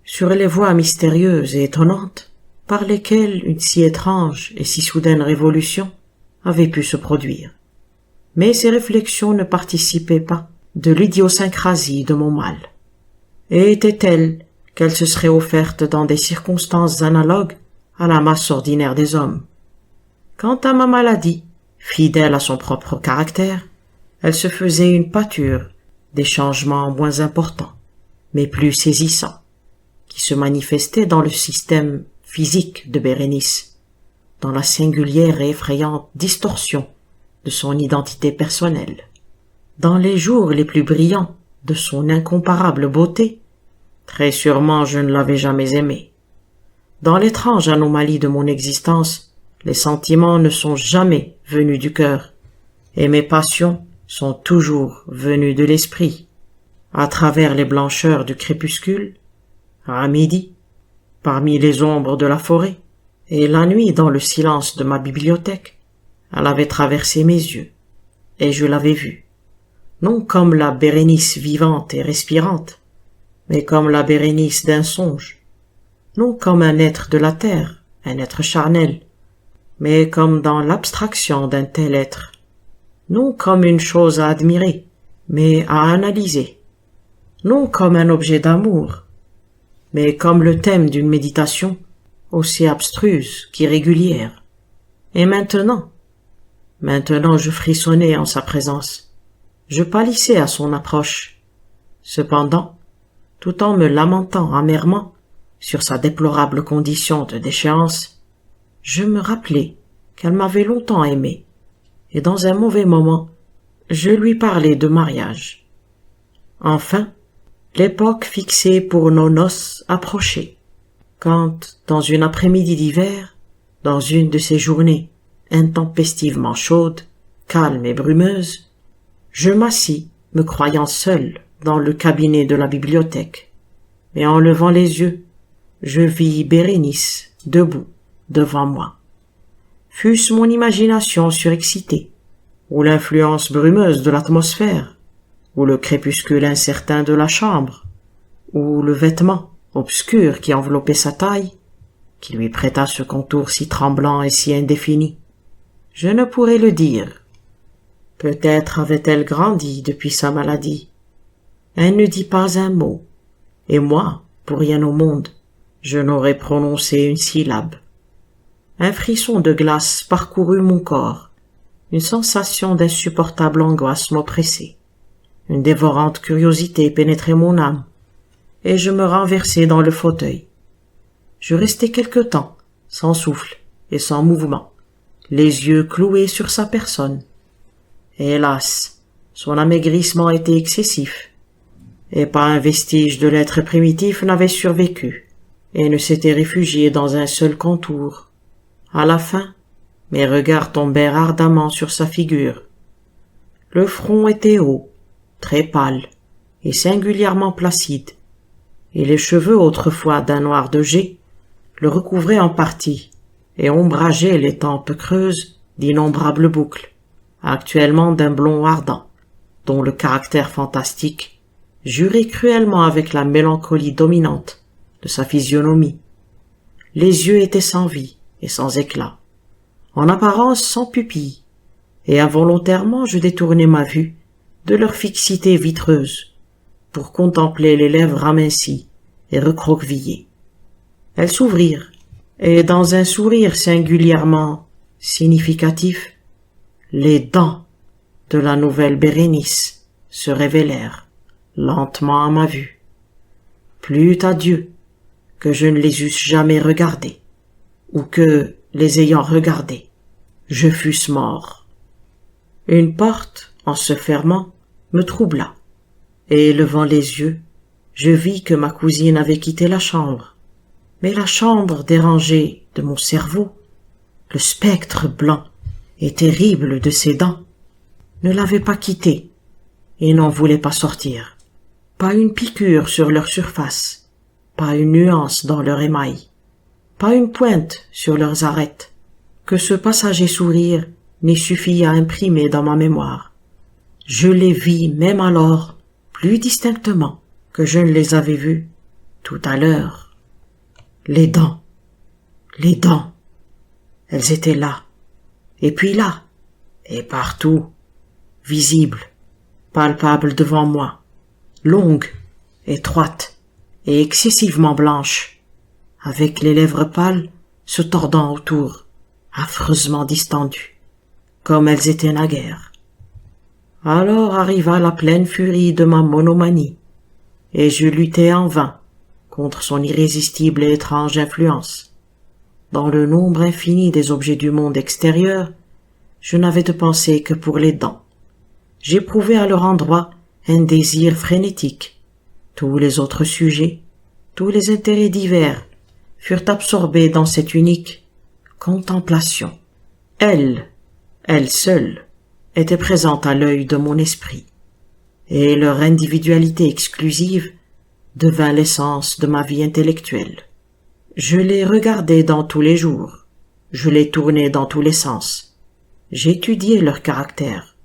sur les voies mystérieuses et étonnantes par lesquelles une si étrange et si soudaine révolution avait pu se produire. Mais ces réflexions ne participaient pas de l'idiosyncrasie de mon mal. Et étaient-elles qu'elles se seraient offertes dans des circonstances analogues à la masse ordinaire des hommes? Quant à ma maladie, fidèle à son propre caractère, elle se faisait une pâture des changements moins importants, mais plus saisissants, qui se manifestaient dans le système physique de Bérénice, dans la singulière et effrayante distorsion de son identité personnelle, dans les jours les plus brillants de son incomparable beauté. Très sûrement je ne l'avais jamais aimée. Dans l'étrange anomalie de mon existence, les sentiments ne sont jamais venus du cœur, et mes passions sont toujours venues de l'esprit, à travers les blancheurs du crépuscule, à midi, parmi les ombres de la forêt, et la nuit dans le silence de ma bibliothèque. Elle avait traversé mes yeux, et je l'avais vue, non comme la Bérénice vivante et respirante, mais comme la Bérénice d'un songe, non comme un être de la terre, un être charnel, mais comme dans l'abstraction d'un tel être, non comme une chose à admirer, mais à analyser, non comme un objet d'amour, mais comme le thème d'une méditation aussi abstruse qu'irrégulière. Et maintenant je frissonnais en sa présence, je pâlissais à son approche. Cependant, tout en me lamentant amèrement sur sa déplorable condition de déchéance, je me rappelai qu'elle m'avait longtemps aimé, et dans un mauvais moment, je lui parlai de mariage. Enfin, l'époque fixée pour nos noces approchait, quand, dans une après-midi d'hiver, dans une de ces journées intempestivement chaudes, calmes et brumeuses, je m'assis, me croyant seul dans le cabinet de la bibliothèque, et en levant les yeux, je vis Bérénice debout devant moi. Fût-ce mon imagination surexcitée, ou l'influence brumeuse de l'atmosphère, ou le crépuscule incertain de la chambre, ou le vêtement obscur qui enveloppait sa taille, qui lui prêta ce contour si tremblant et si indéfini, je ne pourrais le dire. Peut-être avait-elle grandi depuis sa maladie. Elle ne dit pas un mot, et moi, pour rien au monde, je n'aurais prononcé une syllabe. Un frisson de glace parcourut mon corps, une sensation d'insupportable angoisse m'oppressait, une dévorante curiosité pénétrait mon âme, et je me renversai dans le fauteuil. Je restai quelque temps, sans souffle et sans mouvement, les yeux cloués sur sa personne. Et hélas, son amaigrissement était excessif, et pas un vestige de l'être primitif n'avait survécu, et ne s'était réfugié dans un seul contour. À la fin, mes regards tombèrent ardemment sur sa figure. Le front était haut, très pâle, et singulièrement placide, et les cheveux autrefois d'un noir de jais le recouvraient en partie, et ombrageaient les tempes creuses d'innombrables boucles, actuellement d'un blond ardent, dont le caractère fantastique jurait cruellement avec la mélancolie dominante de sa physionomie. Les yeux étaient sans vie et sans éclat, en apparence sans pupille, et involontairement je détournai ma vue de leur fixité vitreuse pour contempler les lèvres amincies et recroquevillées. Elles s'ouvrirent, et dans un sourire singulièrement significatif, les dents de la nouvelle Bérénice se révélèrent lentement à ma vue. Plût à Dieu que je ne les eusse jamais regardées, ou que, les ayant regardées, je fusse mort. Une porte, en se fermant, me troubla, et levant les yeux, je vis que ma cousine avait quitté la chambre. Mais la chambre dérangée de mon cerveau, le spectre blanc et terrible de ses dents, ne l'avait pas quittée et n'en voulait pas sortir. Pas une piqûre sur leur surface, pas une nuance dans leur émail, pas une pointe sur leurs arêtes, que ce passager sourire n'ait suffi à imprimer dans ma mémoire. Je les vis même alors plus distinctement que je ne les avais vus tout à l'heure. Les dents, elles étaient là, et puis là, et partout, visible, palpable devant moi, longue, étroite et excessivement blanche, avec les lèvres pâles se tordant autour, affreusement distendues, comme elles étaient naguère. Alors arriva la pleine furie de ma monomanie, et je luttai en vain contre son irrésistible et étrange influence. Dans le nombre infini des objets du monde extérieur, je n'avais de pensée que pour les dents. J'éprouvais à leur endroit un désir frénétique. Tous les autres sujets, tous les intérêts divers furent absorbés dans cette unique contemplation. Elle seule, était présente à l'œil de mon esprit, et leur individualité exclusive devint l'essence de ma vie intellectuelle. Je les regardais dans tous les jours, je les tournais dans tous les sens, j'étudiais leur caractère,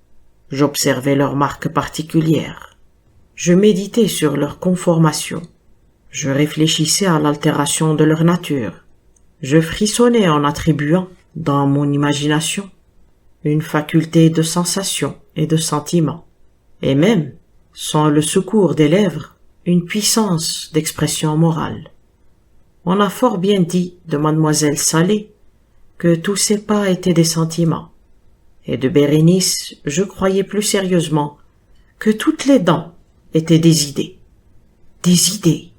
j'observais leurs marques particulières, je méditais sur leur conformation, je réfléchissais à l'altération de leur nature, je frissonnais en attribuant, dans mon imagination, une faculté de sensation et de sentiment, et même, sans le secours des lèvres, une puissance d'expression morale. On a fort bien dit de mademoiselle Salé que tous ses pas étaient des sentiments, et de Bérénice je croyais plus sérieusement que toutes les dents étaient des idées. Des idées.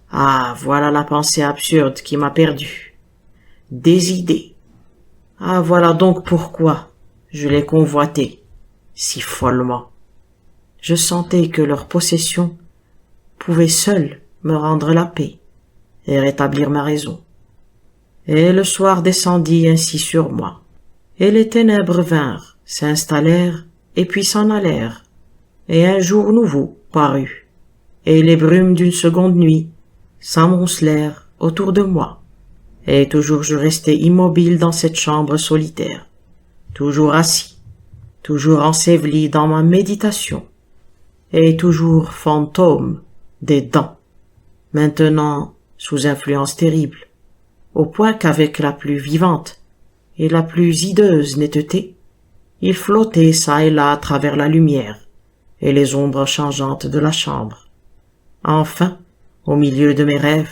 Ah, voilà la pensée absurde qui m'a perdu. Des idées. Ah, voilà donc pourquoi je les convoitais si follement. Je sentais que leur possession pouvait seule me rendre la paix et rétablir ma raison. Et le soir descendit ainsi sur moi, et les ténèbres vinrent, s'installèrent, et puis s'en allèrent, et un jour nouveau parut, et les brumes d'une seconde nuit s'amoncelèrent autour de moi, et toujours je restai immobile dans cette chambre solitaire, toujours assis, toujours enseveli dans ma méditation, et toujours fantôme des dents, maintenant sous influence terrible, au point qu'avec la plus vivante et la plus hideuse netteté, il flottait çà et là à travers la lumière et les ombres changeantes de la chambre. Enfin, au milieu de mes rêves,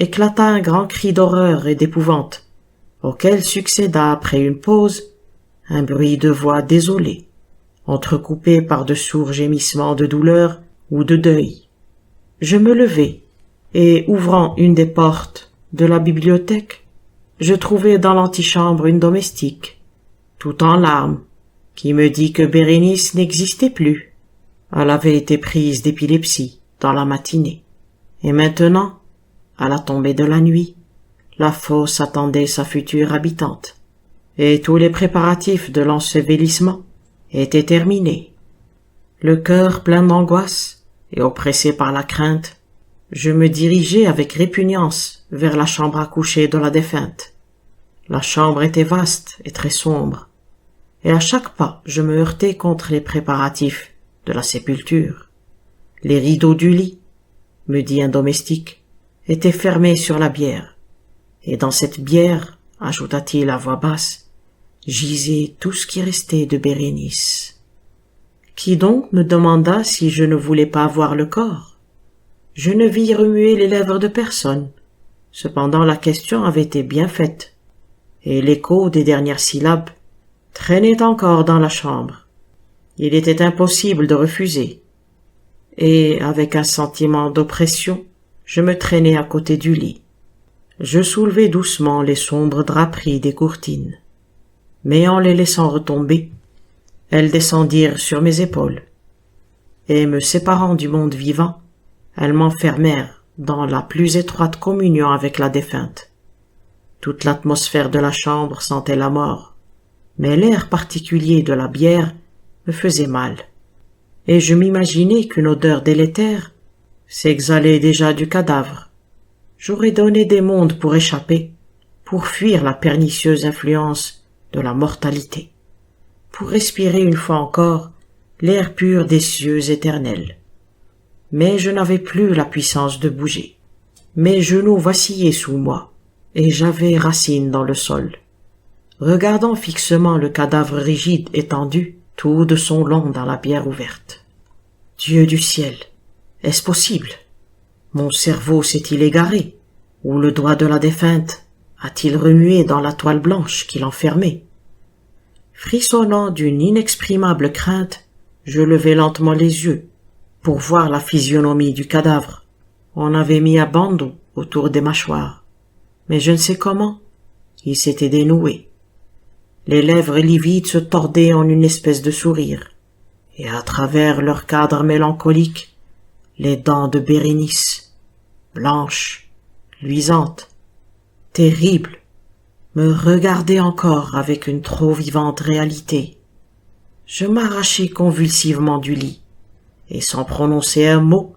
éclata un grand cri d'horreur et d'épouvante, auquel succéda après une pause un bruit de voix désolée, entrecoupé par de sourds gémissements de douleur ou de deuil. Je me levai, et ouvrant une des portes de la bibliothèque, je trouvai dans l'antichambre une domestique, tout en larmes, qui me dit que Bérénice n'existait plus. Elle avait été prise d'épilepsie dans la matinée, et maintenant, à la tombée de la nuit, la fosse attendait sa future habitante, et tous les préparatifs de l'ensevelissement étaient terminés. Le cœur plein d'angoisse et oppressé par la crainte, je me dirigeai avec répugnance vers la chambre à coucher de la défunte. La chambre était vaste et très sombre, et à chaque pas je me heurtai contre les préparatifs de la sépulture. Les rideaux du lit, me dit un domestique, étaient fermés sur la bière, et dans cette bière, ajouta-t-il à voix basse, gisait tout ce qui restait de Bérénice. Qui donc me demanda si je ne voulais pas voir le corps? Je ne vis remuer les lèvres de personne. Cependant la question avait été bien faite, et l'écho des dernières syllabes traînait encore dans la chambre. Il était impossible de refuser, et avec un sentiment d'oppression, je me traînai à côté du lit. Je soulevai doucement les sombres draperies des courtines, mais en les laissant retomber, elles descendirent sur mes épaules, et me séparant du monde vivant, elles m'enfermèrent dans la plus étroite communion avec la défunte. Toute l'atmosphère de la chambre sentait la mort, mais l'air particulier de la bière me faisait mal, et je m'imaginais qu'une odeur délétère s'exhalait déjà du cadavre. J'aurais donné des mondes pour échapper, pour fuir la pernicieuse influence de la mortalité, pour respirer une fois encore l'air pur des cieux éternels. Mais je n'avais plus la puissance de bouger. Mes genoux vacillaient sous moi, et j'avais racine dans le sol. Regardant fixement le cadavre rigide étendu, tout de son long dans la bière ouverte. Dieu du ciel, est-ce possible? Mon cerveau s'est-il égaré? Ou le doigt de la défunte a-t-il remué dans la toile blanche qui l'enfermait? Frissonnant d'une inexprimable crainte, je levai lentement les yeux pour voir la physionomie du cadavre. On avait mis un bandeau autour des mâchoires, mais je ne sais comment, il s'était dénoué. Les lèvres livides se tordaient en une espèce de sourire, et à travers leur cadre mélancolique, les dents de Bérénice, blanches, luisantes, terribles, me regardaient encore avec une trop vivante réalité. Je m'arrachai convulsivement du lit, et sans prononcer un mot,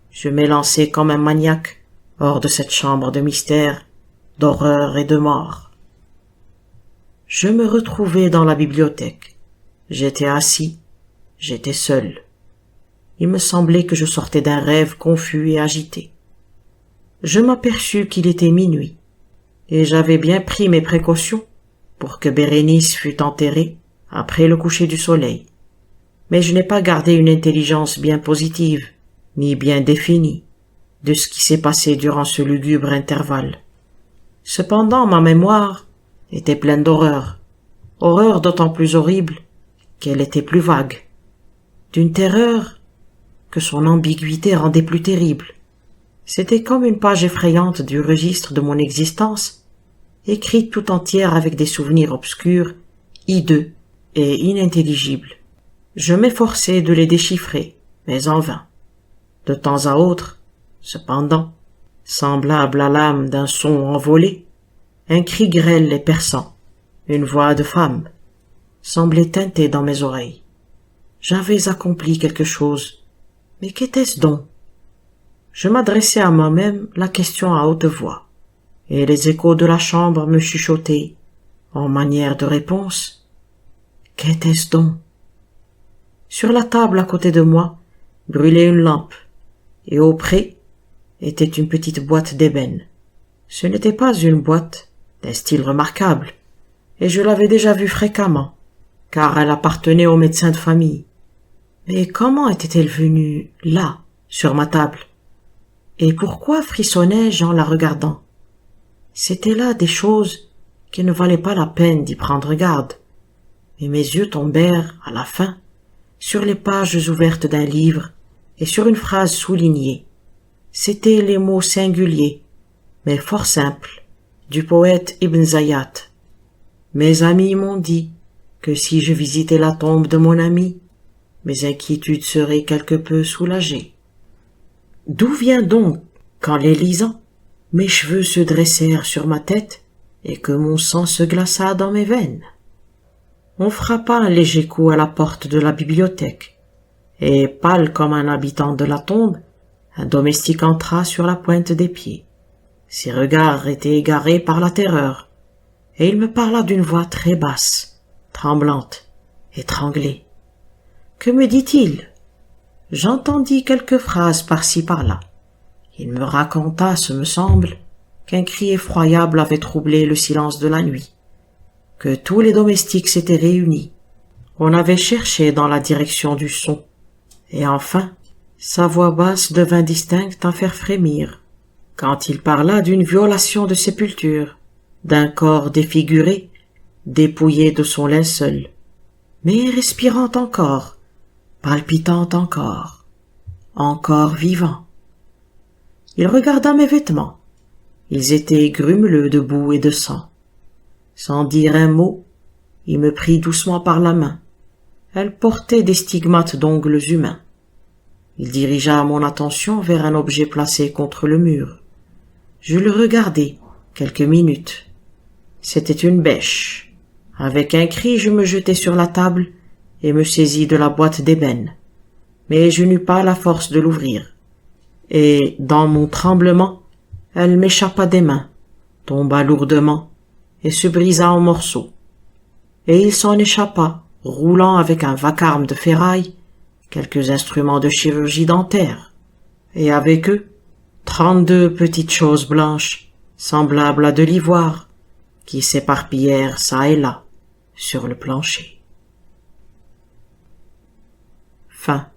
je m'élançai comme un maniaque hors de cette chambre de mystère, d'horreur et de mort. Je me retrouvai dans la bibliothèque. J'étais assis, j'étais seul. Il me semblait que je sortais d'un rêve confus et agité. Je m'aperçus qu'il était minuit, et j'avais bien pris mes précautions pour que Bérénice fût enterrée après le coucher du soleil. Mais je n'ai pas gardé une intelligence bien positive, ni bien définie, de ce qui s'est passé durant ce lugubre intervalle. Cependant, ma mémoire était pleine d'horreur, horreur d'autant plus horrible qu'elle était plus vague, d'une terreur que son ambiguïté rendait plus terrible. C'était comme une page effrayante du registre de mon existence, écrite tout entière avec des souvenirs obscurs, hideux et inintelligibles. Je m'efforçai de les déchiffrer, mais en vain. De temps à autre, cependant, semblable à l'âme d'un son envolé, un cri grêle et perçant, une voix de femme, semblait tinter dans mes oreilles. J'avais accompli quelque chose, mais qu'était-ce donc? Je m'adressai à moi-même la question à haute voix, et les échos de la chambre me chuchotaient, en manière de réponse, « Qu'était-ce donc ?» Sur la table à côté de moi brûlait une lampe, et auprès était une petite boîte d'ébène. Ce n'était pas une boîte d'un style remarquable, et je l'avais déjà vue fréquemment, car elle appartenait au médecin de famille. Mais comment était-elle venue là, sur ma table? Et pourquoi frissonnais-je en la regardant? C'étaient là des choses qui ne valaient pas la peine d'y prendre garde, et mes yeux tombèrent, à la fin, sur les pages ouvertes d'un livre et sur une phrase soulignée. C'étaient les mots singuliers, mais fort simples, du poète Ibn Zayyat. Mes amis m'ont dit que si je visitais la tombe de mon ami, mes inquiétudes seraient quelque peu soulagées. D'où vient donc, qu'en les lisant, mes cheveux se dressèrent sur ma tête et que mon sang se glaça dans mes veines? On frappa un léger coup à la porte de la bibliothèque, et pâle comme un habitant de la tombe, un domestique entra sur la pointe des pieds. Ses regards étaient égarés par la terreur, et il me parla d'une voix très basse, tremblante, étranglée. Que me dit-il? J'entendis quelques phrases par-ci par-là. Il me raconta, ce me semble, qu'un cri effroyable avait troublé le silence de la nuit, que tous les domestiques s'étaient réunis. On avait cherché dans la direction du son, et enfin, sa voix basse devint distincte à faire frémir, quand il parla d'une violation de sépulture, d'un corps défiguré, dépouillé de son linceul, mais respirant encore, palpitant encore vivant. Il regarda mes vêtements. Ils étaient grumeleux de boue et de sang. Sans dire un mot, il me prit doucement par la main. Elle portait des stigmates d'ongles humains. Il dirigea mon attention vers un objet placé contre le mur. Je le regardai quelques minutes. C'était une bêche. Avec un cri, je me jetai sur la table et me saisis de la boîte d'ébène. Mais je n'eus pas la force de l'ouvrir. Et, dans mon tremblement, elle m'échappa des mains, tomba lourdement et se brisa en morceaux. Et il s'en échappa, roulant avec un vacarme de ferraille, quelques instruments de chirurgie dentaire, et avec eux, 32 petites choses blanches, semblables à de l'ivoire, qui s'éparpillèrent çà et là, sur le plancher. Fin.